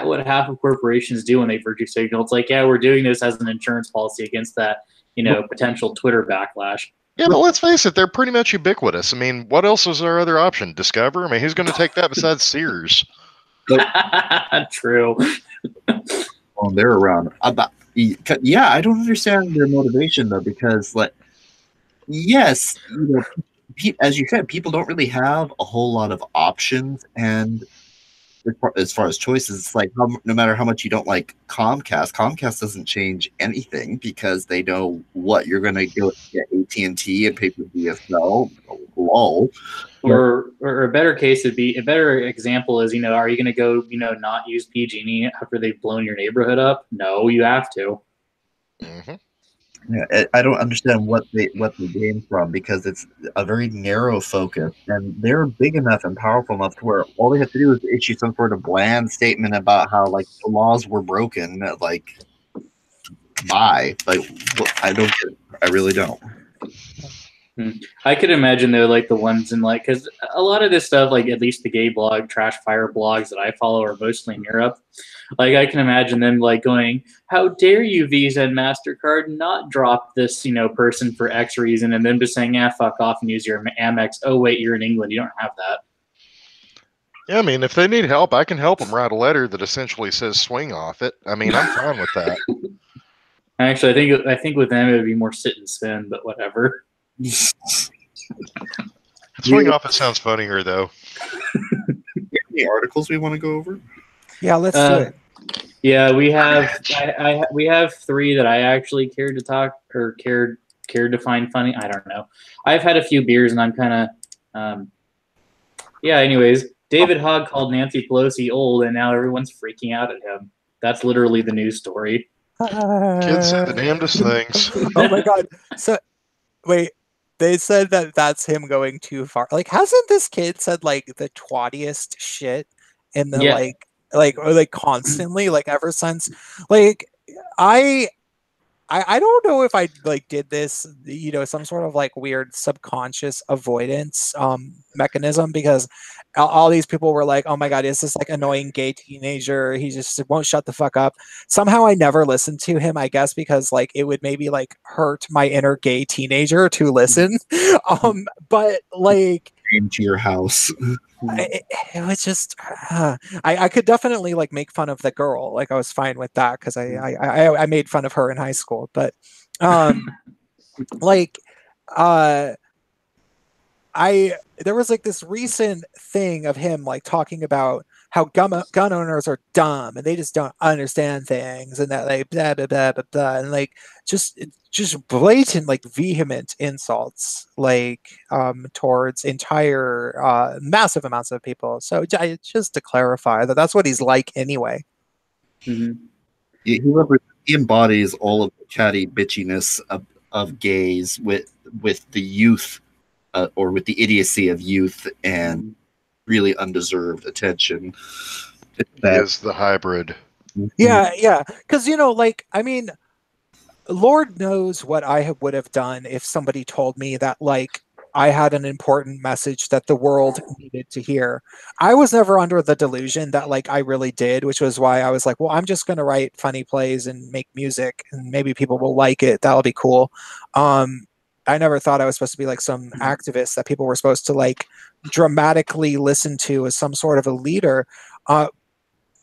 what half of corporations do when they virtue signal. It's like, yeah, we're doing this as an insurance policy against that, potential Twitter backlash. Yeah, but let's face it, they're pretty much ubiquitous. I mean, what else is our other option? Discover? I mean, who's going to take that besides Sears? True. Well, they're around. Yeah, I don't understand their motivation, though, because, like, yes, as you said, people don't really have a whole lot of options, and as far as choices, it's like no matter how much you don't like Comcast doesn't change anything, because they know what you're going to go get AT&T and pay for DSL. Lol. Or a better case would be, a better example is, are you going to go, not use PG&E after they've blown your neighborhood up? No, you have to. Mm-hmm. Yeah, I don't understand what they gain from, because it's a very narrow focus, and they're big enough and powerful enough to where all they have to do is issue some sort of bland statement about how, like, the laws were broken. Like, bye. Like, I don't get it. I really don't. I could imagine though, like the ones in like, because a lot of this stuff, like at least the gay blog, trash fire blogs that I follow are mostly in Europe. Like I can imagine them like going, "How dare you, Visa and Mastercard, not drop this, person for X reason," and then just saying, "Yeah, fuck off and use your Amex." Oh wait, you're in England, you don't have that. Yeah, I mean, if they need help, I can help them write a letter that essentially says "swing off it." I mean, I'm fine with that. Actually, I think with them it would be more sit and spin, but whatever. Swing off it sounds funnier though. Any articles we want to go over? Yeah, let's do it. Yeah, we have we have 3 that I actually cared to talk or cared to find funny. I don't know. I've had a few beers and I'm kind of yeah. Anyways, David Hogg called Nancy Pelosi old, and now everyone's freaking out at him. That's literally the news story. Kids say the damnedest things. Oh my god! So, wait, they said that that's him going too far. Like, hasn't this kid said like the twattiest shit in the Yeah. like constantly, like ever since? Like, I don't know if I like did this, some sort of like weird subconscious avoidance mechanism, because all these people were like, "Oh my god, is this like annoying gay teenager? He just won't shut the fuck up." Somehow I never listened to him, I guess because like it would maybe like hurt my inner gay teenager to listen. But like Into your house. it was just I could definitely like make fun of the girl, like I was fine with that because I made fun of her in high school, but like there was like this recent thing of him like talking about how gun owners are dumb and they just don't understand things, and that like blah blah blah blah, blah, and like just blatant like vehement insults like towards entire massive amounts of people. So just to clarify that that's what he's like anyway. Mm-hmm. He embodies all of the chatty bitchiness of gays with the youth or with the idiocy of youth and really undeserved attention. It is the hybrid. Yeah, because like I mean, Lord knows what I would have done if somebody told me that like I had an important message that the world needed to hear. I was never under the delusion that like I really did, which was why I was like, well, I'm just going to write funny plays and make music and maybe people will like it. That'll be cool. I never thought I was supposed to be like some activist that people were supposed to like dramatically listen to as some sort of a leader. But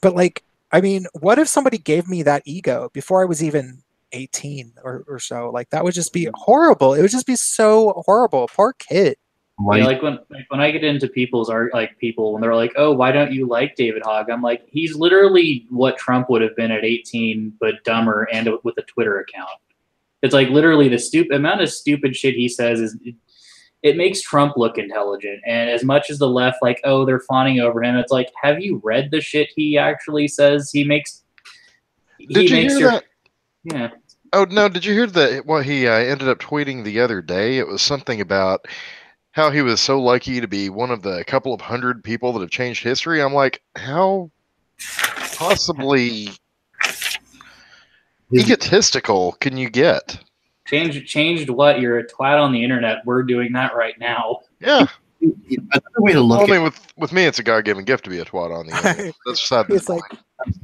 like, I mean, what if somebody gave me that ego before I was even 18 or so? Like that would just be horrible. It would just be so horrible. Poor kid. Yeah, like when I get into people's art, like people when they're like, "Oh, why don't you like David Hogg?" I'm like, he's literally what Trump would have been at 18, but dumber and with a Twitter account. It's like literally the amount of stupid shit he says it makes Trump look intelligent. And as much as the left, like, oh, they're fawning over him, it's like, have you read the shit he actually says? Did you hear that? Yeah. Oh no! Did you hear what he ended up tweeting the other day? It was something about how he was so lucky to be one of the couple of 100 people that have changed history. I'm like, how possibly egotistical can you get? Changed what? You're a twat on the internet. We're doing that right now. Yeah. Another way to look with me, it's a God-given gift to be a twat on the internet. That's beside the point.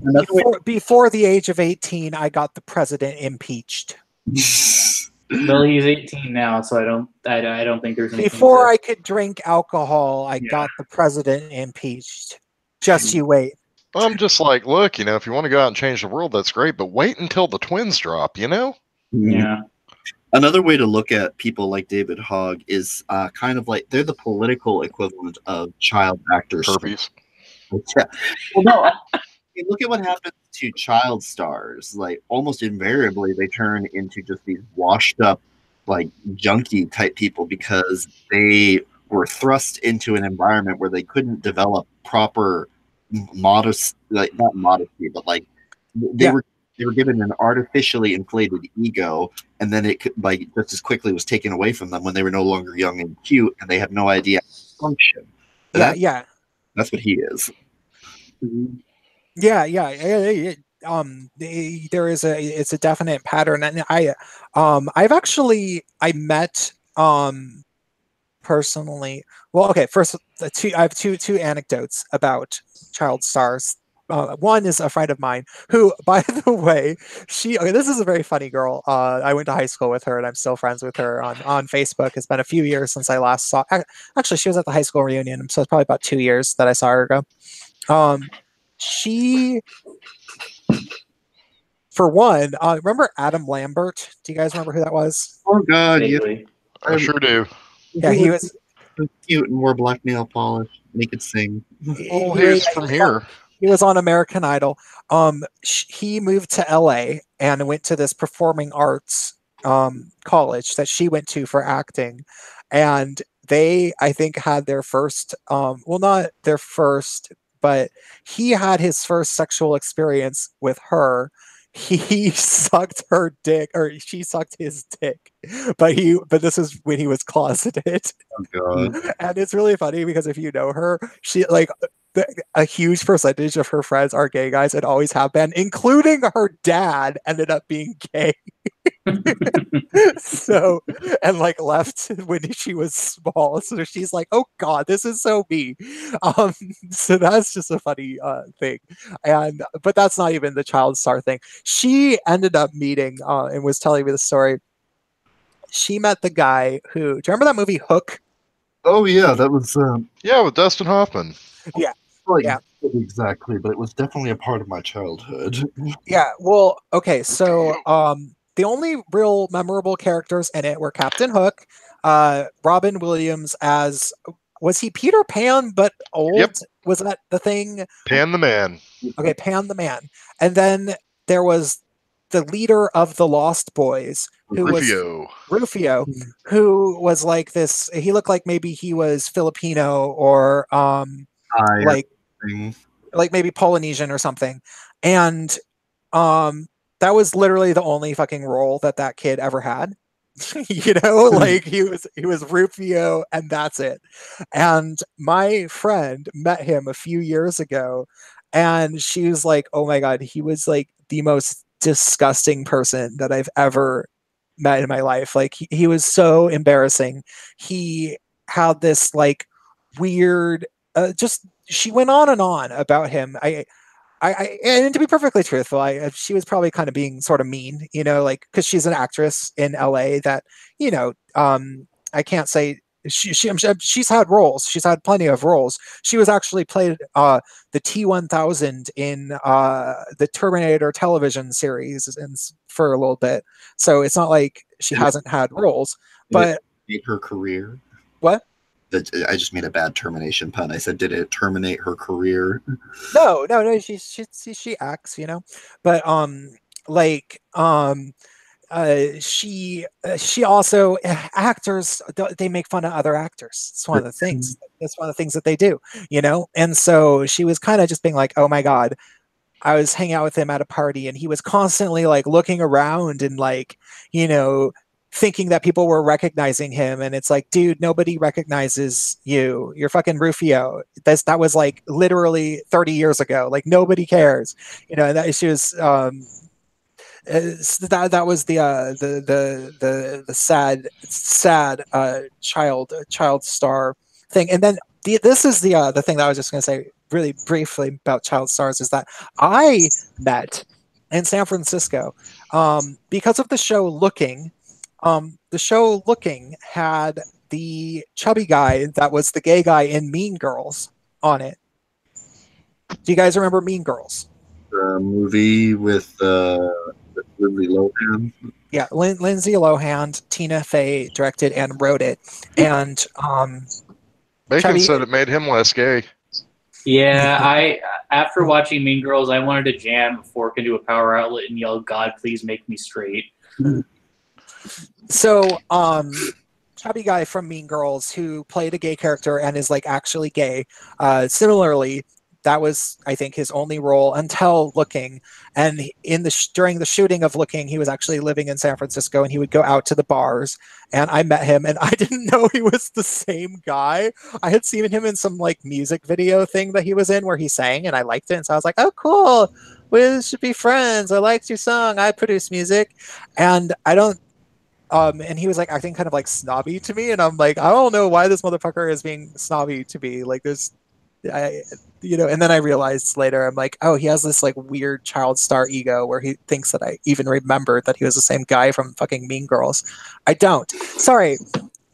Like, before the age of 18, I got the president impeached. Well, he's 18 now, so I don't think there's anything. Before I could drink alcohol, I got the president impeached. Just you wait. I'm just like, look, if you want to go out and change the world, that's great, but wait until the twins drop, Yeah. Another way to look at people like David Hogg is kind of like they're the political equivalent of child actors. Herpes. Yeah. Well, no. Look at what happens to child stars. Like almost invariably, they turn into just these washed up, like junkie type people because they were thrust into an environment where they couldn't develop proper not modesty, but like they were given an artificially inflated ego, and then it could like just as quickly was taken away from them when they were no longer young and cute, and they have no idea how to function. That's what he is. Yeah. There is it's a definite pattern, and I met personally, well, okay, first, I have two anecdotes about child stars. One is a friend of mine who, by the way, this is a very funny girl. I went to high school with her, and I'm still friends with her on Facebook. It's been a few years since I last saw. Actually, she was at the high school reunion, so it's probably about 2 years that I saw her ago. She, for one, remember Adam Lambert? Do you guys remember who that was? Oh God, yeah, Vaguely. I sure do. Yeah, he was so cute and wore black nail polish, and he could sing. Oh, he he's from here. He was on American Idol. He moved to LA and went to this performing arts college that she went to for acting, and they, I think, had their first, well, not their first, but he had his first sexual experience with her. He sucked her dick, or she sucked his dick, but this is when he was closeted. Oh God. And it's really funny because if you know her, she like a huge percentage of her friends are gay guys and always have been, including her dad ended up being gay. So, and like left when she was small. So she's like, oh God, this is so me. So that's just a funny thing. But that's not even the child star thing. She ended up meeting and was telling me the story. She met the guy who, do you remember that movie Hook? Oh yeah, that was Yeah, with Dustin Hoffman. like Yeah. exactly, but it was definitely a part of my childhood. Yeah, well, okay, so the only real memorable characters in it were Captain Hook, Robin Williams as, was he Peter Pan but old? Yep. Was that the thing? Pan the Man. Okay, Pan the Man. And then there was the leader of the Lost Boys, who Rufio. was Rufio, who was like this, he looked like maybe he was Filipino or like maybe Polynesian or something. And that was literally the only fucking role that kid ever had. You know, like he was Rufio and that's it. And my friend met him a few years ago and she was like, oh my God, he was like the most disgusting person that I've ever met in my life. Like he was so embarrassing. He had this like weird, just, she went on and on about him. And to be perfectly truthful, she was probably kind of being sort of mean, you know, like because she's an actress in LA that, you know, I can't say she's had roles. She's had plenty of roles. She was actually played the T-1000 in the Terminator television series and for a little bit. So it's not like she hasn't had roles, but her career. What? I just made a bad termination pun. I said, did it terminate her career? No. She acts, you know, but she also, actors, they make fun of other actors. It's one of the things. That's one of the things that they do, you know. And so she was kind of just being like, oh my God, I was hanging out with him at a party and he was constantly like looking around and like, you know, thinking that people were recognizing him. And it's like, dude, nobody recognizes you. You're fucking Rufio. That was like literally 30 years ago. Like nobody cares, you know. And that she was, that was the sad child star thing. And then this is the thing that I was just going to say really briefly about child stars is that I met in San Francisco because of the show Looking. The show Looking had the chubby guy that was the gay guy in Mean Girls on it. Do you guys remember Mean Girls? The movie with Lindsay Lohan. Yeah, Lindsay Lohan, Tina Fey directed and wrote it. And Bacon said it made him less gay. Yeah, after watching Mean Girls, I wanted to jam a fork into a power outlet and yell, "God, please make me straight." So, chubby guy from Mean Girls who played a gay character and is like actually gay. Similarly, that was, I think, his only role until Looking. And during the shooting of Looking, he was actually living in San Francisco and he would go out to the bars. And I met him and I didn't know he was the same guy. I had seen him in some like music video thing that he was in where he sang and I liked it. And so I was like, oh, cool. We should be friends. I liked your song. I produce music. And I don't And he was like acting kind of like snobby to me, and I'm like, I don't know why this motherfucker is being snobby to me. Like, and then I realized later, I'm like, oh, he has this like weird child star ego where he thinks that I even remembered that he was the same guy from fucking Mean Girls. I don't. Sorry.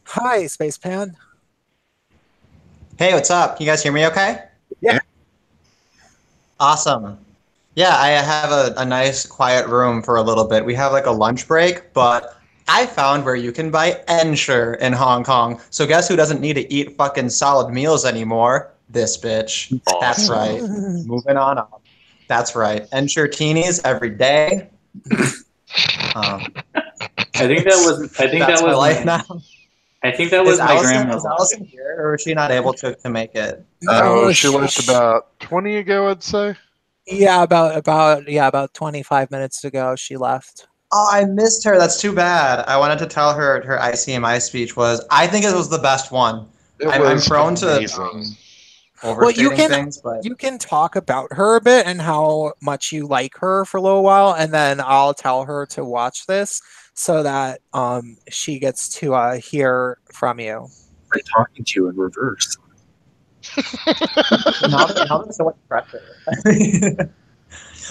Hi, Spacepan. Hey, what's up? Can you guys hear me okay? Yeah. Awesome. Yeah, I have a nice quiet room for a little bit. We have like a lunch break, but I found where you can buy Ensure in Hong Kong. So guess who doesn't need to eat fucking solid meals anymore? This bitch. That's right. Moving on up. That's right. Ensure teenies every day. I think that was my life now. I think that was my grandma's. Is Alison here, or is she not able to make it? Oh, she left about 20 ago, I'd say. Yeah, about 25 minutes ago she left. Oh, I missed her. That's too bad. I wanted to tell her her ICMI speech was. I think it was the best one. I'm prone to overstating things, but you can talk about her a bit and how much you like her for a little while, and then I'll tell her to watch this so that she gets to hear from you. I'm talking to you in reverse. now there's so much pressure.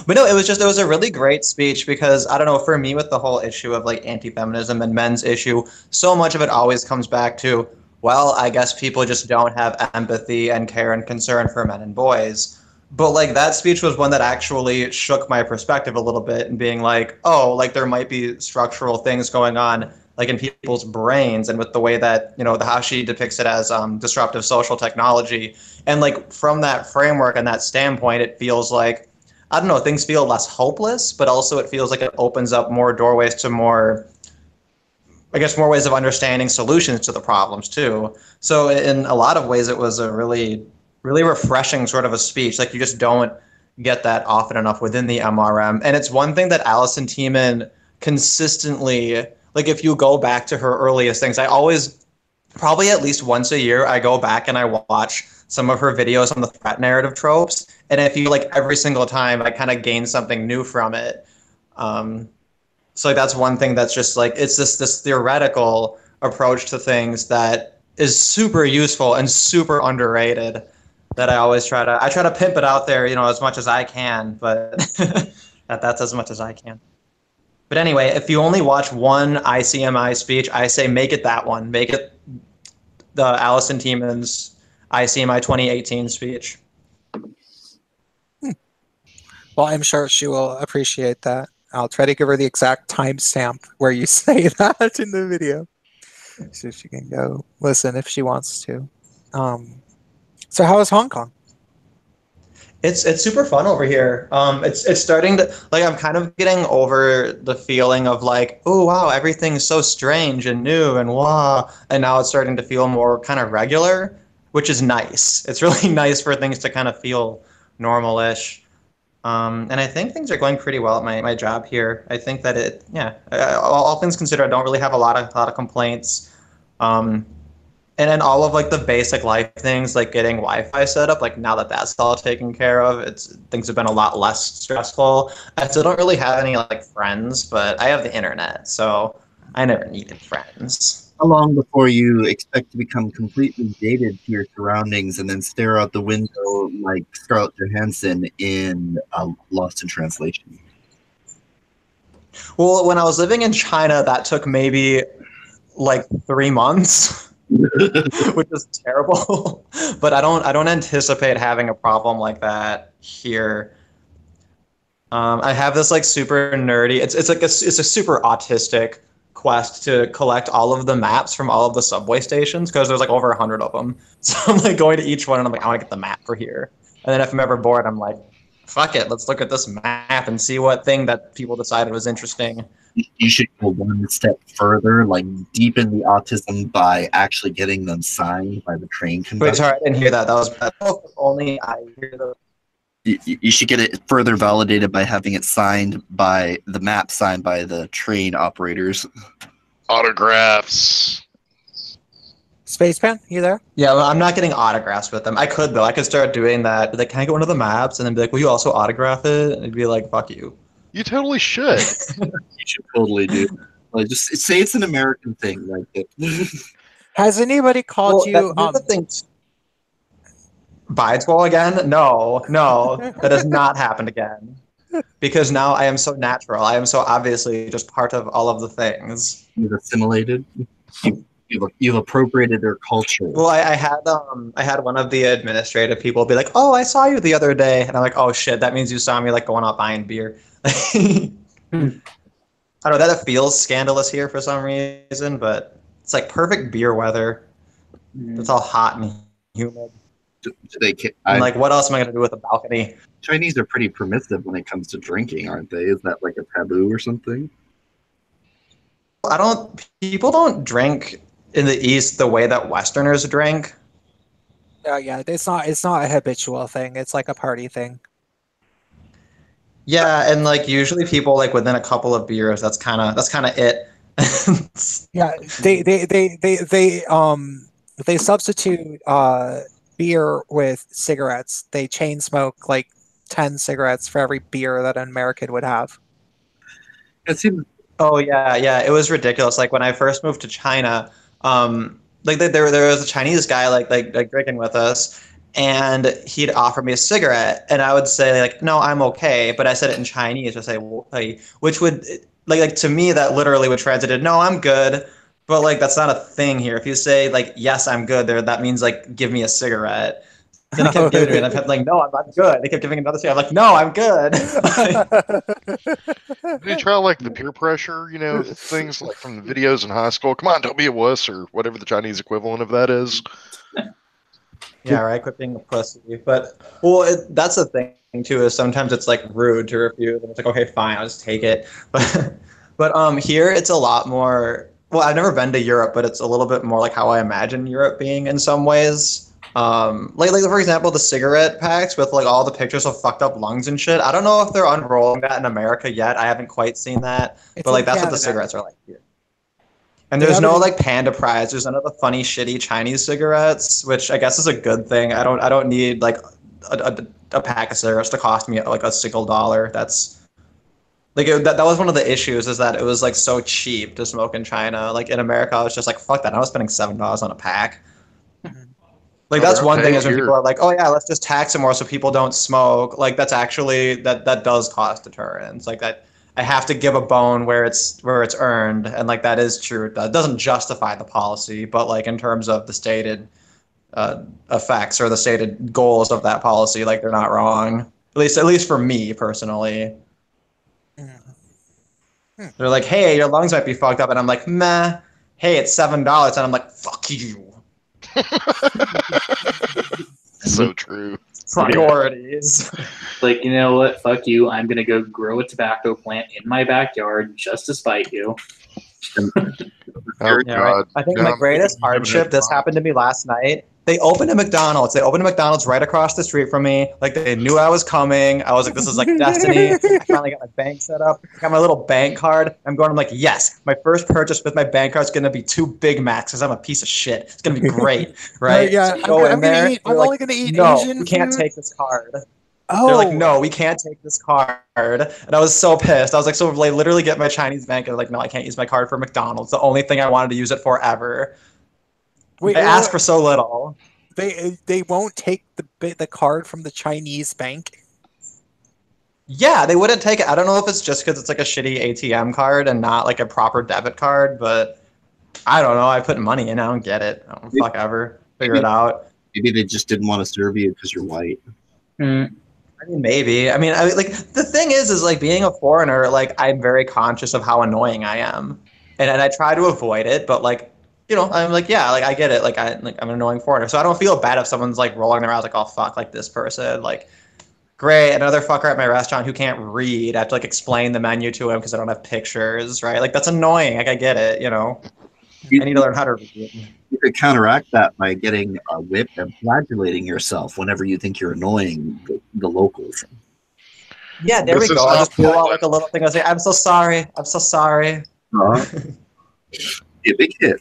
But no, it was a really great speech because I don't know, for me with the whole issue of like anti-feminism and men's issue, so much of it always comes back to, well, I guess people just don't have empathy and care and concern for men and boys. But like that speech was one that actually shook my perspective a little bit and being like, oh, like there might be structural things going on like in people's brains and with the way that, how she depicts it as disruptive social technology. And like from that framework and that standpoint, it feels like, I don't know, things feel less hopeless, but also it feels like it opens up more doorways to more ways of understanding solutions to the problems too. So in a lot of ways, it was a really, really refreshing sort of a speech. Like you just don't get that often enough within the MRM. And it's one thing that Alison Tieman consistently, like if you go back to her earliest things, I always, probably at least once a year, I go back and I watch some of her videos on the threat narrative tropes. And I feel like every single time I kind of gain something new from it. So that's one thing that's just like, it's this theoretical approach to things that is super useful and super underrated that I always try to pimp it out there, as much as I can, but that's as much as I can. But anyway, if you only watch one ICMI speech, I say make it that one. Make it the Alison Tieman's ICMI 2018 speech. Well, I'm sure she will appreciate that. I'll try to give her the exact timestamp where you say that in the video, so she can go listen if she wants to. So how is Hong Kong? It's super fun over here. It's starting to, like, I'm kind of getting over the feeling of like, oh wow, everything's so strange and new and wow, and now it's starting to feel more kind of regular, which is nice. It's really nice for things to kind of feel normal-ish. And I think things are going pretty well at my job here. I think that all things considered, I don't really have a lot of complaints. And then all of like the basic life things, like getting Wi-Fi set up, like now that that's all taken care of, things have been a lot less stressful. I still don't really have any like friends, but I have the internet, so I never needed friends. How long before you expect to become completely jaded to your surroundings and then stare out the window like Scarlett Johansson in Lost in Translation? Well, when I was living in China, that took maybe like 3 months. Which is terrible, but I don't anticipate having a problem like that here. I have this like super nerdy. It's a super autistic quest to collect all of the maps from all of the subway stations because there's like over 100 of them. So I'm like going to each one and I'm like, I want to get the map for here. And then if I'm ever bored, I'm like, fuck it, let's look at this map and see what thing that people decided was interesting. You should go one step further, like deepen the autism by actually getting them signed by the train conductor. Wait, sorry, I didn't hear that. That was bad. If only I hear the... You should get it further validated by having it signed by the map, signed by the train operators. Autographs. Spacepan, you there? Yeah, well, I'm not getting autographs with them. I could though. I could start doing that. Like, can I go into the maps and then be like, will you also autograph it? And it'd be like, fuck you. You totally should. You should totally do. Like, just say it's an American thing. Like, Has anybody called you? Here's the thing. Bisexual again? No, that has not happened again. Because now I am so natural. I am so obviously just part of all of the things. you've assimilated. You've appropriated their culture. Well, I had one of the administrative people be like, "Oh, I saw you the other day," and I'm like, "Oh shit, that means you saw me like going out buying beer." I don't know, that feels scandalous here for some reason, but it's like perfect beer weather. It's all hot and humid. And like, what else am I gonna do with a balcony? Chinese are pretty permissive when it comes to drinking, aren't they? Is that like a taboo or something? People don't drink in the East the way that Westerners drink. Yeah, it's not a habitual thing. It's like a party thing. Yeah, and like usually people like within a couple of beers, that's kind of it. Yeah, they substitute beer with cigarettes. They chain smoke like 10 cigarettes for every beer that an American would have. It seems. Oh yeah, it was ridiculous. Like when I first moved to China, like there was a Chinese guy like drinking with us, and he'd offer me a cigarette, and I would say like, no, I'm okay, but I said it in Chinese to say, like, which would like to me that literally would translate to no, I'm good, but like that's not a thing here. If you say like yes, I'm good, there that means like give me a cigarette. Then he kept giving me, and I kept like, no, I'm good. They kept giving another cigarette. I'm like, no, I'm good. Did you try like the peer pressure, things like from the videos in high school? Come on, don't be a wuss, or whatever the Chinese equivalent of that is. Yeah, right. Quit being a pussy. But well, that's the thing too. Is sometimes it's like rude to refuse, and it's like, okay, fine, I'll just take it. But here it's a lot more. Well, I've never been to Europe, but it's a little bit more like how I imagine Europe being in some ways. Like for example, the cigarette packs with like all the pictures of fucked up lungs and shit. I don't know if they're unrolling that in America yet. I haven't quite seen that, but like that's what the cigarettes are like here. And there's no like Panda Prize. There's none of the funny, shitty Chinese cigarettes, which I guess is a good thing. I don't need like a pack of cigarettes to cost me like a single $1. That's like that was one of the issues, is that it was like so cheap to smoke in China. Like in America, I was just like, fuck that. I was spending $7 on a pack. Like that's one thing is when people are like, oh yeah, let's just tax it more so people don't smoke. Like that's actually that does cause deterrence. Like that I have to give a bone where it's earned, and like that is true. It doesn't justify the policy, but like in terms of the stated effects or the stated goals of that policy, like they're not wrong. At least for me personally. They're like, hey, your lungs might be fucked up, and I'm like, meh. Hey, it's $7, and I'm like, fuck you. So true. Priorities. Like, you know what? Fuck you. I'm gonna go grow a tobacco plant in my backyard just to spite you. Oh, Yeah, God. right. I think my greatest hardship, this happened to me last night. They opened a McDonald's. They opened a McDonald's right across the street from me. Like they knew I was coming. I was like, this is like destiny. I finally got my bank set up. I got my little bank card. I'm like, yes, my first purchase with my bank card is going to be 2 Big Macs because I'm a piece of shit. It's going to be great, right? Yeah, so I'm only going to eat no, Asian we can't food. take this card. Oh. They're like, no, we can't take this card. And I was so pissed. I was like, so like, literally get my Chinese bank. And they're like, no, I can't use my card for McDonald's. The only thing I wanted to use it for ever. I asked for so little. They won't take the card from the Chinese bank. Yeah, they wouldn't take it. I don't know if it's just because it's like a shitty ATM card and not like a proper debit card, but I don't know. I put money in. I don't get it. I don't fuck ever. Figure it out. Maybe they just didn't want to serve you because you're white. I mean, maybe. I mean, like the thing is like being a foreigner, like I'm very conscious of how annoying I am, and I try to avoid it. But like, you know, I'm like, yeah, like I get it. Like I'm an annoying foreigner, so I don't feel bad if someone's like rolling their eyes, like, oh fuck, like this person, like, great, another fucker at my restaurant who can't read. I have to like explain the menu to him because I don't have pictures, right? Like that's annoying. Like I get it, you know. I need to learn how to read. You could counteract that by getting a whip and flagellating yourself whenever you think you're annoying the locals. Yeah, there we go. I'll just pull out like a little thing. I'll say, I'm so sorry. I'm so sorry. Be a big hit.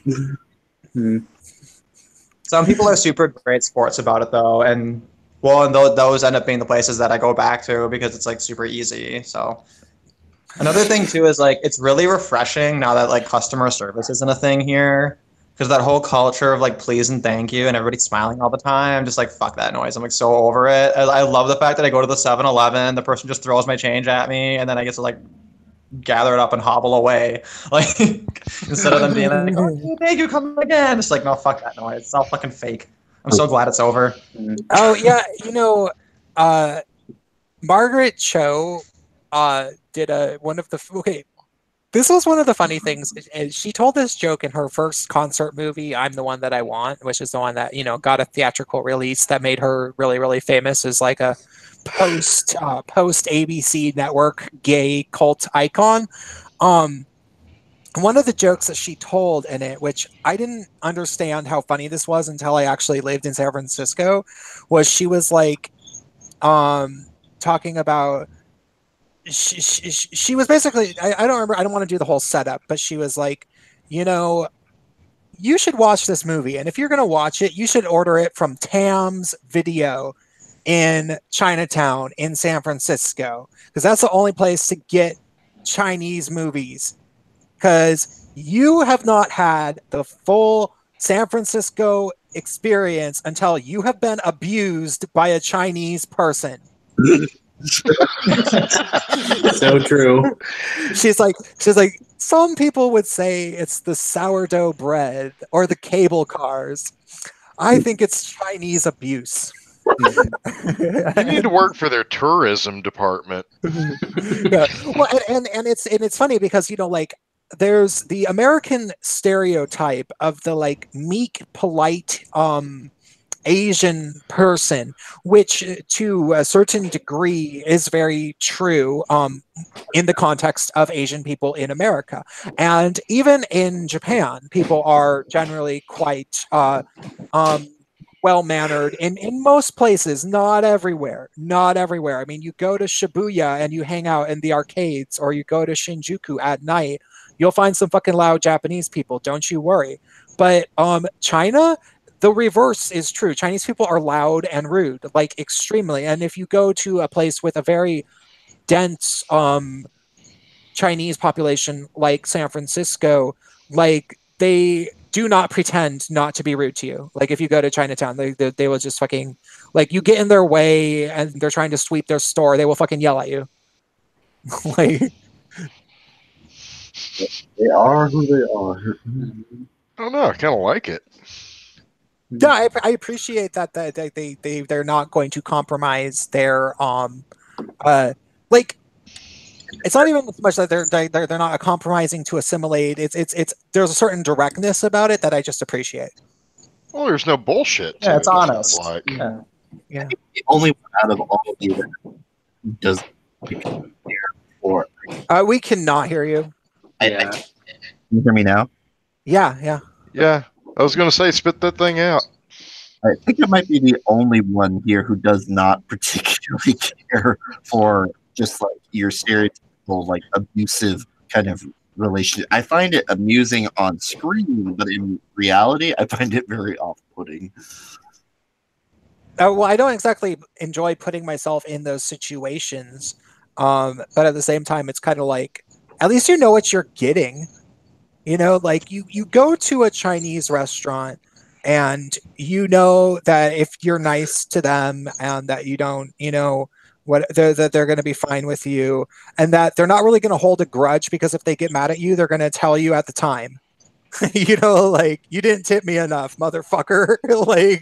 Some people are super great sports about it though, and well, and those end up being the places that I go back to because it's like super easy. So Another thing too is like it's really refreshing now that like customer service isn't a thing here. Because that whole culture of like please and thank you and everybody smiling all the time, just like fuck that noise. I'm like so over it. I love the fact that I go to the 7-Eleven, the person just throws my change at me, and then I get to like gather it up and hobble away. Like instead of them being like, oh, thank you, come again. It's like, no, fuck that noise. It's all fucking fake. I'm so glad it's over. Oh yeah, Margaret Cho did one of the okay. This was one of the funny things. She told this joke in her first concert movie, I'm the One That I Want, which is the one that, got a theatrical release that made her really, really famous as like a post ABC network gay cult icon. One of the jokes that she told in it, which I didn't understand how funny this was until I actually lived in San Francisco, was she was like talking about she was basically I don't remember, I don't want to do the whole setup, but she was like, you should watch this movie, and if you're going to watch it, you should order it from Tam's Video in Chinatown in San Francisco, because that's the only place to get Chinese movies, because you have not had the full San Francisco experience until you have been abused by a Chinese person. So true. She's like, some people would say it's the sourdough bread or the cable cars. I think it's Chinese abuse. You need to work for their tourism department. Yeah. Well, and it's funny because like there's the American stereotype of the like meek, polite Asian person, which to a certain degree is very true in the context of Asian people in America. And even in Japan, people are generally quite well-mannered in most places, not everywhere. I mean, you go to Shibuya and you hang out in the arcades, or you go to Shinjuku at night, you'll find some fucking loud Japanese people, don't you worry. But China, the reverse is true. Chinese people are loud and rude, like extremely. And if you go to a place with a very dense Chinese population like San Francisco, like they do not pretend not to be rude to you. Like if you go to Chinatown, they will just fucking, like, you get in their way and they're trying to sweep their store, they will fucking yell at you. Like, they are who they are. I don't know. I kind of like it. Yeah, I appreciate that they're not going to compromise their like, it's not even so much that they're not compromising to assimilate. It's there's a certain directness about it that I just appreciate. Well, there's no bullshit. Yeah, it's honest. Like. Yeah. The only one out of all of you that does for we cannot hear you. Can you hear me now? Yeah. I was going to say, spit that thing out. I think I might be the only one here who does not particularly care for just like your stereotypical like abusive kind of relationship. I find it amusing on screen, but in reality, I find it very off-putting. Well, I don't exactly enjoy putting myself in those situations, but at the same time, it's kind of like, at least you know what you're getting. Like you go to a Chinese restaurant and you know that if you're nice to them and that you don't, that they're going to be fine with you, and that they're not really going to hold a grudge, because if they get mad at you, they're going to tell you at the time. Like, you didn't tip me enough, motherfucker. I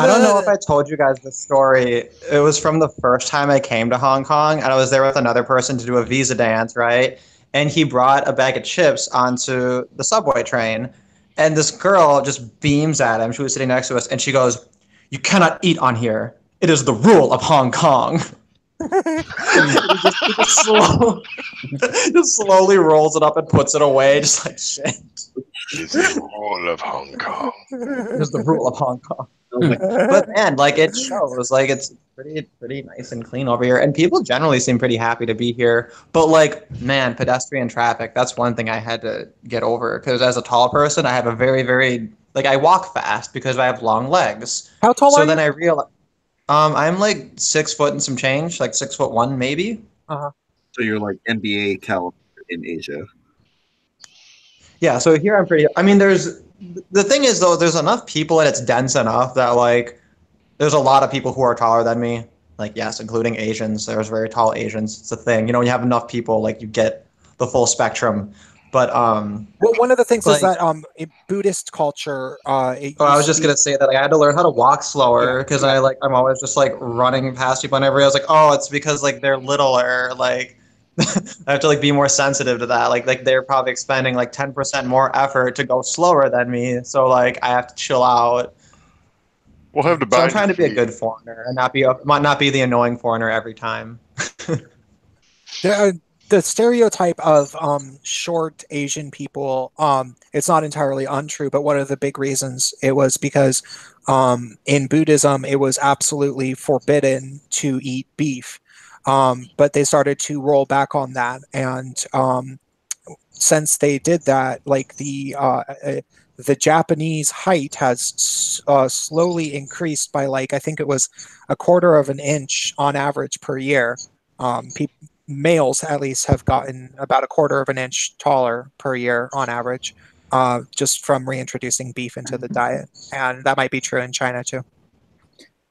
don't know if I told you guys this story. It was from the first time I came to Hong Kong, and I was there with another person to do a visa dance, right? And he brought a bag of chips onto the subway train, and this girl just beams at him. She was sitting next to us, and she goes, "You cannot eat on here. It is the rule of Hong Kong." He just slowly rolls it up and puts it away, just like shit. It's the rule of Hong Kong. It's the rule of Hong Kong. But man, like, it shows, like, it's pretty nice and clean over here, and people generally seem pretty happy to be here. But like, man, pedestrian traffic, that's one thing I had to get over, because as a tall person, I have a very, very, like, I walk fast because I have long legs. How tall are you? So then I realized, I'm like 6 foot and some change, like 6'1" maybe. Uh-huh. So you're like NBA caliber in Asia. Yeah, so here I'm pretty. I mean, the thing is though, there's enough people and it's dense enough that like there's a lot of people who are taller than me. Like yes, including Asians. There's very tall Asians. It's a thing. You know, when you have enough people, like you get the full spectrum. But well, one of the things is like, that in Buddhist culture, it oh, I was used to just be, gonna say that like, I had to learn how to walk slower because I'm always just like running past people whenever I was like, oh, it's because like they're littler. Like I have to like be more sensitive to that. Like they're probably expending like 10% more effort to go slower than me. So like I have to chill out. We'll have to So I'm bind trying your to be a feet. good foreigner and not be the annoying foreigner every time. the stereotype of short Asian people, it's not entirely untrue, but one of the big reasons it was because in Buddhism, it was absolutely forbidden to eat beef. But they started to roll back on that. And since they did that, like the Japanese height has slowly increased by like, I think it was a quarter of an inch on average per year. Males at least have gotten about a quarter of an inch taller per year on average, just from reintroducing beef into the diet. And that might be true in China too.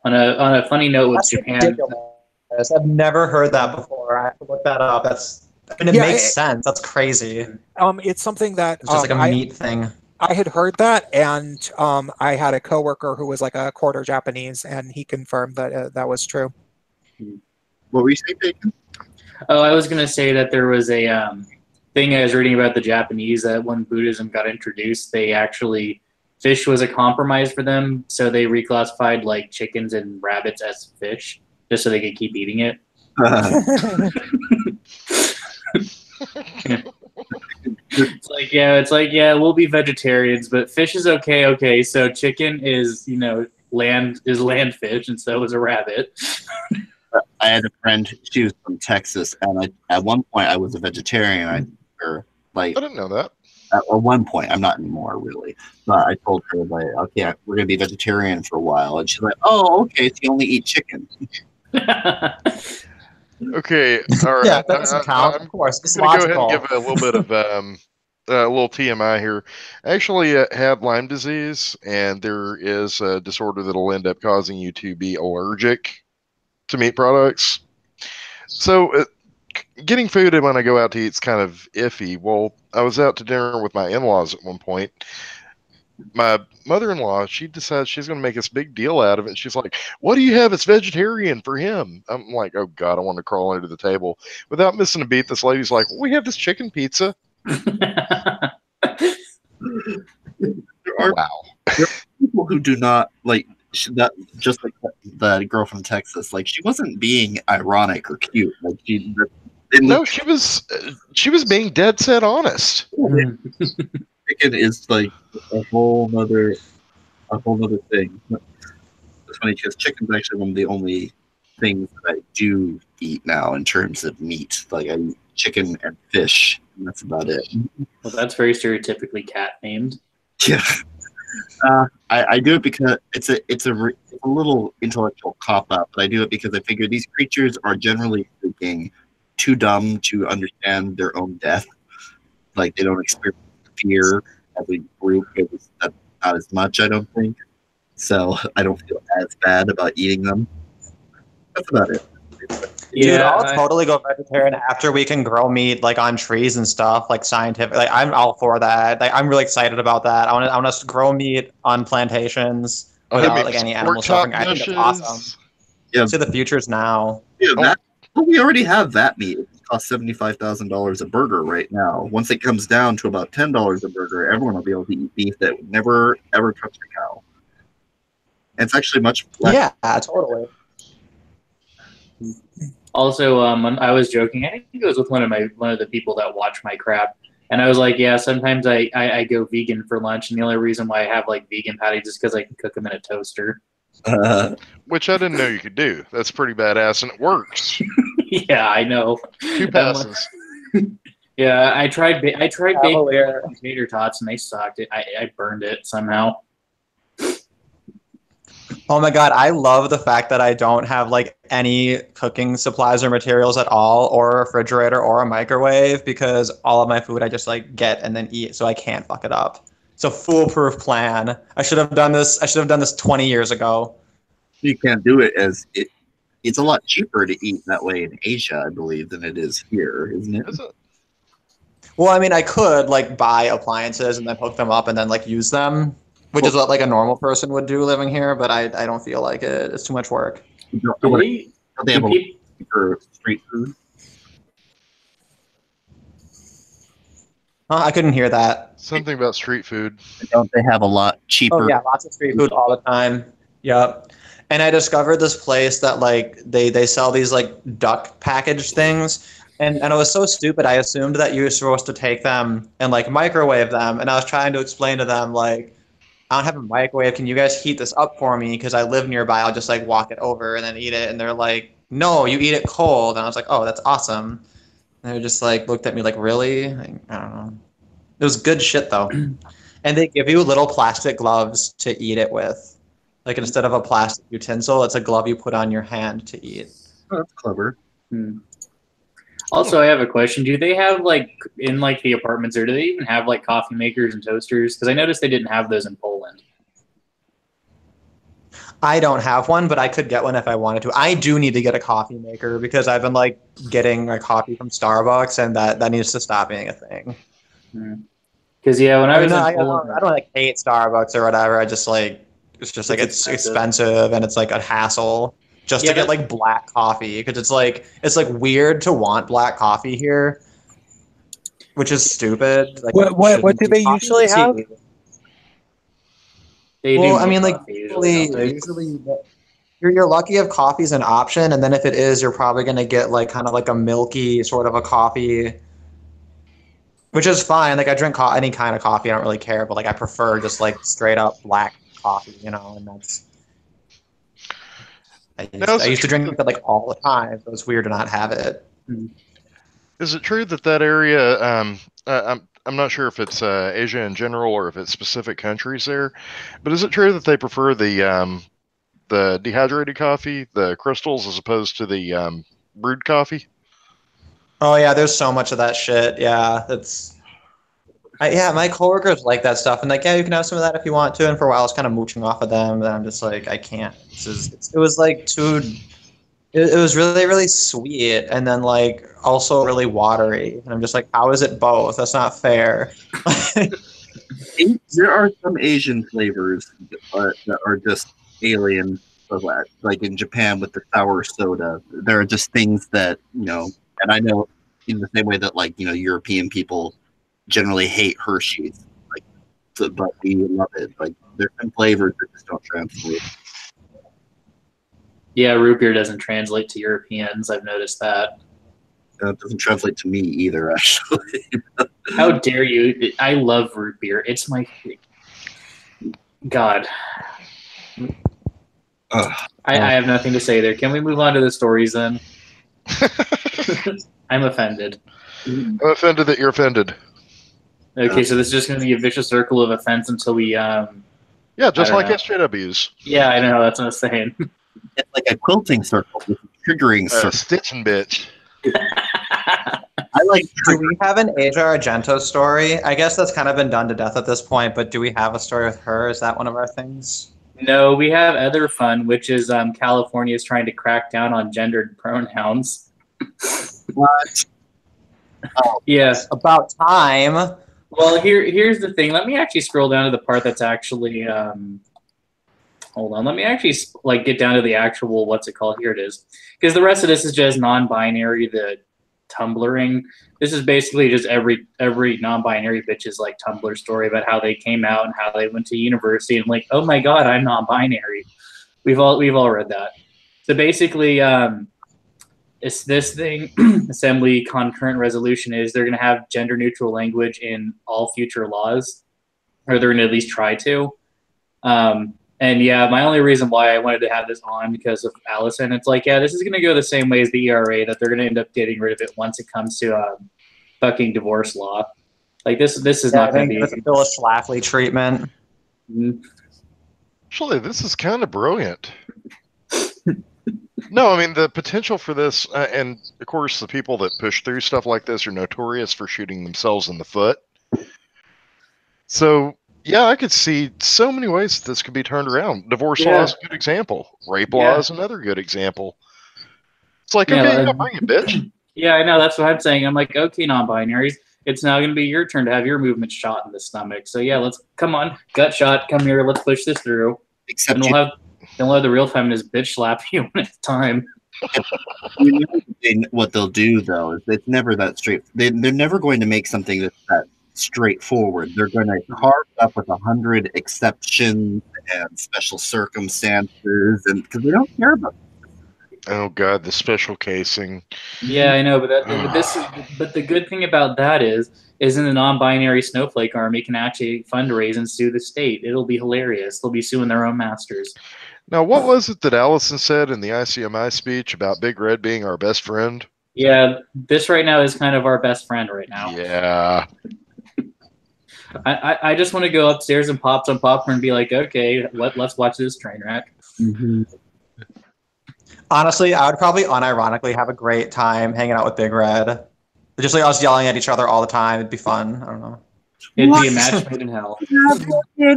On a funny note with That's Japan, ridiculous. I've never heard that before. I have to look that up. It makes sense. That's crazy. It's something that It's just like a meat thing. I had heard that, and I had a coworker who was like a quarter Japanese, and he confirmed that that was true. What were you saying, Bacon? oh, I was gonna say that there was a thing I was reading about the Japanese that when Buddhism got introduced, they actually fish was a compromise for them, so they reclassified like chickens and rabbits as fish just so they could keep eating it. It's like yeah, we'll be vegetarians, but fish is okay. Okay, so chicken is land fish, and so is a rabbit. I had a friend. She was from Texas, and at one point I was a vegetarian. I didn't know that. At one point, I'm not anymore, really. But I told her, like, okay, we're gonna be vegetarian for a while, and she's like, oh, okay, so you only eat chicken. Okay, all right. Yeah, that doesn't count. Of course, it's I'm gonna go logical. ahead and give a little bit of a little TMI here. I actually had Lyme disease, and there is a disorder that'll end up causing you to be allergic to meat products. So getting food when I go out to eat is kind of iffy. Well, I was out to dinner with my in-laws at one point. My mother-in-law, she decides she's going to make this big deal out of it. She's like, what do you have? It's vegetarian for him. I'm like, oh, God, I want to crawl under the table. Without missing a beat, this lady's like, well, we have this chicken pizza. Wow. There are people who do not, like, that, just like the girl from Texas. Like, she wasn't being ironic or cute. Like, no, she was being dead set honest. Chicken is like a whole nother thing. It's funny because chicken's actually one of the only things that I do eat now in terms of meat. Like I eat chicken and fish, and that's about it. Well, that's very stereotypically cat named. Yeah. I do it because it's a little intellectual cop out, but I do it because I figure these creatures are generally speaking too dumb to understand their own death. Like they don't experience fear as a group. It's not as much, I don't think. So I don't feel as bad about eating them. That's about it. Dude, I'll totally go vegetarian after we can grow meat like on trees and stuff, like scientific. Like I'm all for that. Like I'm really excited about that. I want to grow meat on plantations without like any animal suffering. I think that's awesome. Yeah, see the future's now. Yeah, we already have that meat. It costs $75,000 a burger right now. Once it comes down to about $10 a burger, everyone will be able to eat beef that would never ever touch a cow. And it's actually much less. Yeah, totally. Also, I was joking. I think it was with one of the people that watch my crap, and I was like, yeah, sometimes I go vegan for lunch, and the only reason why I have like vegan patties is because I can cook them in a toaster. Which I didn't know you could do. That's pretty badass, and it works. Yeah, I know. 2 passes. Yeah, I tried baking tater tots, and they sucked. I burned it somehow. Oh my god, I love the fact that I don't have like any cooking supplies or materials at all, or a refrigerator or a microwave, because all of my food I just like get and then eat, so I can't fuck it up. It's a foolproof plan. I should have done this. I should have done this 20 years ago. You can't do it as it's a lot cheaper to eat that way in Asia, I believe, than it is here, isn't it? Is it? Well, I mean, I could like buy appliances and then hook them up and then like use them, which is what like a normal person would do living here, but I don't feel like it. It's too much work. Don't Do they have a lot peop- cheaper street food? I couldn't hear that. Something about street food. Don't they have a lot cheaper? Oh yeah, lots of street food all the time. Yep. And I discovered this place that like they sell these like duck package things. And I was so stupid. I assumed that you were supposed to take them and like microwave them. And I was trying to explain to them like, I don't have a microwave. Can you guys heat this up for me? Because I live nearby. I'll just like walk it over and then eat it. And they're like, no, you eat it cold. And I was like, oh, that's awesome. And they just like looked at me like, really? Like, I don't know. It was good shit though. And they give you little plastic gloves to eat it with. Like instead of a plastic utensil, it's a glove you put on your hand to eat. Oh, that's clever. Also, I have a question. Do they have like in like the apartments, or do they even have like coffee makers and toasters? Because I noticed they didn't have those in Poland. I don't have one, but I could get one if I wanted to. I do need to get a coffee maker because I've been like getting a coffee from Starbucks, and that needs to stop being a thing. Because yeah, when I was in I Poland, don't like hate Starbucks or whatever. I just like it's just like it's expensive and it's like a hassle just to get like black coffee, because it's like weird to want black coffee here, which is stupid. Like, what do they usually have? Well, I mean, like usually you're lucky if coffee's an option, and then if it is, you're probably gonna get like kind of like a milky sort of a coffee, which is fine. Like I drink any kind of coffee, I don't really care, but like I prefer just like straight up black coffee, you know, and that's. I used to drink it like all the time, so it's weird to not have it. Is it true that area? I'm not sure if it's Asia in general or if it's specific countries there, but is it true that they prefer the dehydrated coffee, the crystals, as opposed to the brewed coffee? Oh yeah, there's so much of that shit. Yeah, my coworkers like that stuff, and like, yeah, you can have some of that if you want to. And for a while, I was kind of mooching off of them, and I'm just like, I can't. It was like too. It was really, really sweet, and then like also really watery. And I'm just like, how is it both? That's not fair. There are some Asian flavors that are just alien. Like in Japan with the sour soda, there are just things that, you know, and I know in the same way that like, you know, European people generally hate Hershey's, like, but we love it. Like there's some flavors that just don't translate. Yeah, root beer doesn't translate to Europeans. I've noticed that. It doesn't translate to me either, actually. How dare you? I love root beer. It's my God. I have nothing to say there. Can we move on to the stories then? I'm offended. I'm offended that you're offended. Okay, so this is just going to be a vicious circle of offense until we. Yeah, just like SJWs. Yeah, I know. That's what I'm saying. It's like a quilting circle, with a triggering circle. Stitching bitch. I like. Do we have an Asia Argento story? I guess that's kind of been done to death at this point, but do we have a story with her? Is that one of our things? No, we have other fun, which is California is trying to crack down on gendered pronouns. What? Oh, yes. About time. Well, here's the thing. Let me actually scroll down to the part that's actually. Hold on. Let me actually like get down to the actual what's it called. Here it is. Because the rest of this is just non-binary. The Tumblring. This is basically just every non-binary bitch's like Tumblr story about how they came out and how they went to university and like, oh my god, I'm non-binary. We've all read that. So basically, it's this thing. Assembly concurrent resolution is they're going to have gender neutral language in all future laws, or they're going to at least try to. And yeah, my only reason why I wanted to have this on because of Alison, it's like, yeah, this is going to go the same way as the ERA, that they're going to end up getting rid of it once it comes to fucking divorce law. Like this is not going to be Phyllis Schlafly treatment. Mm-hmm. Actually, this is kind of brilliant. No, I mean, the potential for this, and of course, the people that push through stuff like this are notorious for shooting themselves in the foot. So, yeah, I could see so many ways that this could be turned around. Divorce law is a good example. Rape law is another good example. It's like, okay, bring it, bitch. Yeah, I know. That's what I'm saying. I'm like, okay, non-binaries, it's now going to be your turn to have your movement shot in the stomach. So yeah, let's come on, gut shot, come here, let's push this through. Except and we'll have the real feminist bitch slap you when it's time. what they'll do though is it's never that straight. They're never going to make something that's that straightforward. They're going to carve it up with 100 exceptions and special circumstances, and because they don't care about. Oh God, the special casing. Yeah, I know, but but the good thing about that is in the non-binary snowflake army can actually fundraise and sue the state. It'll be hilarious. They'll be suing their own masters. Now, what was it that Alison said in the ICMI speech about Big Red being our best friend? Yeah, this right now is kind of our best friend right now. Yeah. I just want to go upstairs and pop some popcorn and be like, okay, let's watch this train wreck. Mm-hmm. Honestly, I would probably unironically have a great time hanging out with Big Red. Just like us yelling at each other all the time. It'd be fun. I don't know. It'd be a match made in hell. Yeah,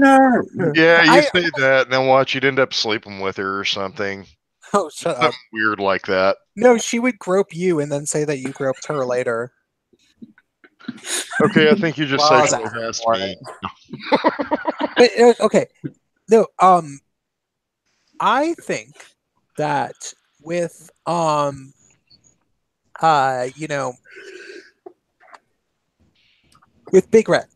you say that, and then watch, you'd end up sleeping with her or something. Oh, shut up. Something weird like that. No, she would grope you and then say that you groped her later. Okay, I think you just sexually harassed me. But, okay. No, I think that with you know, with Big Red,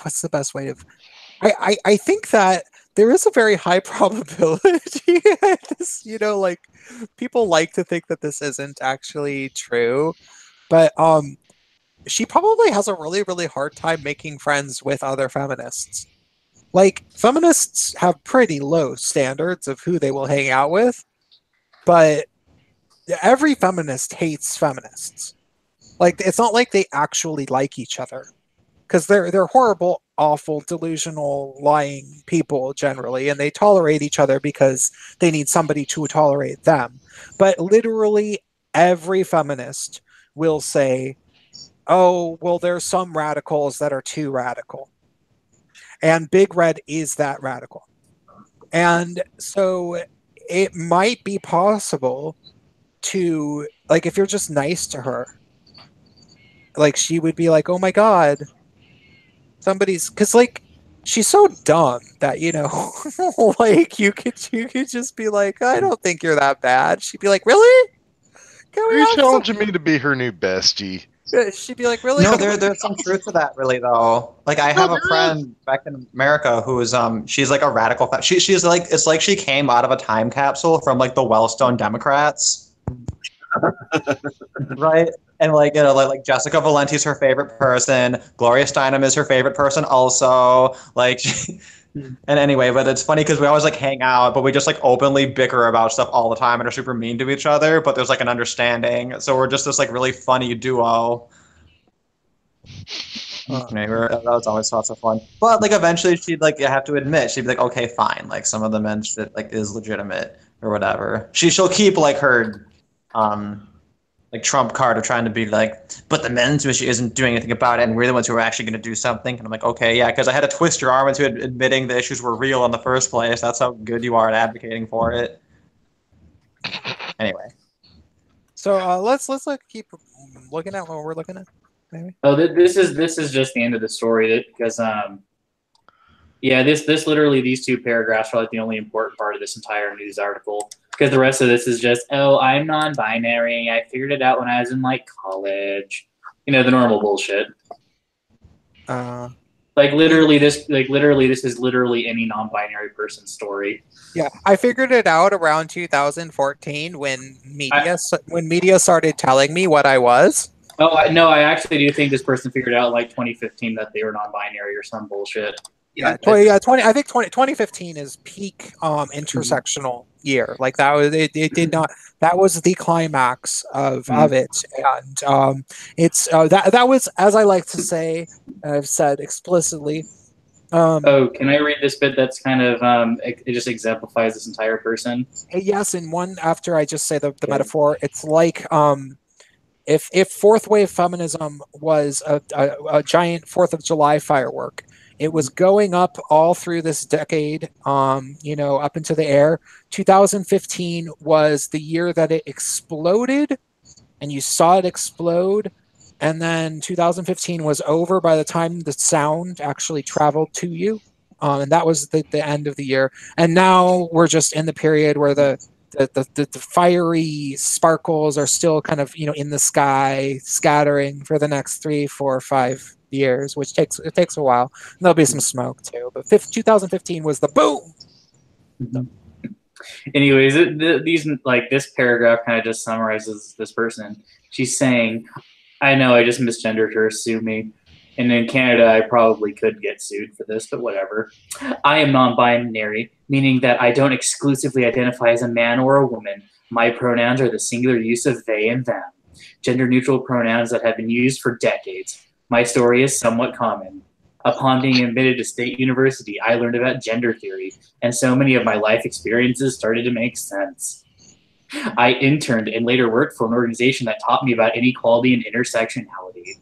what's the best way of I think that there is a very high probability this, you know, like people like to think that this isn't actually true, but she probably has a really, really hard time making friends with other feminists. Like, feminists have pretty low standards of who they will hang out with, but every feminist hates feminists. Like, it's not like they actually like each other, because they're horrible, awful, delusional, lying people generally, and they tolerate each other because they need somebody to tolerate them. But literally every feminist will say, oh, well, there's some radicals that are too radical. And Big Red is that radical. And so it might be possible to, like, if you're just nice to her, like, she would be like, oh my God, somebody's, because, like, she's so dumb that, you know, like, you could just be like, I don't think you're that bad. She'd be like, really? Are you challenging me to be her new bestie? She'd be like, really? No, there's some truth to that, really, though. Like, I have a friend back in America who is she's like a radical. She's like, it's like she came out of a time capsule from like the Wellstone Democrats, right? And like, you know, like Jessica Valenti's her favorite person. Gloria Steinem is her favorite person, also. Like, and anyway, but it's funny because we always like hang out, but we just like openly bicker about stuff all the time and are super mean to each other. But there's like an understanding, so we're just this like really funny duo. Anyway, that was always lots of fun. But like eventually, she'd like, you have to admit, she'd be like, okay, fine, like some of the men shit like is legitimate or whatever. She'll keep like her like trump card of trying to be like, but the men's issue isn't doing anything about it, and we're the ones who are actually going to do something. And I'm like, okay, yeah, because I had to twist your arm into admitting the issues were real in the first place. That's how good you are at advocating for it. Anyway, so let's like keep looking at what we're looking at. Maybe. Oh, this is just the end of the story, because yeah, this literally, these two paragraphs are like the only important part of this entire news article. Because the rest of this is just, oh, I'm non-binary. I figured it out when I was in like college. You know, the normal bullshit. Like literally, this is literally any non-binary person's story. Yeah, I figured it out around 2014 when media started telling me what I was. Oh no, I actually do think this person figured out like 2015 that they were non-binary or some bullshit. Yeah, 2015 is peak intersectional year. Like that was it did not, that was the climax of it. And it's that was, as I like to say, I've said explicitly, Oh, can I read this bit that's kind of, it just exemplifies this entire person? Yes, and one after I just say the metaphor, it's like if fourth wave feminism was a giant 4th of July firework, it was going up all through this decade, up into the air. 2015 was the year that it exploded, and you saw it explode. And then 2015 was over by the time the sound actually traveled to you. And that was the end of the year. And now we're just in the period where the fiery sparkles are still kind of, in the sky, scattering for the next 3, 4, 5 years, which takes a while. And there'll be some smoke too. But 2015 was the boom. Anyways, this paragraph kind of just summarizes this person. She's saying, I know I just misgendered her, sue me. And in Canada, I probably could get sued for this, but whatever. I am non-binary, meaning that I don't exclusively identify as a man or a woman. My pronouns are the singular use of they and them, gender-neutral pronouns that have been used for decades. My story is somewhat common. Upon being admitted to State University, I learned about gender theory, and so many of my life experiences started to make sense. I interned and later worked for an organization that taught me about inequality and intersectionality.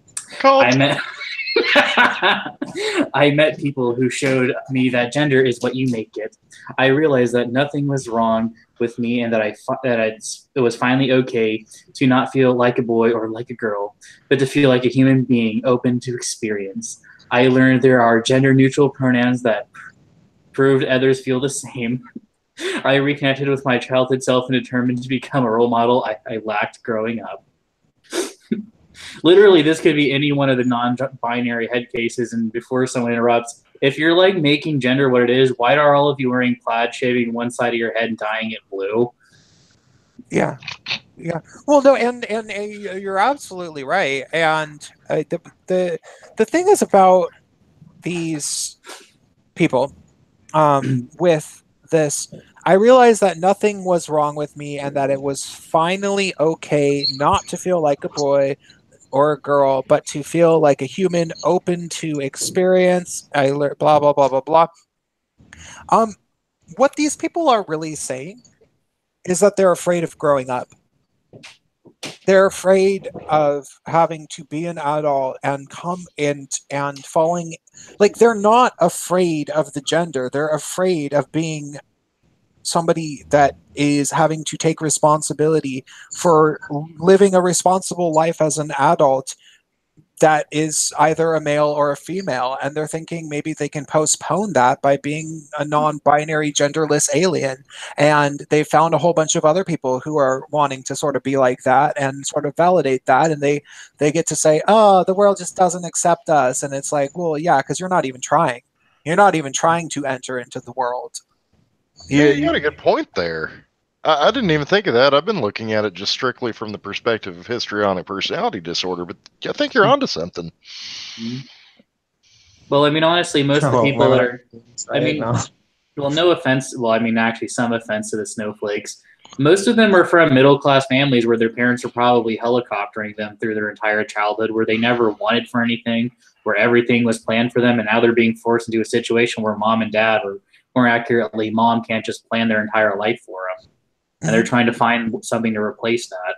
I met people who showed me that gender is what you make it. I realized that nothing was wrong with me and that it was finally okay to not feel like a boy or like a girl, but to feel like a human being open to experience. I learned there are gender-neutral pronouns that proved others feel the same. I reconnected with my childhood self and determined to become a role model I lacked growing up. Literally, this could be any one of the non-binary head cases, and before someone interrupts, if you're like making gender what it is, why are all of you wearing plaid, shaving one side of your head and dyeing it blue? Yeah. Well, no, and you're absolutely right. And the thing is about these people with this, I realized that nothing was wrong with me and that it was finally okay not to feel like a boy or a girl, but to feel like a human open to experience. I learned blah, blah, blah, blah, blah. What these people are really saying is that they're afraid of growing up. They're afraid of having to be an adult and come in and falling. Like, they're not afraid of the gender. They're afraid of being somebody that is having to take responsibility for living a responsible life as an adult that is either a male or a female, and they're thinking maybe they can postpone that by being a non-binary genderless alien. And they found a whole bunch of other people who are wanting to sort of be like that and sort of validate that, and they get to say, oh, the world just doesn't accept us. And it's like, well, yeah, because you're not even trying to enter into the world. You got a good point there. I didn't even think of that. I've been looking at it just strictly from the perspective of histrionic personality disorder, but I think you're onto something. Well, I mean, honestly, most of the people that are, well, no offense. Well, I mean, actually, some offense to the snowflakes. Most of them are from middle-class families where their parents were probably helicoptering them through their entire childhood, where they never wanted for anything, where everything was planned for them, and now they're being forced into a situation where mom and dad, or more accurately, mom can't just plan their entire life for them. And they're trying to find something to replace that.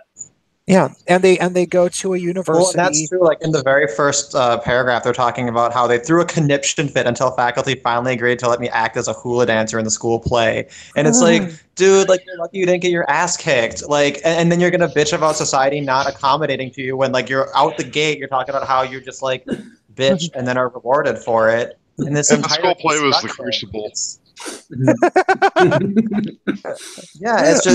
Yeah, and they go to a university. Well, that's true. Like in the very first paragraph, they're talking about how they threw a conniption fit until faculty finally agreed to let me act as a hula dancer in the school play. And it's like, dude, like you're lucky you didn't get your ass kicked. Like, and then you're gonna bitch about society not accommodating to you when like you're out the gate. You're talking about how you're just like bitch and then are rewarded for it. And this the school play was the crucible. Yeah, it's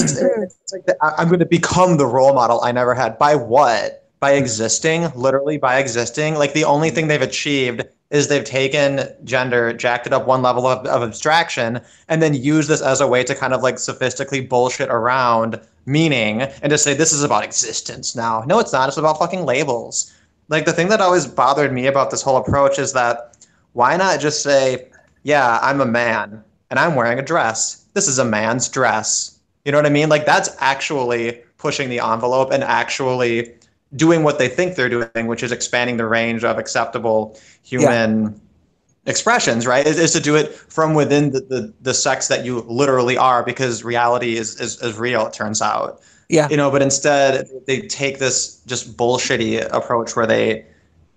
like I'm going to become the role model I never had. By what? By existing, literally by existing. Like the only thing they've achieved is they've taken gender, jacked it up one level of abstraction, and then used this as a way to kind of like sophistically bullshit around meaning and to say this is about existence now. No, it's not. It's about fucking labels. Like the thing that always bothered me about this whole approach is that why not just say, yeah, I'm a man and I'm wearing a dress. This is a man's dress. You know what I mean? Like that's actually pushing the envelope and actually doing what they think they're doing, which is expanding the range of acceptable human expressions, right? Is to do it from within the sex that you literally are, because reality is real, it turns out. Yeah. But instead they take this just bullshitty approach where they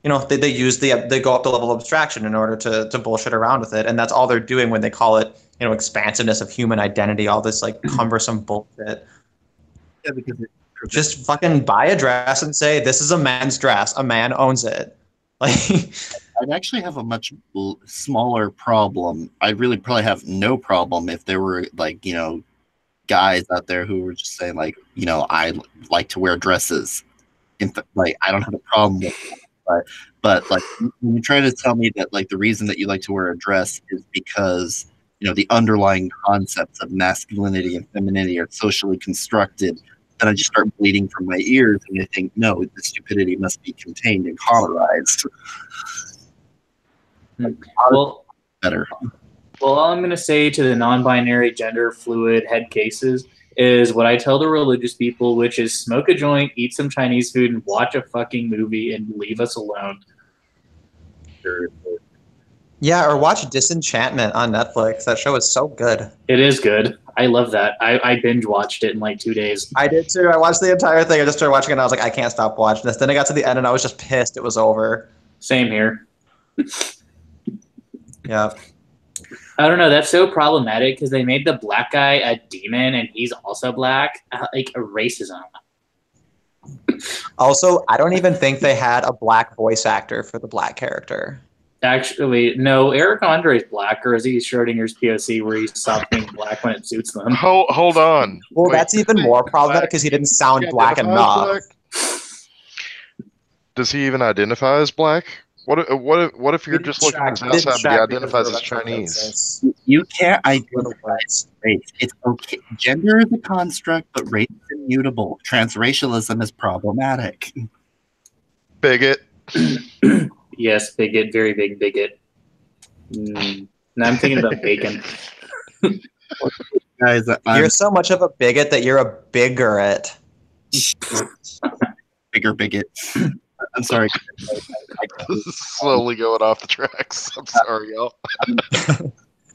they go up the level of abstraction in order to bullshit around with it, and that's all they're doing when they call it expansiveness of human identity, all this like cumbersome bullshit. Yeah, because just fucking buy a dress and say, this is a man's dress, a man owns it. Like, I'd actually have a much smaller problem. I'd really probably have no problem if there were like guys out there who were just saying like I like to wear dresses. Like I don't have a problem with that. But like when you try to tell me that like the reason that you like to wear a dress is because the underlying concepts of masculinity and femininity are socially constructed, then I just start bleeding from my ears, and I think, no, the stupidity must be contained and cauterized. Well, Better. Well, all I'm going to say to the non-binary, gender fluid head cases is what I tell the religious people, which is smoke a joint, eat some Chinese food, and watch a fucking movie and leave us alone. yeah, or watch Disenchantment on Netflix. That show is so good. It is good. I love that. I binge watched it in like 2 days. I did too. I watched the entire thing. I just started watching it and I was like, I can't stop watching this. Then I got to the end and I was just pissed it was over. Same here. Yeah. I don't know. That's so problematic because they made the black guy a demon and he's also black. Like racism. Also, I don't even think they had a black voice actor for the black character. Actually, no. Eric Andre's black, or is he Schrodinger's POC where he stops being black when it suits them? Hold on. Well, Wait, that's even more problematic because he didn't sound black enough. Black? Does he even identify as black? What if you're just looking at his outside, but he identifies as Chinese? You can't identify race. It's okay. Gender is a construct, but race is immutable. Transracialism is problematic. Bigot. Yes, bigot, very big bigot. Now I'm thinking about bacon. Guys, you're so much of a bigot that you're a bigoret. Bigger bigot. I'm sorry. Slowly going off the tracks. I'm sorry, y'all.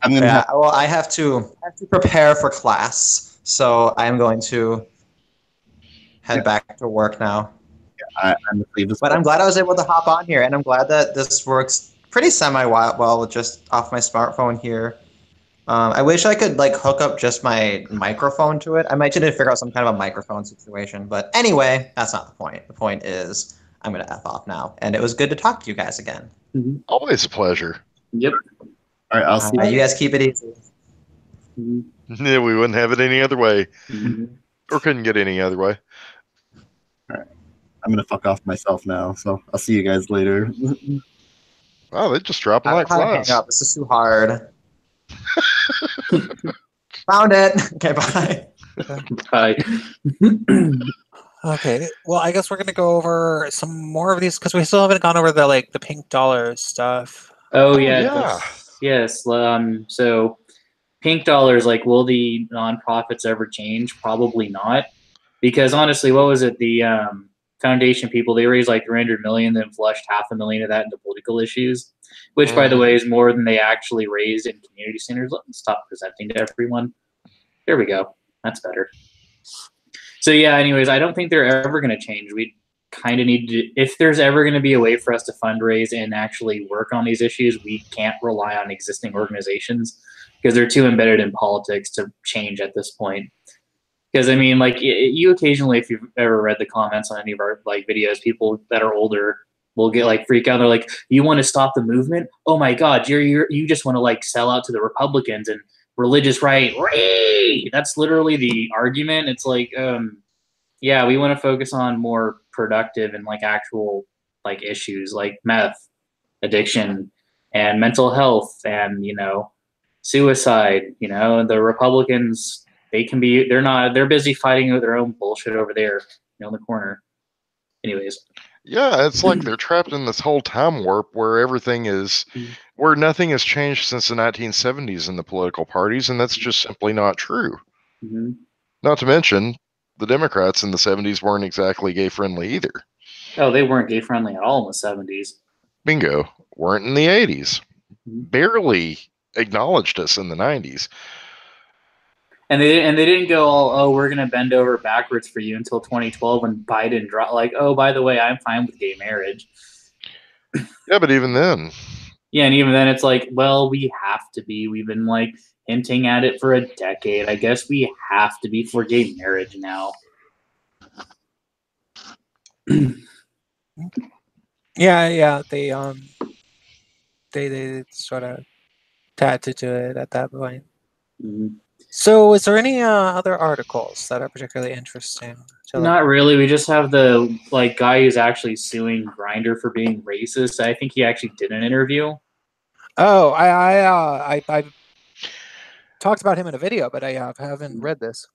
I'm gonna well, I have to prepare for class, so I'm going to head back to work now. But I'm glad I was able to hop on here, and I'm glad that this works pretty well just off my smartphone here. I wish I could like hook up just my microphone to it. I might need to figure out some kind of a microphone situation. But anyway, that's not the point. The point is I'm going to F off now. And it was good to talk to you guys again. Mm-hmm. Always a pleasure. Yep. All right, I'll see you guys. Keep it easy. Mm-hmm. Yeah, we wouldn't have it any other way. Mm-hmm. Or couldn't get any other way. All right. I'm going to fuck off myself now, so I'll see you guys later. Wow, they just dropping like flies. Hang up. This is too hard. Found it. Okay, bye. Bye. Okay, well, I guess we're going to go over some more of these because we still haven't gone over the pink dollar stuff. Oh, yeah. Yes. So pink dollars, like, will the nonprofits ever change? Probably not. Because honestly, what was it? The foundation people, they raised like 300 million, then flushed $500,000 of that into political issues, which, by the way, is more than they actually raised in community centers. Let me stop presenting to everyone. There we go. That's better. So yeah, anyways, I don't think they're ever going to change. We kind of need to, if there's ever going to be a way for us to fundraise and actually work on these issues, we can't rely on existing organizations because they're too embedded in politics to change at this point. Because I mean, like, you occasionally, if you've ever read the comments on any of our like videos, people that are older will get like freak out. They're like, "You want to stop the movement? Oh my God, you just want to like sell out to the Republicans and religious right." That's literally the argument. It's like, yeah, we want to focus on more productive and like actual like issues like meth addiction and mental health and suicide. The Republicans. They're busy fighting with their own bullshit over there, in the corner. Anyways. Yeah, it's like they're trapped in this whole time warp where where nothing has changed since the 1970s in the political parties, and that's just simply not true. Mm-hmm. Not to mention, the Democrats in the 70s weren't exactly gay-friendly either. Oh, they weren't gay-friendly at all in the 70s. Bingo. Weren't in the 80s. barely acknowledged us in the 90s. And they didn't go all, oh, we're gonna bend over backwards for you until 2012 when Biden dropped, like, oh, by the way, I'm fine with gay marriage. Yeah, but even then. Yeah, and even then it's like, well, we have to be. We've been like hinting at it for a decade. I guess we have to be for gay marriage now. Yeah, they sort of tattooed to it at that point. Mm-hmm. So, is there any other articles that are particularly interesting? Not really. We just have the like guy who's actually suing Grindr for being racist. I think he actually did an interview. Oh, I talked about him in a video, but I haven't read this.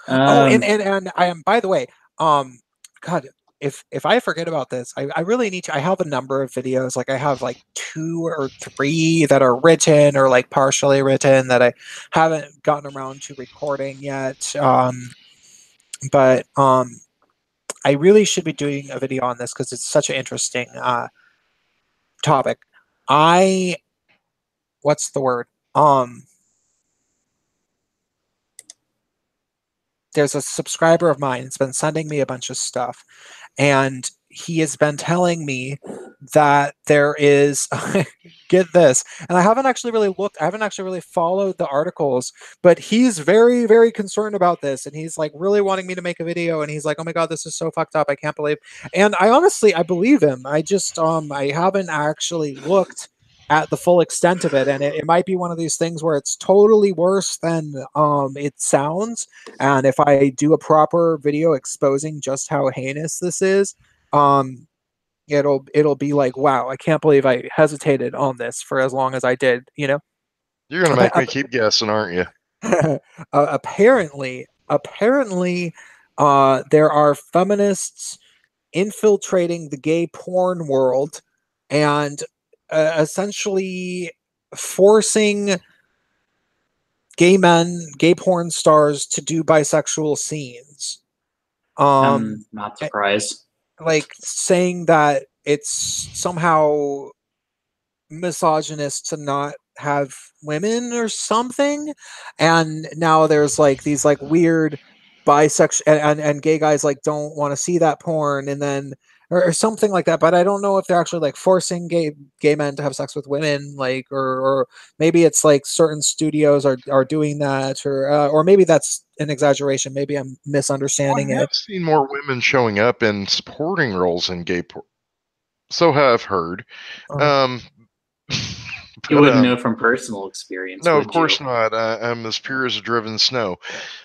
Oh, and I am, by the way, God, if I forget about this, I really need to. I have a number of videos. Like I have like 2 or 3 that are written or like partially written that I haven't gotten around to recording yet. But I really should be doing a video on this because it's such an interesting topic. What's the word? There's a subscriber of mine that's been sending me a bunch of stuff, and he has been telling me that there is get this, and I haven't actually really followed the articles, but he's very, very concerned about this, and he's like really wanting me to make a video, and he's like, oh my god, this is so fucked up, I can't believe. And I believe him. I just I haven't actually looked at the full extent of it, and it might be one of these things where it's totally worse than it sounds. And if I do a proper video exposing just how heinous this is, it'll be like, wow, I can't believe I hesitated on this for as long as I did, you know. You're gonna make me keep guessing, aren't you? Apparently there are feminists infiltrating the gay porn world and essentially forcing gay porn stars to do bisexual scenes. I'm not surprised. Like saying that it's somehow misogynist to not have women or something, and now there's like these like weird bisexual and gay guys like don't want to see that porn, and then or something like that. But I don't know if they're actually like forcing gay men to have sex with women, like or maybe it's like certain studios are doing that, or maybe that's an exaggeration. Maybe I'm misunderstanding it. I've seen more women showing up in supporting roles in gay porn. So have heard. You wouldn't know from personal experience. No, of course not. I'm as pure as driven snow.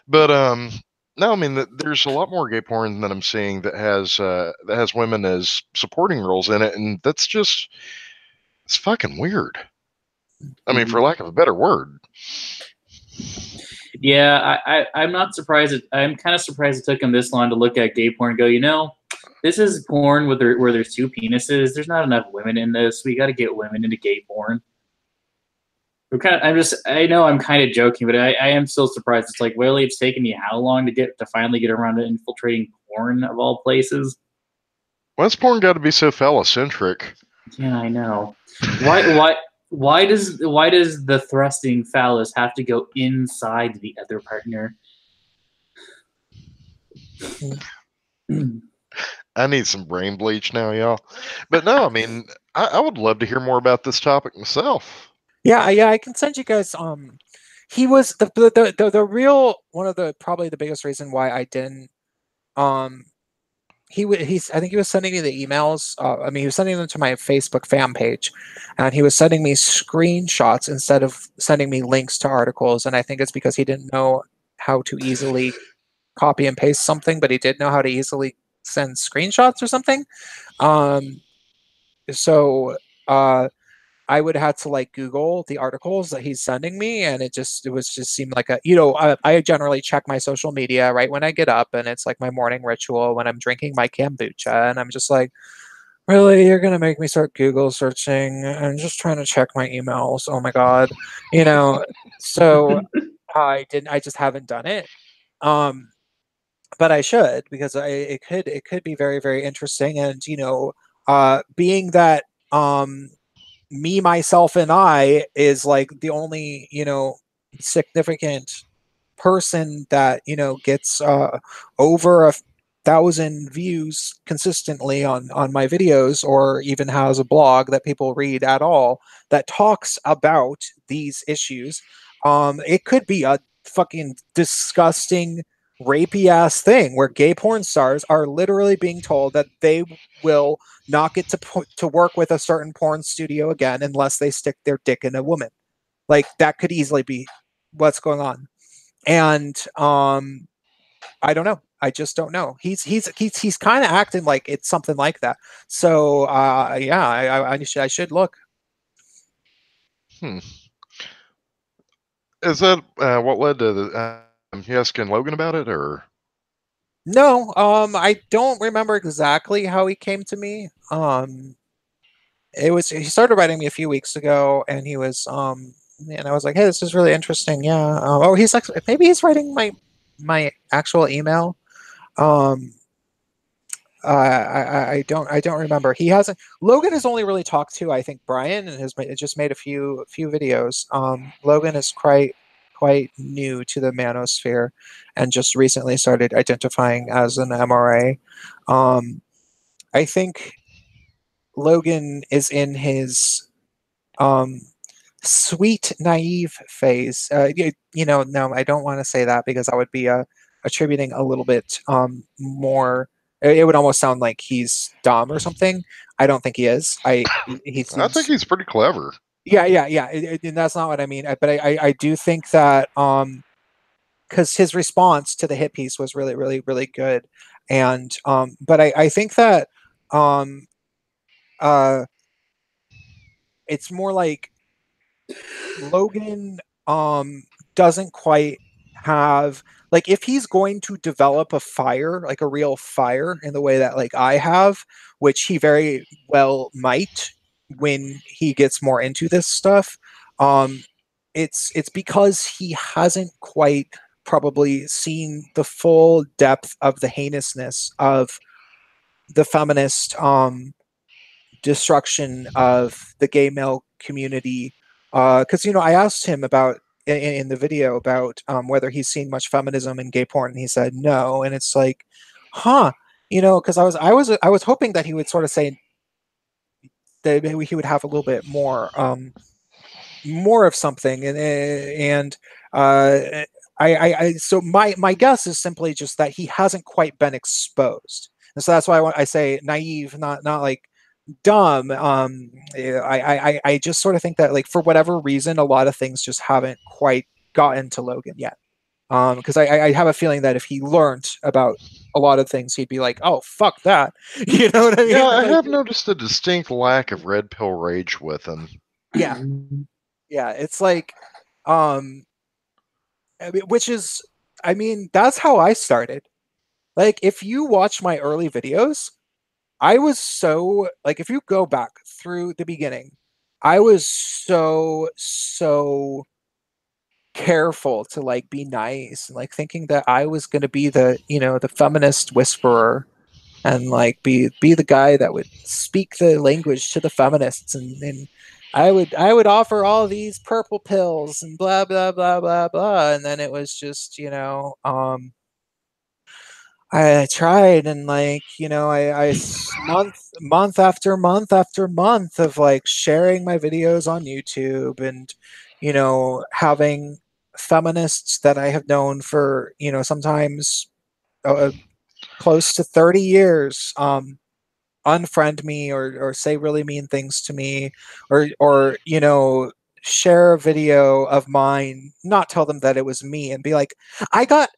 But no, I mean there's a lot more gay porn that I'm seeing that has women as supporting roles in it, and it's fucking weird. I mean, for lack of a better word. Yeah, I'm not surprised. I'm kind of surprised it took him this long to look at gay porn and go, you know, this is porn where there's 2 penises. There's not enough women in this. We got to get women into gay porn. I know I'm kind of joking, but I am still surprised. It's like, really, it's taken you how long to finally get around to infiltrating porn of all places? Why's porn got to be so phallocentric? Yeah, I know. Why does the thrusting phallus have to go inside the other partner? I need some brain bleach now, y'all. But no, I mean, I would love to hear more about this topic myself. Yeah, I can send you guys. He was the real one of the probably the biggest reason why I didn't. I think he was sending me the emails. I mean, he was sending them to my Facebook fan page, and he was sending me screenshots instead of sending me links to articles. And I think it's because he didn't know how to easily copy and paste something, but he did know how to easily send screenshots or something. So I would have to like Google the articles that he's sending me, and it just seemed like I generally check my social media right when I get up, and it's like my morning ritual when I'm drinking my kombucha, and I'm just like, really, you're gonna make me start Google searching? I'm just trying to check my emails. Oh my god, So I just haven't done it. But I should, because it could be very, very interesting, and being that me, myself, and I is like the only, significant person that, gets over 1,000 views consistently on my videos, or even has a blog that people read at all that talks about these issues. It could be a fucking disgusting rapey ass thing where gay porn stars are literally being told that they will not get to work with a certain porn studio again unless they stick their dick in a woman. Like that could easily be what's going on. And I don't know. I just don't know. He's kind of acting like it's something like that. So yeah, I should look. Is that what led to the you asking Logan about it, or? No, I don't remember exactly how he came to me. He started writing me a few weeks ago, and he was and I was like, hey, this is really interesting. Yeah. Oh, he's like, maybe he's writing my actual email. I don't remember. He hasn't. Logan has only really talked to, I think, Brian, and has just made a few videos. Logan is quite new to the manosphere, and just recently started identifying as an MRA. I think Logan is in his sweet naive phase. No, I don't want to say that because I would be attributing a little bit more. It would almost sound like he's dumb or something. I don't think he is. I think he's pretty clever. Yeah. And that's not what I mean. But I do think that because his response to the hit piece was really, really, really good. And but I think that it's more like Logan doesn't quite have, like, if he's going to develop a fire, like a real fire in the way that like I have, which he very well might when he gets more into this stuff, it's because he hasn't quite probably seen the full depth of the heinousness of the feminist destruction of the gay male community. Because I asked him about in the video about whether he's seen much feminism in gay porn, and he said no. And it's like, huh? Because I was hoping that he would sort of say that maybe he would have a little bit more of something, and so my guess is simply just that he hasn't quite been exposed, and so that's why I say naive, not like dumb. I just sort of think that, like, for whatever reason, a lot of things just haven't quite gotten to Logan yet. Because I have a feeling that if he learned about a lot of things, he'd be like, "Oh, fuck that," you know what I mean? Yeah, I have noticed a distinct lack of red pill rage with him. Yeah, it's like, which is, I mean, that's how I started. Like, if you watch my early videos, I was so, like, if you go back through the beginning, I was so careful to like be nice, and like thinking that I was going to be the feminist whisperer, and like be the guy that would speak the language to the feminists, and I would offer all these purple pills and blah blah blah blah blah, and then it was just I tried, and like I month after month after month of like sharing my videos on YouTube, and having feminists that I have known for sometimes close to 30 years unfriend me, or say really mean things to me, or share a video of mine, not tell them that it was me, and be like, I got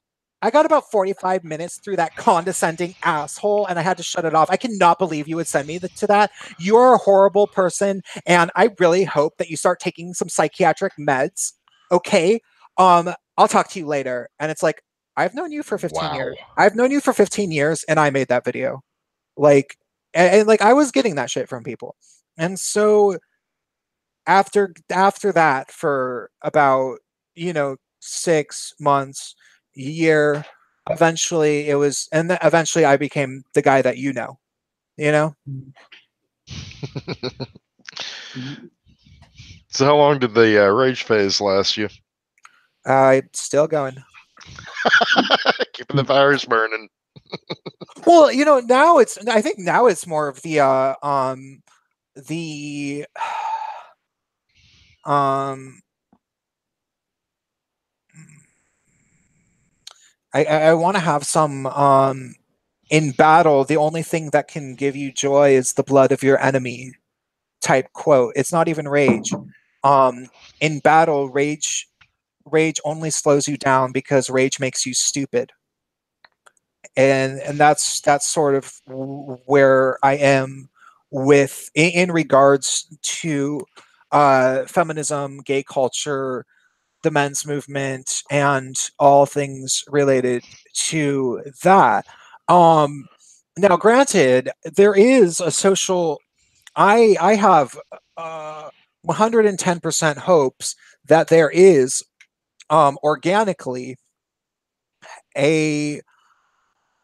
about 45 minutes through that condescending asshole, and I had to shut it off. I cannot believe you would send me to that. You're a horrible person, and I really hope that you start taking some psychiatric meds. Okay, I'll talk to you later. And it's like, I've known you for 15 years. I've known you for 15 years, and I made that video. Like, and like I was getting that shit from people, and so after that, for about 6 months, year, eventually eventually I became the guy that you know. So how long did the rage phase last you? Still going. Keeping the fires burning. Well, you know, I think now it's more of the I want to have some in battle, the only thing that can give you joy is the blood of your enemy type quote. It's not even rage. In battle, rage only slows you down because rage makes you stupid. And that's sort of where I am with in regards to feminism, gay culture, the men's movement, and all things related to that. Now, granted, there is a social. I have 110% hopes that there is organically a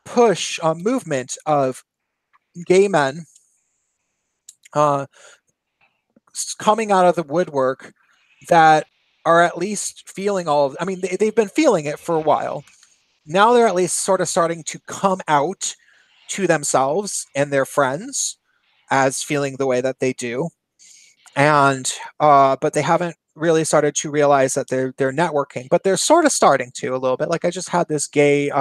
push, a movement of gay men uh, coming out of the woodwork that are at least feeling all of. I mean, they've been feeling it for a while. Now they're at least sort of starting to come out to themselves and their friends as feeling the way that they do, and but they haven't really started to realize that they're networking, but they're sort of starting to a little bit. Like I just had this gay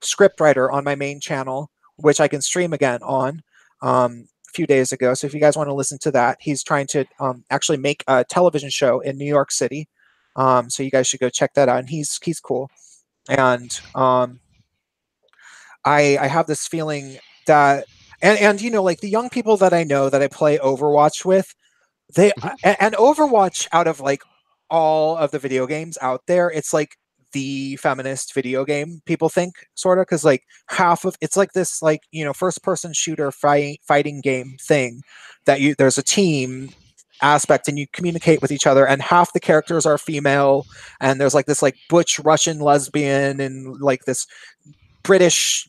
script writer on my main channel, which I can stream again on a few days ago. So if you guys want to listen to that, he's trying to actually make a television show in New York City. So you guys should go check that out. And he's cool. And I have this feeling that, and you know, like the young people that I know that I play Overwatch with, they and Overwatch, out of like all of the video games out there, it's like the feminist video game, people think, sort of, because like half of it's like this, like, you know, first person shooter fighting game thing that there's a team aspect and you communicate with each other, and half the characters are female, and there's like this like butch Russian lesbian and like this British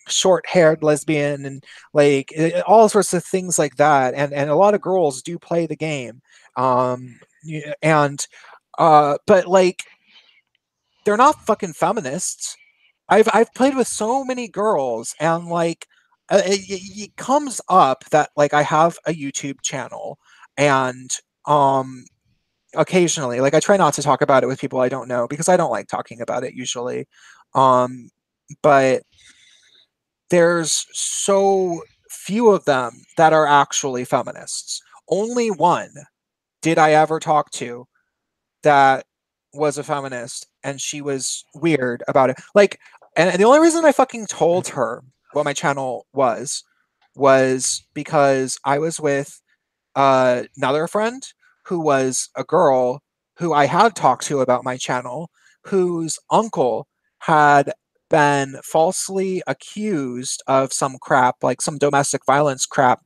short-haired lesbian, and like all sorts of things like that, and a lot of girls do play the game, and but like they're not fucking feminists. I've played with so many girls, and like it comes up that like I have a YouTube channel, and occasionally, like I try not to talk about it with people I don't know because I don't like talking about it usually, but there's so few of them that are actually feminists. Only one did I ever talk to that was a feminist, and she was weird about it. Like, and the only reason I fucking told her what my channel was because I was with another friend who was a girl who I had talked to about my channel, whose uncle had been falsely accused of some crap, like some domestic violence crap,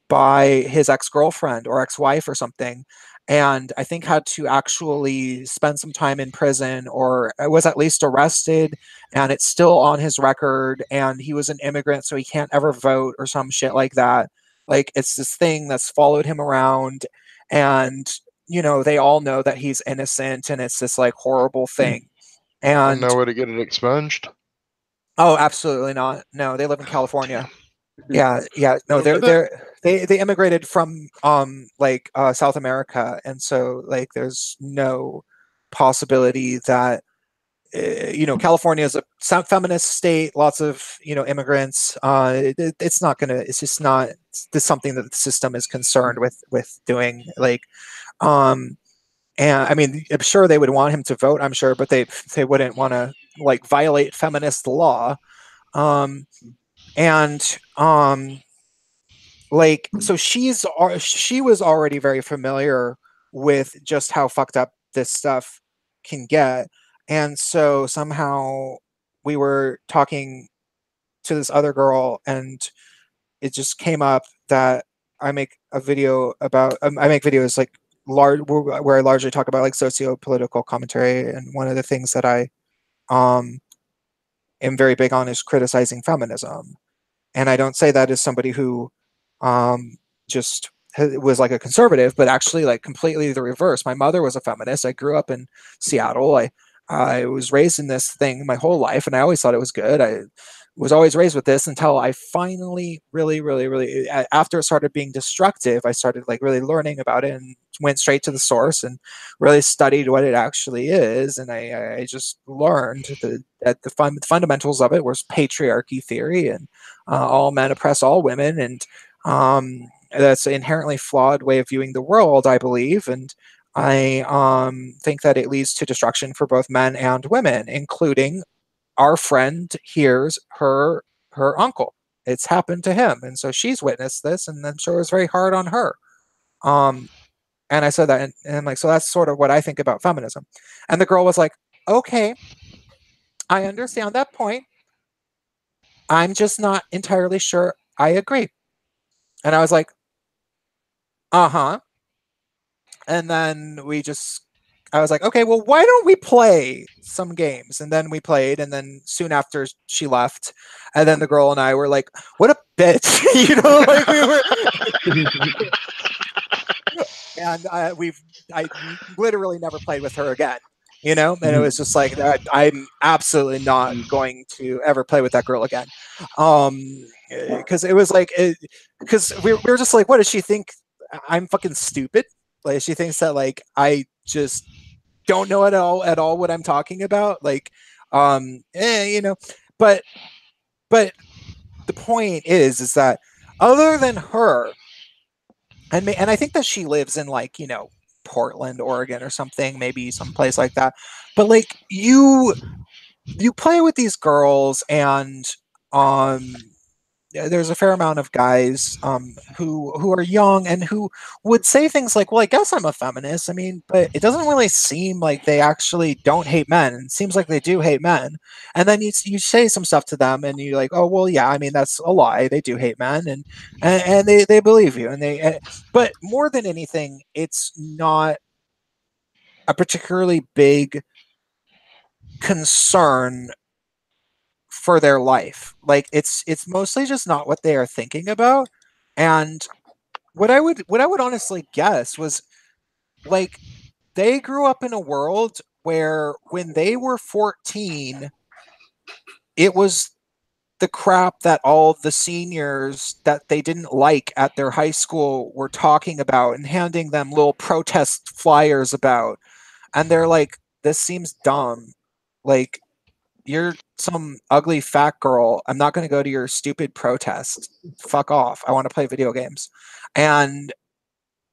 by his ex-girlfriend or ex-wife or something, and I think had to actually spend some time in prison, or was at least arrested, and it's still on his record, and he was an immigrant so he can't ever vote or some shit like that. Like, it's this thing that's followed him around, and you know, they all know that he's innocent, and it's this like horrible thing. And And no way to get it expunged. oh, absolutely not. No, they live in California. Yeah, no, Go with it. they immigrated from like South America, and so like there's no possibility that you know, California is a feminist state, lots of, you know, immigrants. It's not gonna. It's just not. It's something that the system is concerned with doing. Like, and I mean, I'm sure they would want him to vote. I'm sure, but they wouldn't want to like violate feminist law. Um, and like, so she was already very familiar with just how fucked up this stuff can get, and so somehow we were talking to this other girl, and it just came up that I make a video about I make videos like where I largely talk about like socio-political commentary, and one of the things that I um am very big on is criticizing feminism. And I don't say that as somebody who just was like a conservative, but actually like completely the reverse. My mother was a feminist. I grew up in Seattle. I was raised in this thing my whole life, and I always thought it was good. I was always raised with this until I finally really after it started being destructive, I started like really learning about it and went straight to the source and really studied what it actually is. And I just learned that the fundamentals of it was patriarchy theory, and all men oppress all women, and that's an inherently flawed way of viewing the world, I believe. And I think that it leads to destruction for both men and women, including our friend here's her uncle. It's happened to him, and so she's witnessed this, and I'm sure it was very hard on her. And I said that, and like, so that's sort of what I think about feminism. And the girl was like, okay, I understand that point. I'm just not entirely sure I agree. And I was like, uh-huh. And then I was like, okay, well, why don't we play some games? And then we played, and then soon after she left, and then the girl and I were like, what a bitch, you know, like we were. And I literally never played with her again, you know, and it was just like, I'm absolutely not going to ever play with that girl again. Because it was like, because we were just like, what does she think? I'm fucking stupid. Like, she thinks that like I just don't know at all what I'm talking about. Like, you know, but the point is that other than her, and I think that she lives in like, you know, Portland, Oregon or something, maybe someplace like that. But like you play with these girls, and there's a fair amount of guys who are young and who would say things like, well, I guess I'm a feminist. I mean, but it doesn't really seem like they actually don't hate men. It seems like they do hate men. And then you say some stuff to them, and you're like, oh, well, yeah, I mean, that's a lie. They do hate men, and they believe you. But more than anything, it's not a particularly big concern for their life. Like, it's mostly just not what they are thinking about. And what I would honestly guess was, like, they grew up in a world where when they were 14, it was the crap that all the seniors that they didn't like at their high school were talking about and handing them little protest flyers about. And they're like, this seems dumb. Like, you're some ugly fat girl. I'm not going to go to your stupid protest. Fuck off. I want to play video games. And,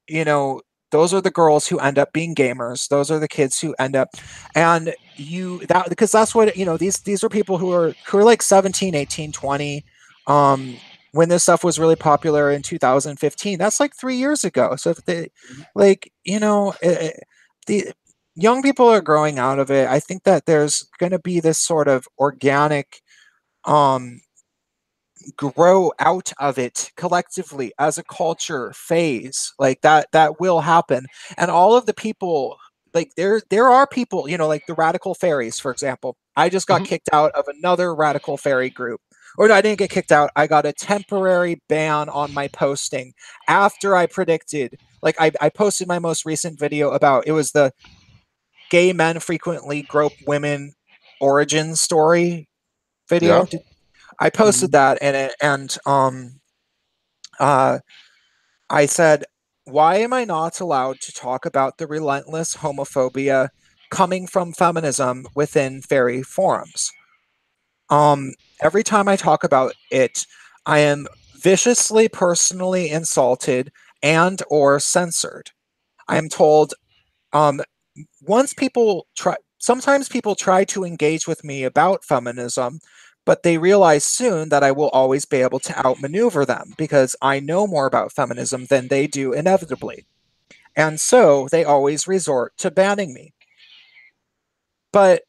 you know, those are the girls who end up being gamers. Those are the kids who end up, and because that's what, you know, these are people who are like 17, 18, 20. When this stuff was really popular in 2015, that's like 3 years ago. So if they, like, you know, the young people are growing out of it. I think that there's going to be this sort of organic grow out of it collectively as a culture phase, like that will happen. And all of the people, like, there are people, you know, like the radical fairies, for example. I just got kicked out of another radical fairy group. Or no, I didn't get kicked out. I got a temporary ban on my posting after I predicted, like, I posted my most recent video about, it was the gay men frequently grope women origin story video. Yeah. I posted that, uh, I said, why am I not allowed to talk about the relentless homophobia coming from feminism within fairy forums? Every time I talk about it, I am viciously personally insulted and or censored. I am told, sometimes people try to engage with me about feminism, but they realize soon that I will always be able to outmaneuver them because I know more about feminism than they do inevitably. And so they always resort to banning me. But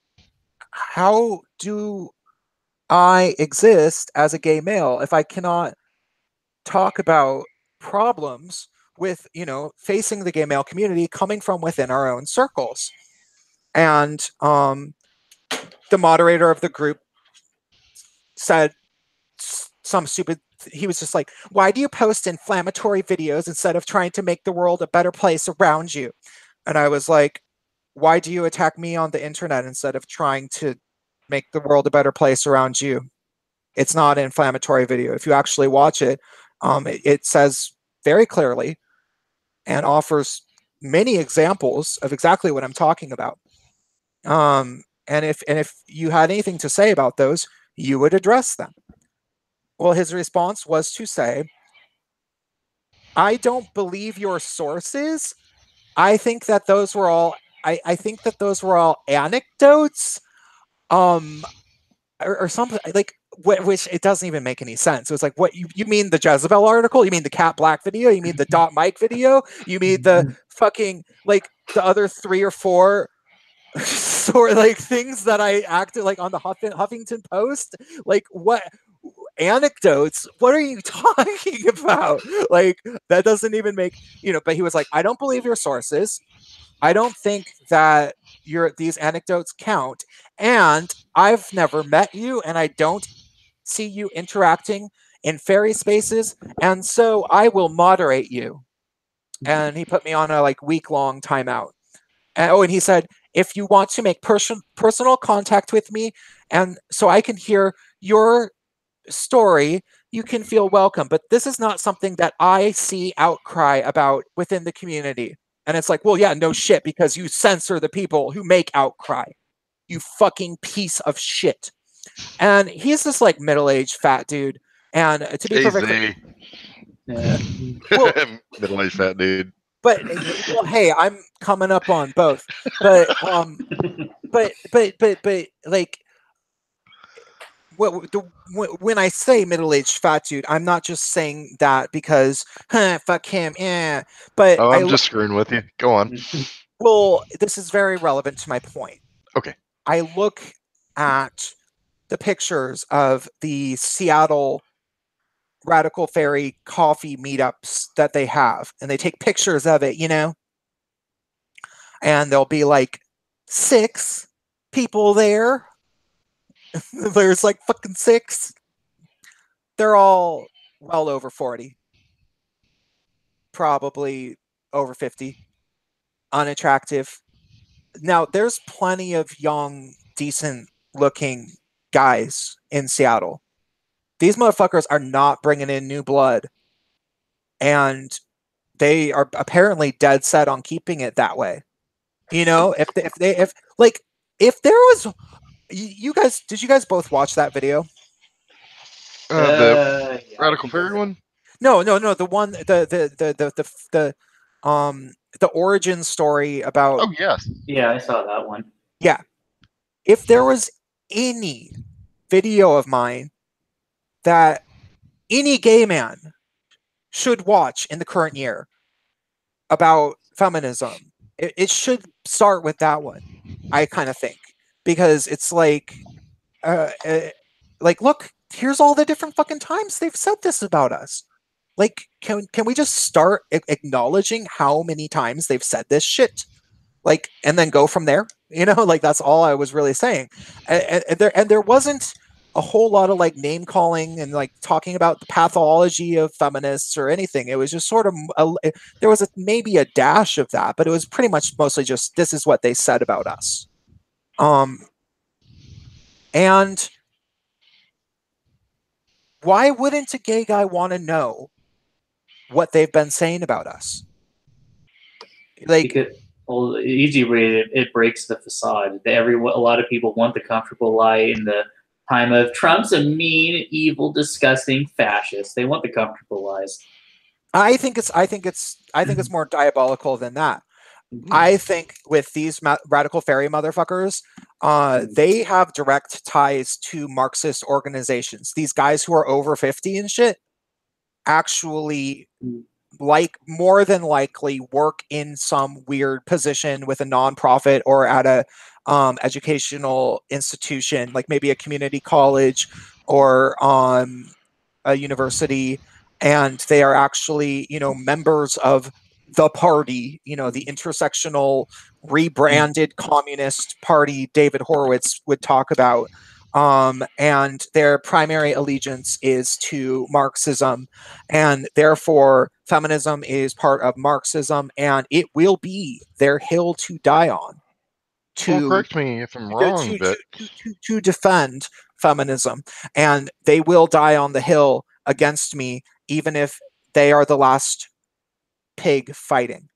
how do I exist as a gay male if I cannot talk about problems with, you know, facing the gay male community coming from within our own circles? And the moderator of the group said some stupid he was just like, why do you post inflammatory videos instead of trying to make the world a better place around you? And I was like, why do you attack me on the internet instead of trying to make the world a better place around you? It's not an inflammatory video. If you actually watch it, it says very clearly and offers many examples of exactly what I'm talking about. And if you had anything to say about those, you would address them. Well, his response was to say, I don't believe your sources. I think that those were all I think that those were all anecdotes. Or something like which it doesn't even make any sense. It was like, what you mean the Jezebel article? You mean the Cat Black video? You mean the Dot Mike video? You mean the fucking like the other 3 or 4 sort of like things that I acted like on the Huffington Post? Like what anecdotes? What are you talking about? Like that doesn't even make, but he was like, I don't believe your sources. I don't think that these anecdotes count, and I've never met you, and I don't see you interacting in fairy spaces, and so I will moderate you. And he put me on a like week-long timeout. And he said, if you want to make personal contact with me, and so I can hear your story, you can feel welcome. But this is not something that I see outcry about within the community. And it's like, well, yeah, no shit, because you censor the people who make outcry. You fucking piece of shit. And he's this like middle-aged fat dude. And to be perfectly, well, middle-aged fat dude. But well, hey, I'm coming up on both. But like, when I say middle-aged fat dude, I'm not just saying that because fuck him, but I'm just screwing with you. Go on. Well, this is very relevant to my point. Okay. I look at the pictures of the Seattle Radical Fairy coffee meetups that they have, and they take pictures of it, and there'll be like 6 people there. There's like fucking 6. They're all well over 40, probably over 50, unattractive. Now, there's plenty of young, decent-looking guys in Seattle. These motherfuckers are not bringing in new blood, and they are apparently dead set on keeping it that way. If there was, you guys, did you guys both watch that video? The Radical Fairy one? No, the one, the origin story about. Oh yes, yeah, I saw that one. Yeah, if there was any video of mine that any gay man should watch in the current year about feminism, it should start with that one. I kind of think, because it's like, look, here's all the different fucking times they've said this about us. Like, can we just start acknowledging how many times they've said this shit? Like, and then go from there, like that's all I was really saying. And there wasn't a whole lot of like name calling and like talking about the pathology of feminists or anything. It was just sort of there was maybe a dash of that, but it was pretty much mostly just, this is what they said about us. And why wouldn't a gay guy want to know what they've been saying about us? Like, well, easy way, it breaks the facade. A lot of people want the comfortable lie in the time of Trump's a mean, evil, disgusting fascist. They want the comfortable lies. I think it's more diabolical than that. I think with these radical fairy motherfuckers, they have direct ties to Marxist organizations. These guys who are over 50 and shit actually, like, more than likely work in some weird position with a nonprofit or at a educational institution, like maybe a community college or a university, and they are actually, members of the party, the intersectional rebranded communist party David Horowitz would talk about. and their primary allegiance is to Marxism, and therefore feminism is part of Marxism, and it will be their hill to die on. Well, correct me if I'm wrong, but To defend feminism, and they will die on the hill against me, even if they are the last pig fighting.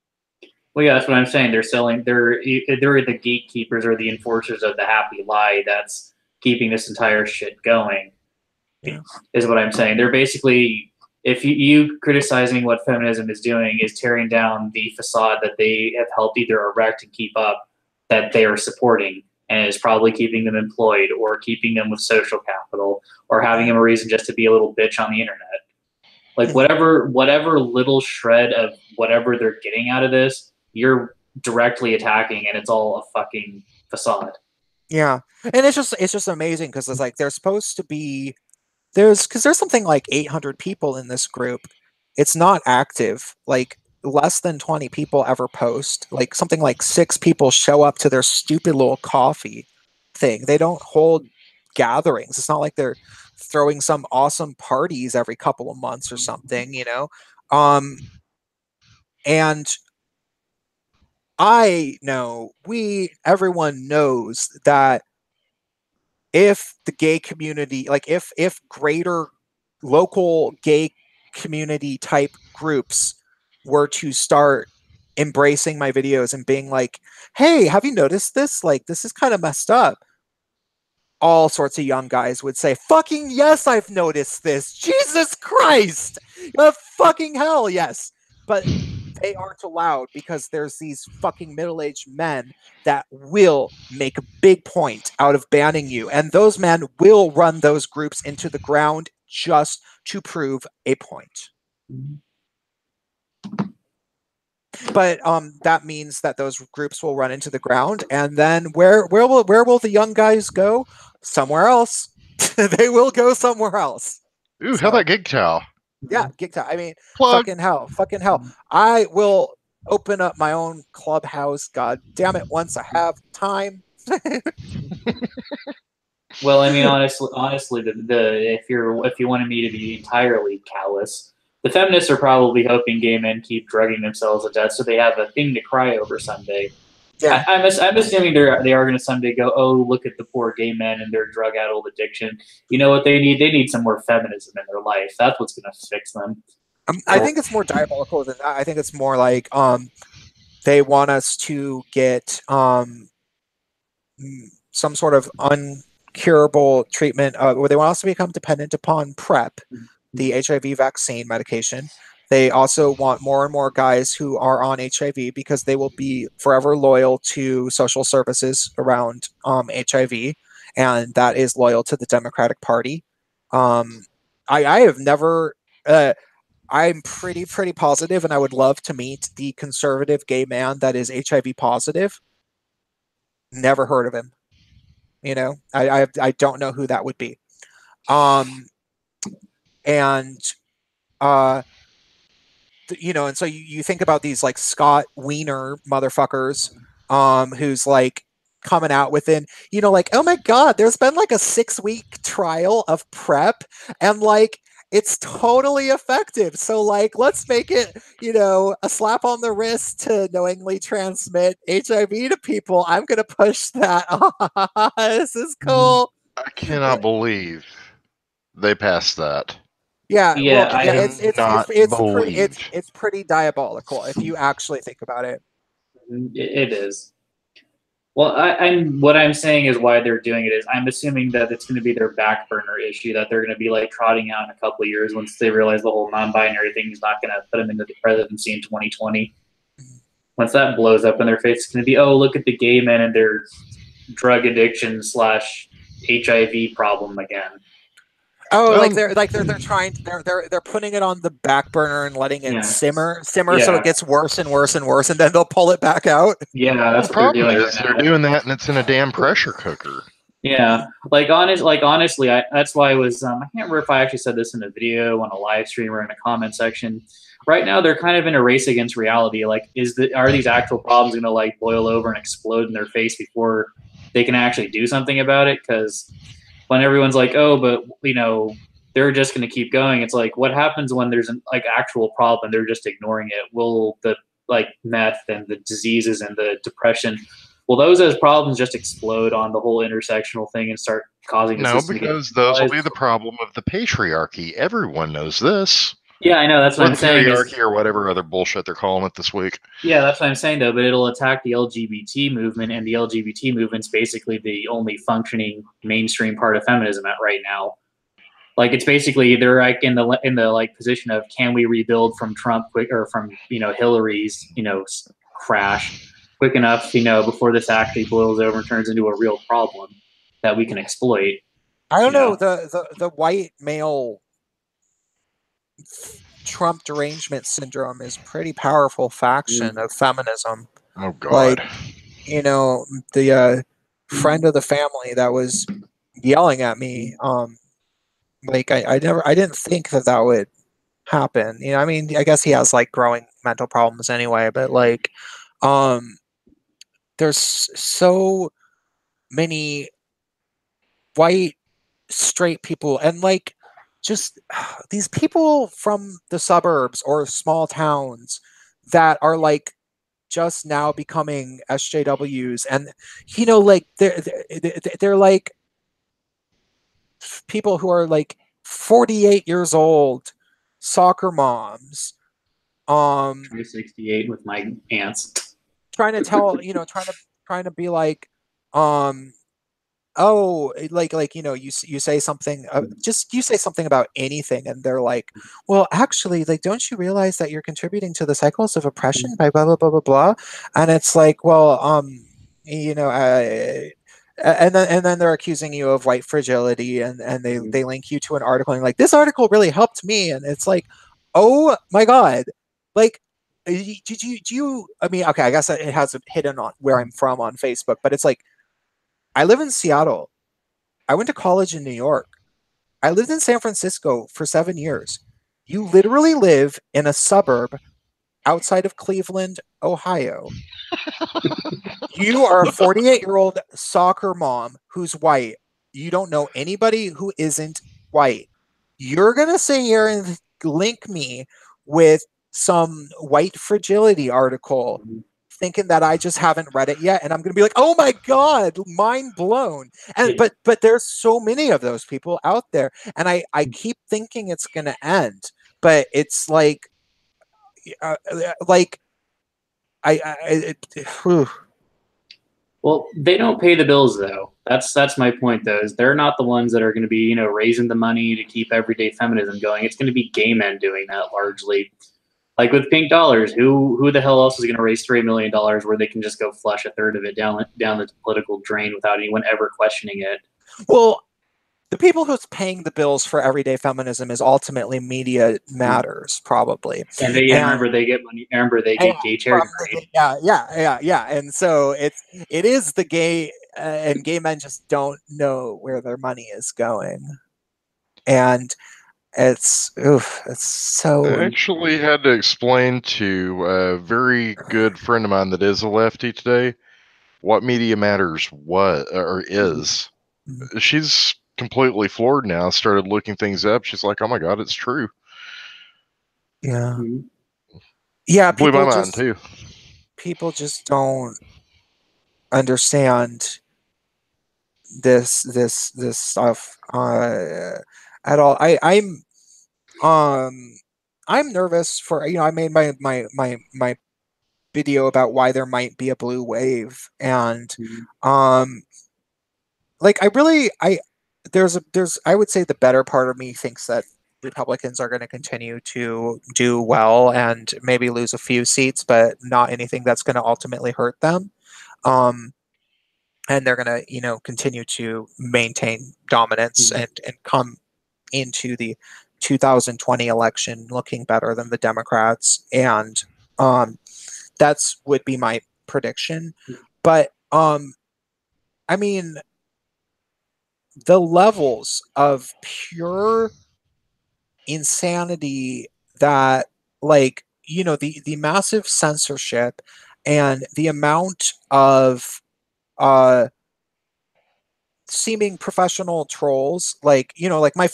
Well, yeah, that's what I'm saying. They're selling. They're the gatekeepers or the enforcers of the happy lie that's keeping this entire shit going. Yeah. Is what I'm saying. They're basically, if you criticizing what feminism is doing is tearing down the facade that they have helped either erect and keep up that they are supporting, and is probably keeping them employed or keeping them with social capital or having them a reason just to be a little bitch on the internet. Like whatever little shred of whatever they're getting out of this, you're directly attacking, and it's all a fucking facade. Yeah, and it's just amazing because it's like they're supposed to be there's something like 800 people in this group. It's not active. Like less than 20 people ever post. Like something like 6 people show up to their stupid little coffee thing. They don't hold gatherings. It's not like they're throwing some awesome parties every couple of months or something, you know. And I know everyone knows that if the gay community, like if greater local gay community type groups were to start embracing my videos and being like, hey, have you noticed this? Like, this is kind of messed up. All sorts of young guys would say, fucking yes, I've noticed this. Jesus Christ. Fucking hell, yes. But they aren't allowed because there's these fucking middle-aged men that will make a big point out of banning you. And those men will run those groups into the ground just to prove a point. But that means that those groups will run into the ground, and then where will the young guys go? Somewhere else. They will go somewhere else. Ooh, how about Gig Cow? Yeah, Gig Cow. I mean, Plug. fucking hell. I will open up my own clubhouse. God damn it! Once I have time. Well, I mean, honestly, if you wanted me to be entirely callous, the feminists are probably hoping gay men keep drugging themselves to death, so they have a thing to cry over someday. Yeah. I'm assuming they are going to someday go, oh, look at the poor gay men and their drug-addled addiction. You know what they need? They need some more feminism in their life. That's what's going to fix them. I think it's more diabolical than that. I think it's more like they want us to get some sort of uncurable treatment, where they want us to become dependent upon PrEP, the HIV vaccine medication. They also want more and more guys who are on HIV because they will be forever loyal to social services around HIV, and that is loyal to the Democratic Party. I have never. I'm pretty positive, and I would love to meet the conservative gay man that is HIV positive. Never heard of him. You know, I don't know who that would be. You know, and so you think about these like Scott Wiener motherfuckers, who's like coming out within, you know, like, oh my God, there's been like a 6-week trial of PrEP, and like it's totally effective. So like, let's make it, you know, a slap on the wrist to knowingly transmit HIV to people. I'm gonna push that. This is cool. I cannot believe they passed that. Yeah, Yeah, well, I yeah, cannot it's pretty diabolical if you actually think about it. It is. Well, what I'm saying is why they're doing it is I'm assuming that it's going to be their back burner issue that they're going to be like trotting out in a couple of years once they realize the whole non-binary thing is not going to put them into the presidency in 2020. Once that blows up in their face, it's going to be, oh, look at the gay men and their drug addiction / HIV problem again. Oh, like they're trying, they're putting it on the back burner and letting it simmer, so it gets worse and worse and worse, and then they'll pull it back out. Yeah, that's the what they're problem doing. Is they're doing that, and it's in a damn pressure cooker. Yeah, honestly, that's why I was. I can't remember if I actually said this in a video, on a live stream, or in a comment section. Right now, they're kind of in a race against reality. Like, are these actual problems going to like boil over and explode in their face before they can actually do something about it? Because when everyone's like, oh, but they're just going to keep going. It's like, what happens when there's an actual problem? They're just ignoring it. Will the meth and the diseases and the depression, will those as problems just explode on the whole intersectional thing and start causing the No, system because to those will get be the problem of the patriarchy. Everyone knows this. Yeah, I know. That's what Or I'm saying. patriarchy or whatever other bullshit they're calling it this week. Yeah, that's what I'm saying, though. But it'll attack the LGBT movement, and the LGBT movement's basically the only functioning mainstream part of feminism right now. Like, it's basically they're in the position of, can we rebuild from Trump or from Hillary's crash quick enough before this actually boils over and turns into a real problem that we can exploit. I don't know. The white male Trump derangement syndrome is a pretty powerful faction of feminism. Oh God! Like, the friend of the family that was yelling at me. Like I didn't think that would happen. I mean, I guess he has growing mental problems anyway. But there's so many white straight people and just these people from the suburbs or small towns that are just now becoming SJWs, and they're like people who are 48 years old, soccer moms, 68 with my aunts, trying to tell trying to be like, oh, you say something, you say something about anything, and they're like, well, actually, don't you realize that you're contributing to the cycles of oppression by blah blah blah blah blah? And it's like, well, and then they're accusing you of white fragility, and they link you to an article and this article really helped me, and it's like, oh my God, do you I mean, okay, I guess it has hidden on where I'm from on Facebook, but it's like, I live in Seattle. I went to college in New York. I lived in San Francisco for 7 years. You literally live in a suburb outside of Cleveland, Ohio. You are a 48-year-old soccer mom who's white. You don't know anybody who isn't white. You're going to sit here and link me with some white fragility article thinking that I just haven't read it yet, and I'm going to be like, oh my God, mind blown. And but there's so many of those people out there, and I keep thinking it's going to end, but it's well, they don't pay the bills, though. That's my point, though. Is they're not the ones that are going to be raising the money to keep everyday feminism going. It's going to be gay men doing that largely. Like with pink dollars, who the hell else is going to raise $3 million where they can just go flush a third of it down the political drain without anyone ever questioning it? Well, the people who's paying the bills for everyday feminism is ultimately Media Matters, probably. And remember, they get money. Remember, they get Gaytriarchy. Yeah. And so it is the gay, and gay men just don't know where their money is going, and it's so. I actually had to explain to a very good friend of mine that is a lefty today what Media Matters was or is. She's completely floored now. Started looking things up. She's like, "Oh my God, it's true." Yeah, yeah. Blew my mind too. People just don't understand this stuff at all. I'm nervous for, I made my video about why there might be a blue wave, and I would say the better part of me thinks that Republicans are going to continue to do well and maybe lose a few seats, but not anything that's going to ultimately hurt them. And they're going to, continue to maintain dominance and come into the 2020 election looking better than the Democrats. And that's would be my prediction. But I mean, the levels of pure insanity that the massive censorship and the amount of seeming professional trolls, like, you know, like my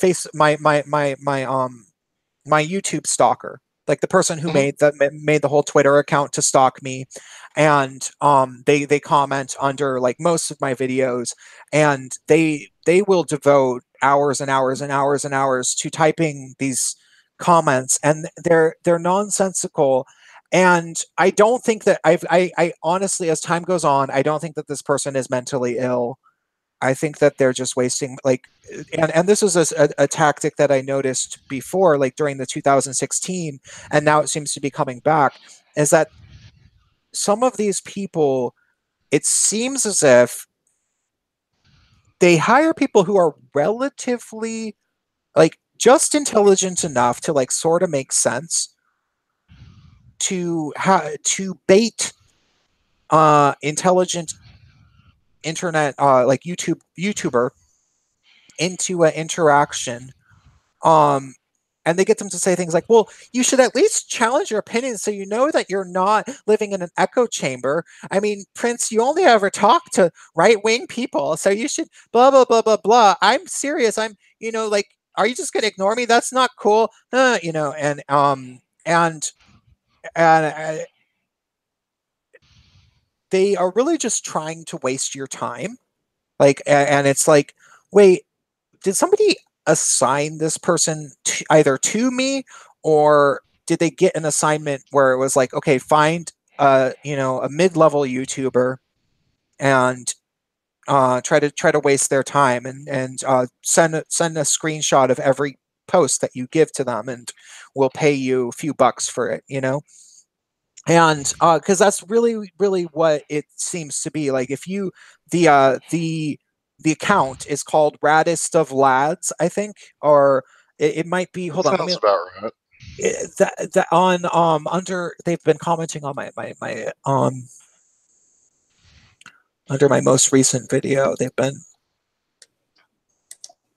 YouTube stalker, like the person who made the whole Twitter account to stalk me, and they comment under like most of my videos, and they will devote hours and hours and hours and hours to typing these comments, and they're nonsensical. And I don't think that I honestly, as time goes on, I don't think that this person is mentally ill. I think that they're just wasting, like, and this is a tactic that I noticed before, like during the 2016, and now it seems to be coming back, is that some of these people, it seems as if they hire people who are relatively, like, just intelligent enough to like sort of make sense to bait intelligent internet like YouTuber into an interaction, um and they get them to say things like, well, you should at least challenge your opinion so you know that you're not living in an echo chamber. I mean, Prince, you only ever talk to right-wing people, so you should blah blah blah blah blah. I'm serious. I'm, you know, like, are you just going to ignore me? That's not cool. You know, and they are really just trying to waste your time. Like, and it's like, wait, did somebody assign this person either to me, or did they get an assignment where it was like, okay, find you know, a mid-level YouTuber and try to waste their time, and send a screenshot of every post that you give to them, and we'll pay you a few bucks for it, you know? And because that's really what it seems to be. Like, if you, the account is called Raddest of Lads, I think, or it might be, hold on, let me, Sounds about right. that on under, they've been commenting on my under my most recent video, they've been,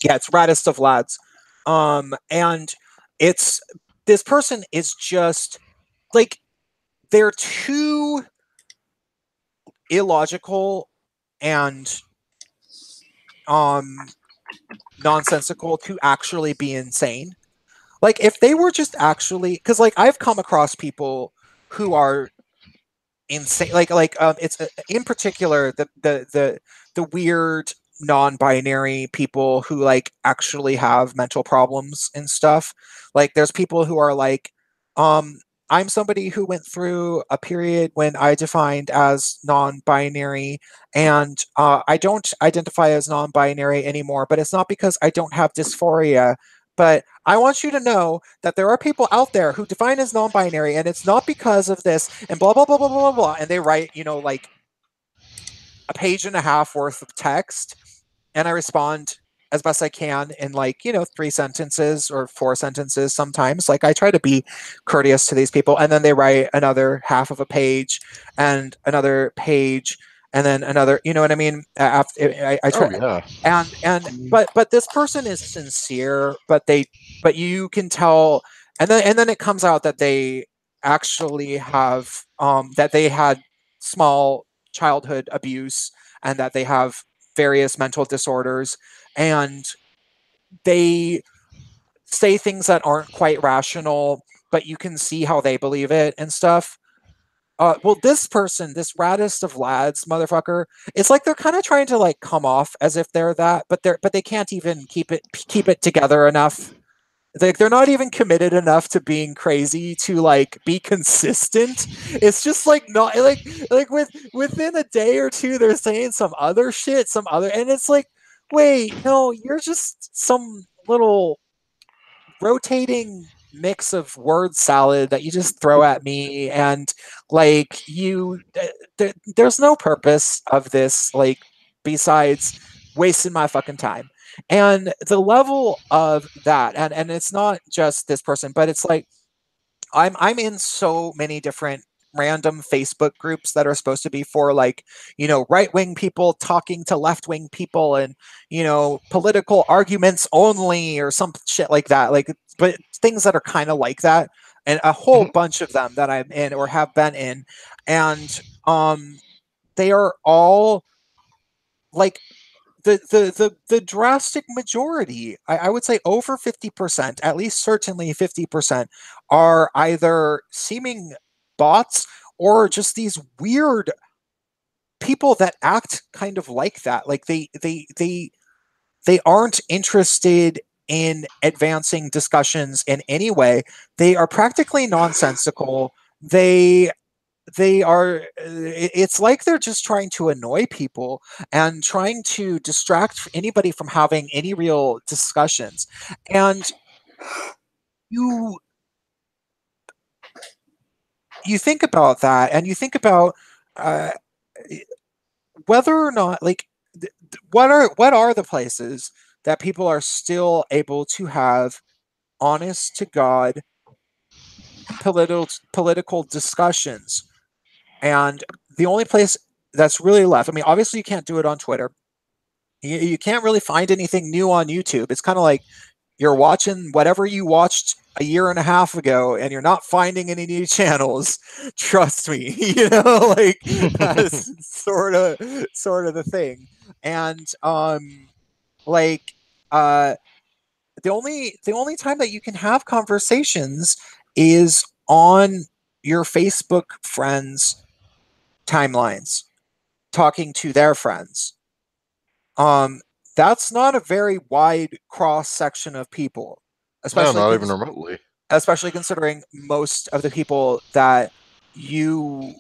yeah, it's Raddest of Lads. And it's, this person is just like, they're too illogical and nonsensical to actually be insane. Like, if they were just actually, because like I've come across people who are insane, it's in particular the weird non-binary people who like actually have mental problems and stuff. Like, there's people who are like, I'm somebody who went through a period when I defined as non-binary, and I don't identify as non-binary anymore, but it's not because I don't have dysphoria. But I want you to know that there are people out there who define as non-binary, and it's not because of this, and blah blah blah blah blah blah. And they write, you know, like a page and a half worth of text, and I respond as best I can in, like, you know, 3 sentences or 4 sentences sometimes. Like, I try to be courteous to these people, and then they write another half of a page and another page and then another, you know what I mean? After I try, Oh yeah. and but this person is sincere, but you can tell, and then it comes out that they actually have that they had small childhood abuse, and that they have various mental disorders, and they say things that aren't quite rational, but you can see how they believe it and stuff. Well, this person, this Raddest of Lads motherfucker, it's like they're kind of trying to like come off as if they're that, but they can't even keep it together enough. Like, they're not even committed enough to being crazy to like be consistent. It's just like, not like within a day or two they're saying some other shit, and it's like, wait, no, you're just some little rotating mix of word salad that you just throw at me, and like, there's no purpose of this, like, besides wasting my fucking time. And the level of that, and it's not just this person, but it's like, I'm in so many different random Facebook groups that are supposed to be for, like, you know, right-wing people talking to left-wing people, and, you know, political arguments only, or some shit like that. Like, but things that are kind of like that, and a whole bunch of them that I'm in or have been in, and they are all like, the drastic majority, I would say over 50%, at least certainly 50%, are either seeming bots or just these weird people that act kind of like that. Like they aren't interested in advancing discussions in any way. They are practically nonsensical. They are it's like they're just trying to annoy people and trying to distract anybody from having any real discussions. And you you think about that, and you think about uh, whether or not, like, what are the places that people are still able to have honest to god political discussions. And the only place that's really left, I mean, obviously you can't do it on Twitter. You can't really find anything new on YouTube. It's kind of like you're watching whatever you watched a year and a half ago and you're not finding any new channels. Trust me. Like, that's sort of the thing. And like uh the only time that you can have conversations is on your Facebook friends timelines, talking to their friends. um that's not a very wide cross section of people, No, especially not even remotely. considering most of the people that you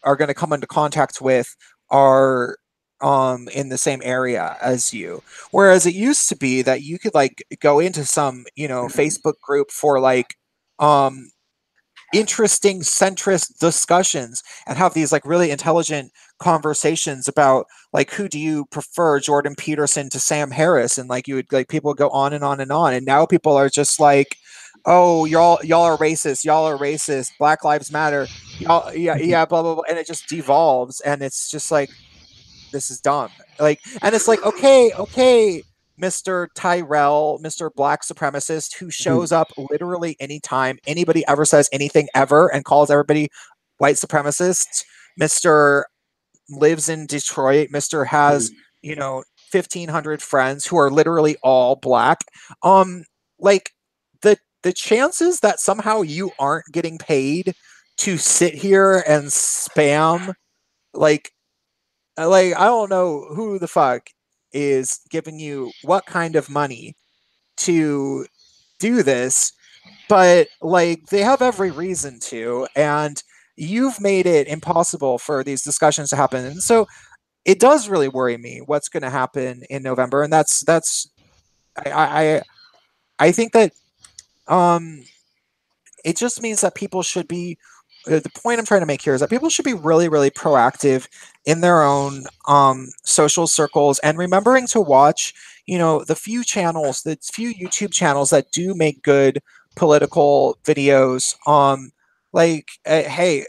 are going to come into contact with are in the same area as you. Whereas it used to be that you could, like, go into some Facebook group for, like, um interesting centrist discussions and have these, like, really intelligent conversations about, like, who do you prefer, Jordan Peterson to Sam Harris, and, like, you would, like, people would go on and on and on. And now people are just like, oh, y'all are racist, Black Lives Matter, y'all, yeah, blah blah blah. And it just devolves, and it's just like, this is dumb. Like, and it's like, okay, Mr. Tyrell, Mr. Black supremacist, who shows up literally anytime anybody ever says anything ever and calls everybody white supremacists. Mr. lives in Detroit. Mr. has, 1,500 friends who are literally all black. Like, the chances that somehow you aren't getting paid to sit here and spam, like, I don't know who the fuck is giving you what kind of money to do this, but, like, they have every reason to, and you've made it impossible for these discussions to happen. And so it does really worry me what's going to happen in November. And that's I think that it just means that people should be, the point I'm trying to make here is that people should be really, really proactive in their own social circles, and remembering to watch, the few YouTube channels that do make good political videos. Like, hey,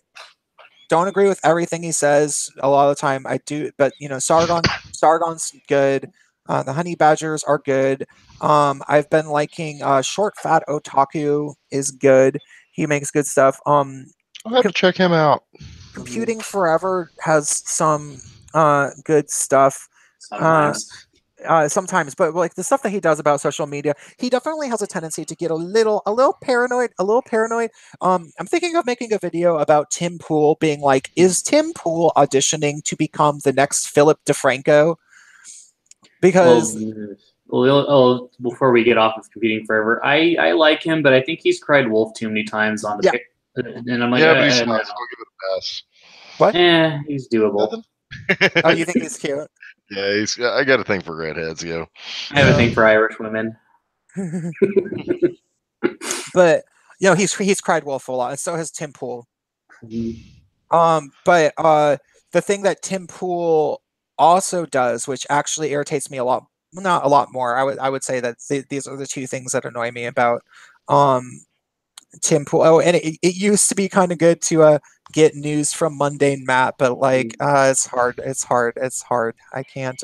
don't agree with everything he says a lot of the time. I do, but Sargon's good. The Honey Badgers are good. I've been liking Short Fat Otaku is good. He makes good stuff. I'll have to check him out. Computing Forever has some good stuff. Sometimes, but, like, the stuff that he does about social media, he definitely has a tendency to get a little paranoid. I'm thinking of making a video about Tim Pool being like, is Tim Pool auditioning to become the next Philip DeFranco? Because before we get off of Competing Forever, I like him, but I think he's cried wolf too many times on the pic, and I'm like, yeah, but he's nice. I'll give it a pass. What? He's doable. Oh, you think he's cute? Yeah, I got a thing for redheads, yo. I have a thing for Irish women. But he's cried wolf a lot, and so has Tim Pool. But the thing that Tim Pool also does, which actually irritates me a lot, not a lot more, I would say that these are the two things that annoy me about Tim Pool. Oh, and it used to be kind of good to get news from Mundane Matt, but, like, it's hard. I can't.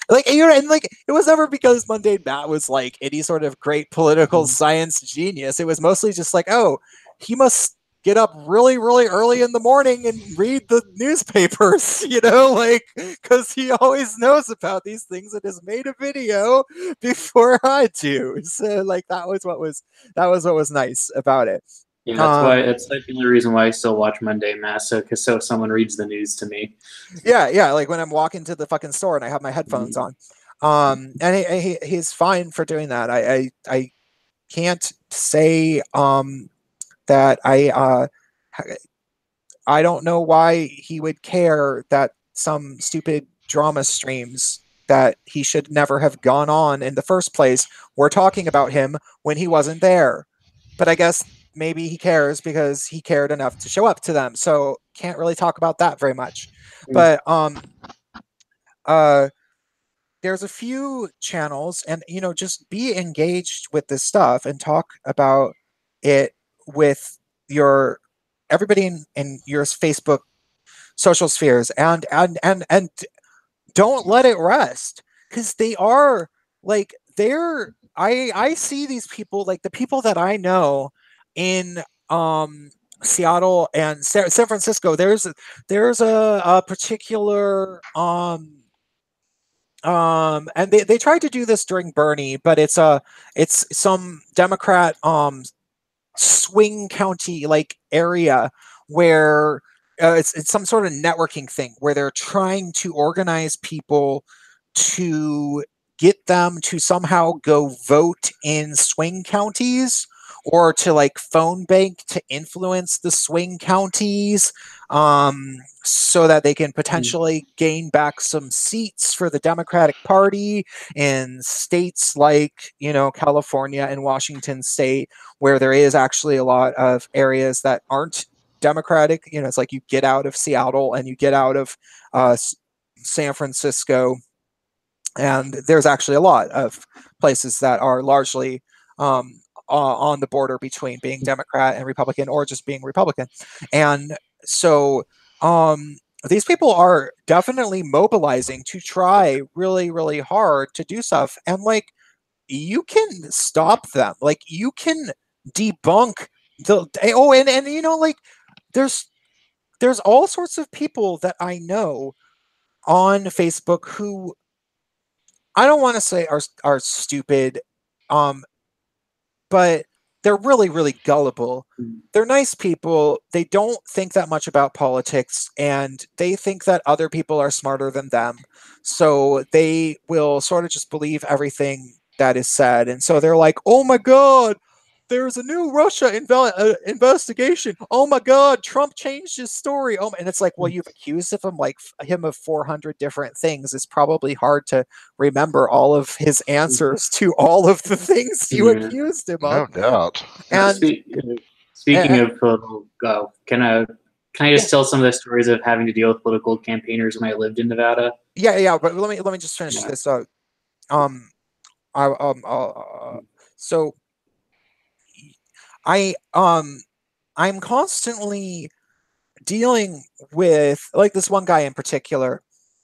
Like, and, like, it was never because Mundane Matt was, like, any sort of great political science genius. It was mostly just like, oh, he must get up really, really early in the morning and read the newspapers, like, because he always knows about these things and has made a video before I do. So, like, that was what was nice about it. Yeah, that's the only reason why I still watch Monday Mass, so someone reads the news to me. Yeah, like when I'm walking to the fucking store and I have my headphones on. And he's fine for doing that. I can't say that I don't know why he would care that some stupid drama streams that he should never have gone on in the first place were talking about him when he wasn't there. But I guess maybe he cares because he cared enough to show up to them. So can't really talk about that very much. But there's a few channels, and just be engaged with this stuff and talk about it with everybody in your Facebook social spheres, and don't let it rest, because they are like I see these people, like the people that I know in Seattle and San Francisco. There's a particular and they tried to do this during Bernie, but it's some Democrat swing county like area where it's some sort of networking thing where they're trying to organize people to get them to somehow go vote in swing counties, or to like phone bank to influence the swing counties, so that they can potentially gain back some seats for the Democratic Party in states like, California and Washington State, where there is actually a lot of areas that aren't Democratic. It's like you get out of Seattle and you get out of San Francisco, and there's actually a lot of places that are largely on the border between being Democrat and Republican, or just being Republican. And so these people are definitely mobilizing to try really, really hard to do stuff. And like, you can stop them. Like, you can debunk like, there's all sorts of people that I know on Facebook who I don't want to say are stupid, but they're really, really gullible. They're nice people. They don't think that much about politics, and they think that other people are smarter than them. So they will sort of just believe everything that is said. And so they're like, oh my God, there's a new Russia investigation. Oh my God, Trump changed his story. Oh, and it's like, well, you've accused him of 400 different things. It's probably hard to remember all of his answers to all of the things you accused him of. No doubt. And speaking of political, can I just tell some of the stories of having to deal with political campaigners when I lived in Nevada? Yeah. But let me just finish this. So I'm constantly dealing with like this one guy in particular.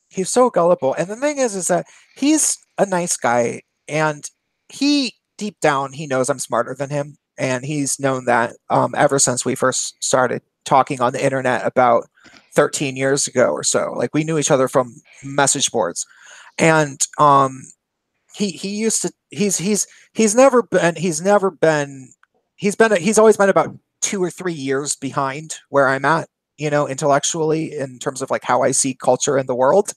He's so gullible, and the thing is that he's a nice guy, and he deep down he knows I'm smarter than him, and he's known that ever since we first started talking on the internet about 13 years ago or so. Like, we knew each other from message boards, and he's always been about 2 or 3 years behind where I'm at, intellectually, in terms of like how I see culture in the world.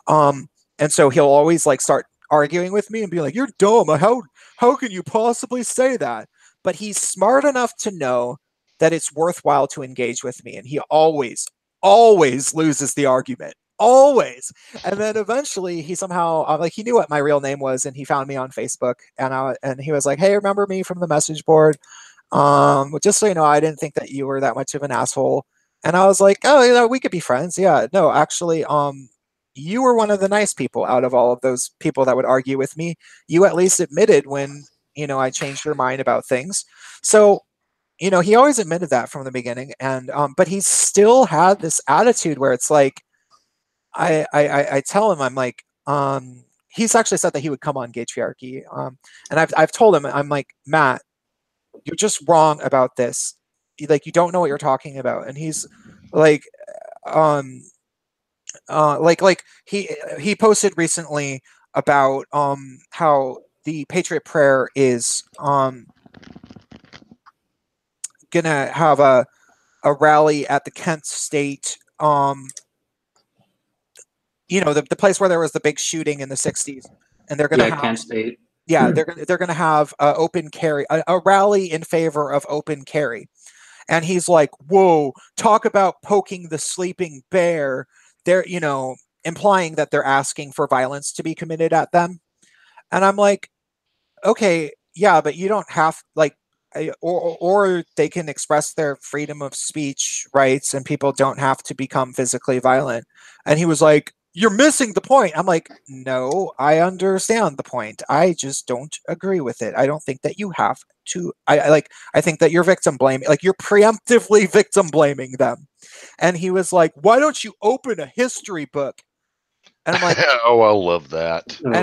And so he'll always like start arguing with me and be like, you're dumb. How can you possibly say that? But he's smart enough to know that it's worthwhile to engage with me. And he always loses the argument. Always. And then eventually he somehow like, he knew what my real name was, and he found me on Facebook, and he was like, hey, remember me from the message board? Just so you know, I didn't think that you were that much of an asshole. And I was like, oh, we could be friends. Yeah, no, actually, you were one of the nice people out of all of those people that would argue with me. You at least admitted when, I changed your mind about things. So, he always admitted that from the beginning. And, but he still had this attitude where it's like, I tell him, I'm like, he's actually said that he would come on Gaytriarchy. And I've told him, I'm like, Matt, you're just wrong about this. like you don't know what you're talking about. And he's like, like he posted recently about how the Patriot Prayer is gonna have a rally at the Kent State, the place where there was the big shooting in the 60s, and they're gonna have Kent State. yeah, they're gonna have open carry, a rally in favor of open carry. And he's like, whoa, talk about poking the sleeping bear. They're, implying that they're asking for violence to be committed at them. And I'm like, okay, yeah, but you don't have, like, or they can express their freedom of speech rights and people don't have to become physically violent. And he was like, you're missing the point. I'm like, no, I understand the point. I just don't agree with it. I don't think that you have to. I think that you're victim blaming, like you're preemptively victim blaming them. And he was like, why don't you open a history book? And I'm like, oh, I love that. and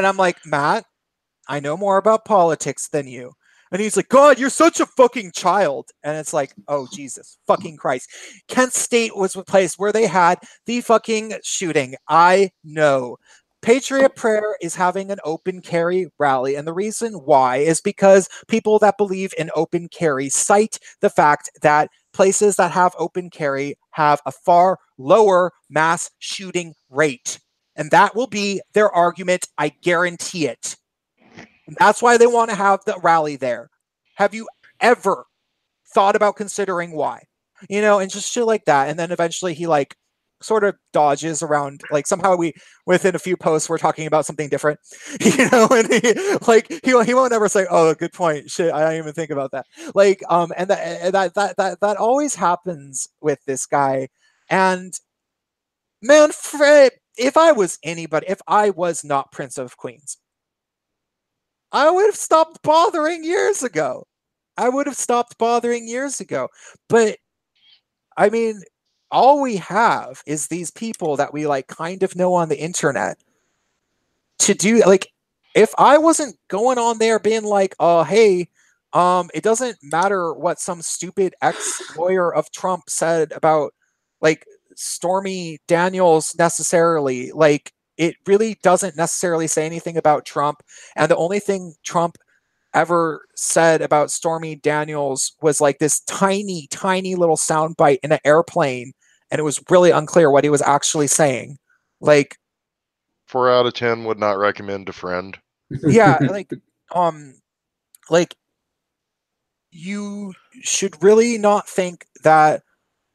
I'm like, Matt, I know more about politics than you. And he's like, God, you're such a fucking child. And it's like, oh, Jesus fucking Christ. Kent State was a place where they had the fucking shooting. I know. Patriot Prayer is having an open carry rally. And the reason why is because people that believe in open carry cite the fact that places that have open carry have a far lower mass shooting rate. And that will be their argument. I guarantee it. And that's why they want to have the rally there. Have you ever thought about considering why? And just shit like that. And then eventually he like sort of dodges around, like somehow within a few posts we're talking about something different, and he won't ever say, oh, good point, shit, I didn't even think about that, like and that always happens with this guy. And man, if I was anybody, if I was not Prince of Queens, I would have stopped bothering years ago. But I mean, all we have is these people that we like kind of know on the internet to do, like, if I wasn't going on there being like, oh, hey, it doesn't matter what some stupid ex-lawyer of Trump said about like Stormy Daniels necessarily, like, it really doesn't necessarily say anything about Trump. And the only thing Trump ever said about Stormy Daniels was like this tiny, tiny little soundbite in an airplane. And it was really unclear what he was actually saying. Like, 4 out of 10 would not recommend to friend. Yeah, like you should really not think that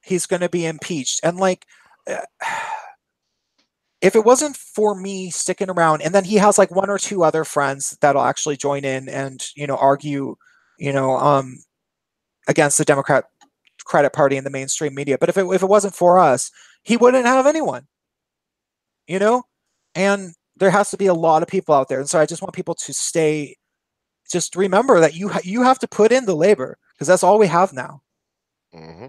he's going to be impeached. And like, if it wasn't for me sticking around, and then he has like 1 or 2 other friends that'll actually join in and, argue, against the Democratic Party in the mainstream media. But if it wasn't for us, he wouldn't have anyone, and there has to be a lot of people out there. And so I just want people to just remember that you have to put in the labor, because that's all we have now. Mm-hmm.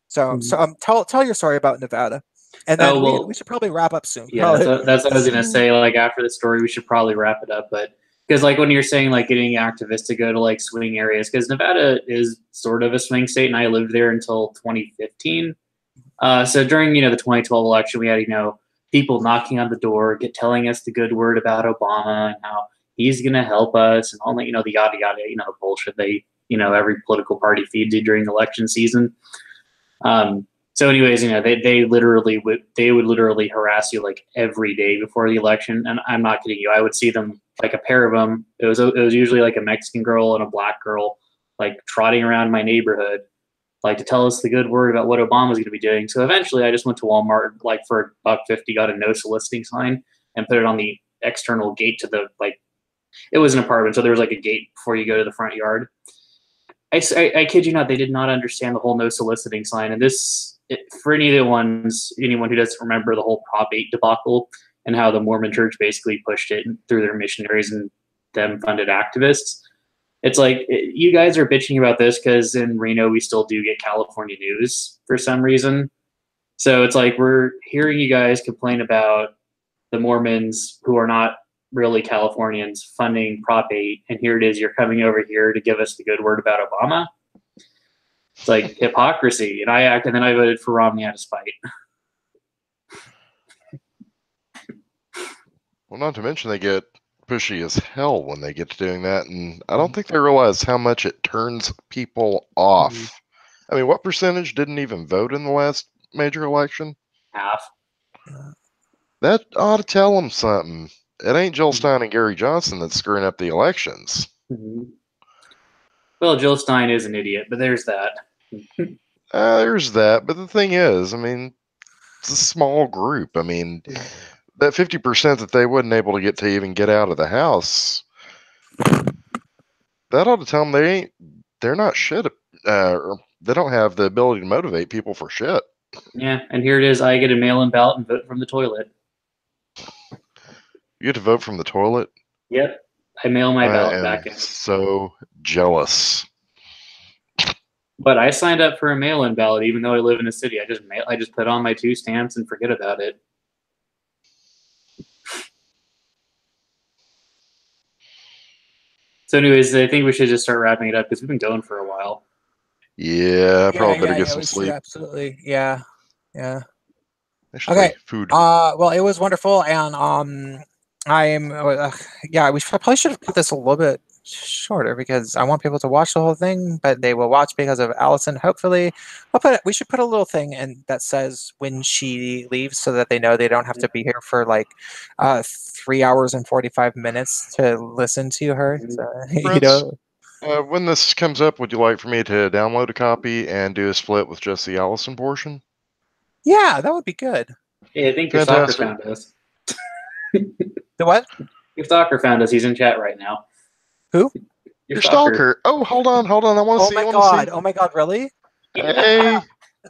So tell your story about Nevada. And then we should probably wrap up soon. Yeah, that's what I was gonna say. Like, after the story, we should probably wrap it up. But because like when you're saying like getting activists to go to like swing areas, because Nevada is sort of a swing state, and I lived there until 2015. So during the 2012 election, we had people knocking on the door, telling us the good word about Obama and how he's gonna help us, and all the the yada yada the bullshit they every political party feeds you during election season. So anyways, they would literally harass you like every day before the election. And I'm not kidding you. I would see them, like a pair of them. It was usually like a Mexican girl and a black girl, like trotting around my neighborhood, like to tell us the good word about what Obama was going to be doing. So eventually I just went to Walmart, like for $1.50, got a no soliciting sign and put it on the external gate to the, like, it was an apartment. So there was like a gate before you go to the front yard. I kid you not, they did not understand the whole no soliciting sign. And for anyone who doesn't remember the whole Prop 8 debacle and how the Mormon Church basically pushed it through their missionaries and them funded activists, it's like, you guys are bitching about this because in Reno we still do get California news for some reason. So it's like, we're hearing you guys complain about the Mormons who are not really Californians funding Prop 8, and here it is, you're coming over here to give us the good word about Obama. It's like hypocrisy. And then I voted for Romney out of spite. Well, not to mention they get pushy as hell when they get to doing that, and I don't think they realize how much it turns people off. I mean, what percentage didn't even vote in the last major election? Half. That ought to tell them something. It ain't Jill Stein and Gary Johnson that's screwing up the elections. Well, Jill Stein is an idiot, but there's that. There's that, but the thing is, I mean, it's a small group. I mean, that 50% that they wasn't able to get to even get out of the house, that ought to tell them they're not shit, or they don't have the ability to motivate people for shit. Yeah, and here it is. I get a mail-in ballot and vote from the toilet. You get to vote from the toilet? Yep. I mail my ballot back in. So jealous. But I signed up for a mail-in ballot even though I live in a city. I just put on my 2 stamps and forget about it. So anyways, I think we should just start wrapping it up because we've been going for a while. Yeah, probably better get some we should, sleep. absolutely. Yeah. Actually, Okay. food. Well, it was wonderful, and I'm we probably should have put this a little bit shorter because I want people to watch the whole thing, but they will watch because of Alison. Hopefully, we should put a little thing in that says when she leaves, so that they know they don't have to be here for like 3 hours and 45 minutes to listen to her. So, you know. When this comes up, would you like for me to download a copy and do a split with just the Allison portion? Yeah, that would be good. Hey, I think your stalker found us. The what? Your stalker found us. He's in chat right now. Who? Your stalker. Oh, hold on. I want to see. Oh my god, really? Hey.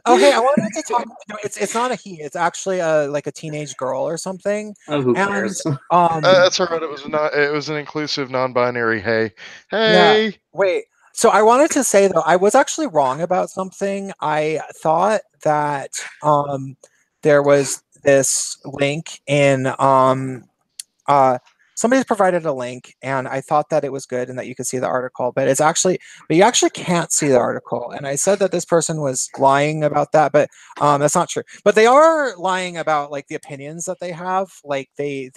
Okay, I wanted to talk. No, it's not a he. It's actually like a teenage girl or something. Oh, who cares? That's all right. It was an inclusive, non-binary. Hey. Yeah. Wait. So I wanted to say though, I was actually wrong about something. I thought that there was this link in somebody's provided a link, and I thought that it was good and that you could see the article, but you actually can't see the article. And I said that this person was lying about that, but that's not true. But they are lying about like the opinions that they have. Like they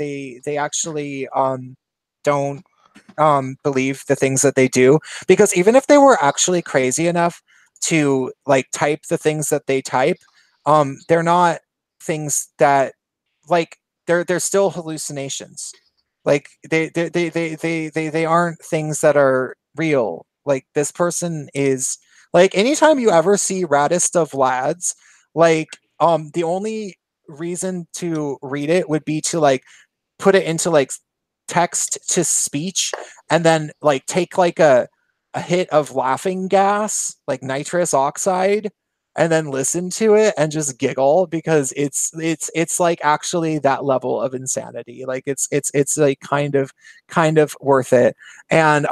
actually don't believe the things that they do, because even if they were actually crazy enough to like type the things that they type, they're not things that like they're still hallucinations. Like they aren't things that are real. Like this person is like, anytime you ever see Raddest of Lads, like the only reason to read it would be to like put it into like text to speech and then like take like a hit of laughing gas, like nitrous oxide, and then listen to it and just giggle, because it's like actually that level of insanity. Like it's like kind of worth it. And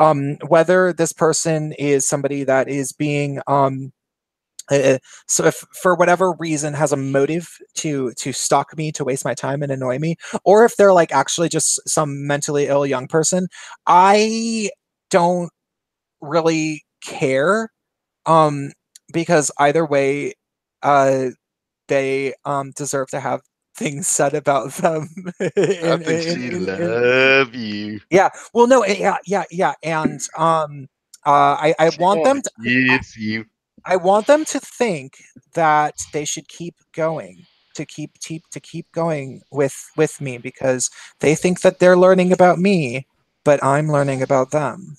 whether this person is somebody that is being so if for whatever reason has a motive to stalk me, to waste my time and annoy me, or if they're like actually just some mentally ill young person, I don't really care, because either way they deserve to have things said about them. I think she love you. Yeah, well, no, yeah, and I want them to, yes, you. I want them to think that they should keep going, to keep going with me, because they think that they're learning about me, but I'm learning about them.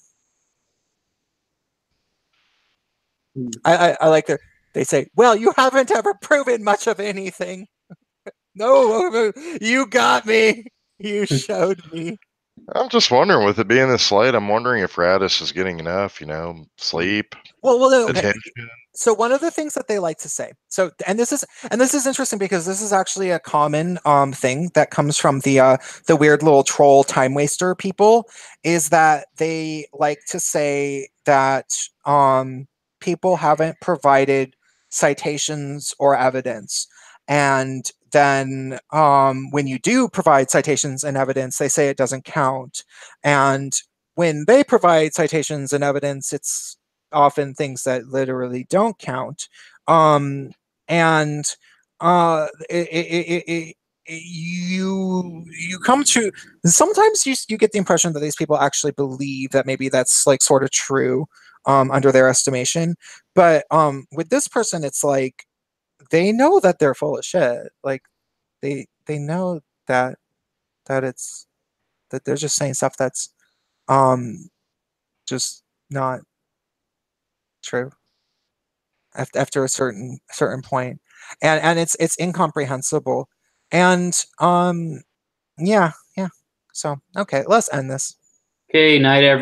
I like they say, well, you haven't ever proven much of anything. No, you got me. You showed me. I'm just wondering, with it being this late, I'm wondering if Raddus is getting enough, sleep, okay. attention. So one of the things that they like to say, and this is interesting, because this is actually a common thing that comes from the weird little troll time waster people, is that they like to say that people haven't provided citations or evidence, and then when you do provide citations and evidence, they say it doesn't count. And when they provide citations and evidence, it's often things that literally don't count. And you come to, sometimes you get the impression that these people actually believe that maybe that's like sort of true under their estimation. But with this person, it's like they know that they're full of shit. Like they know that it's that they're just saying stuff that's just not true after a certain point, and it's incomprehensible. And yeah, so okay, let's end this. Okay, night, everyone.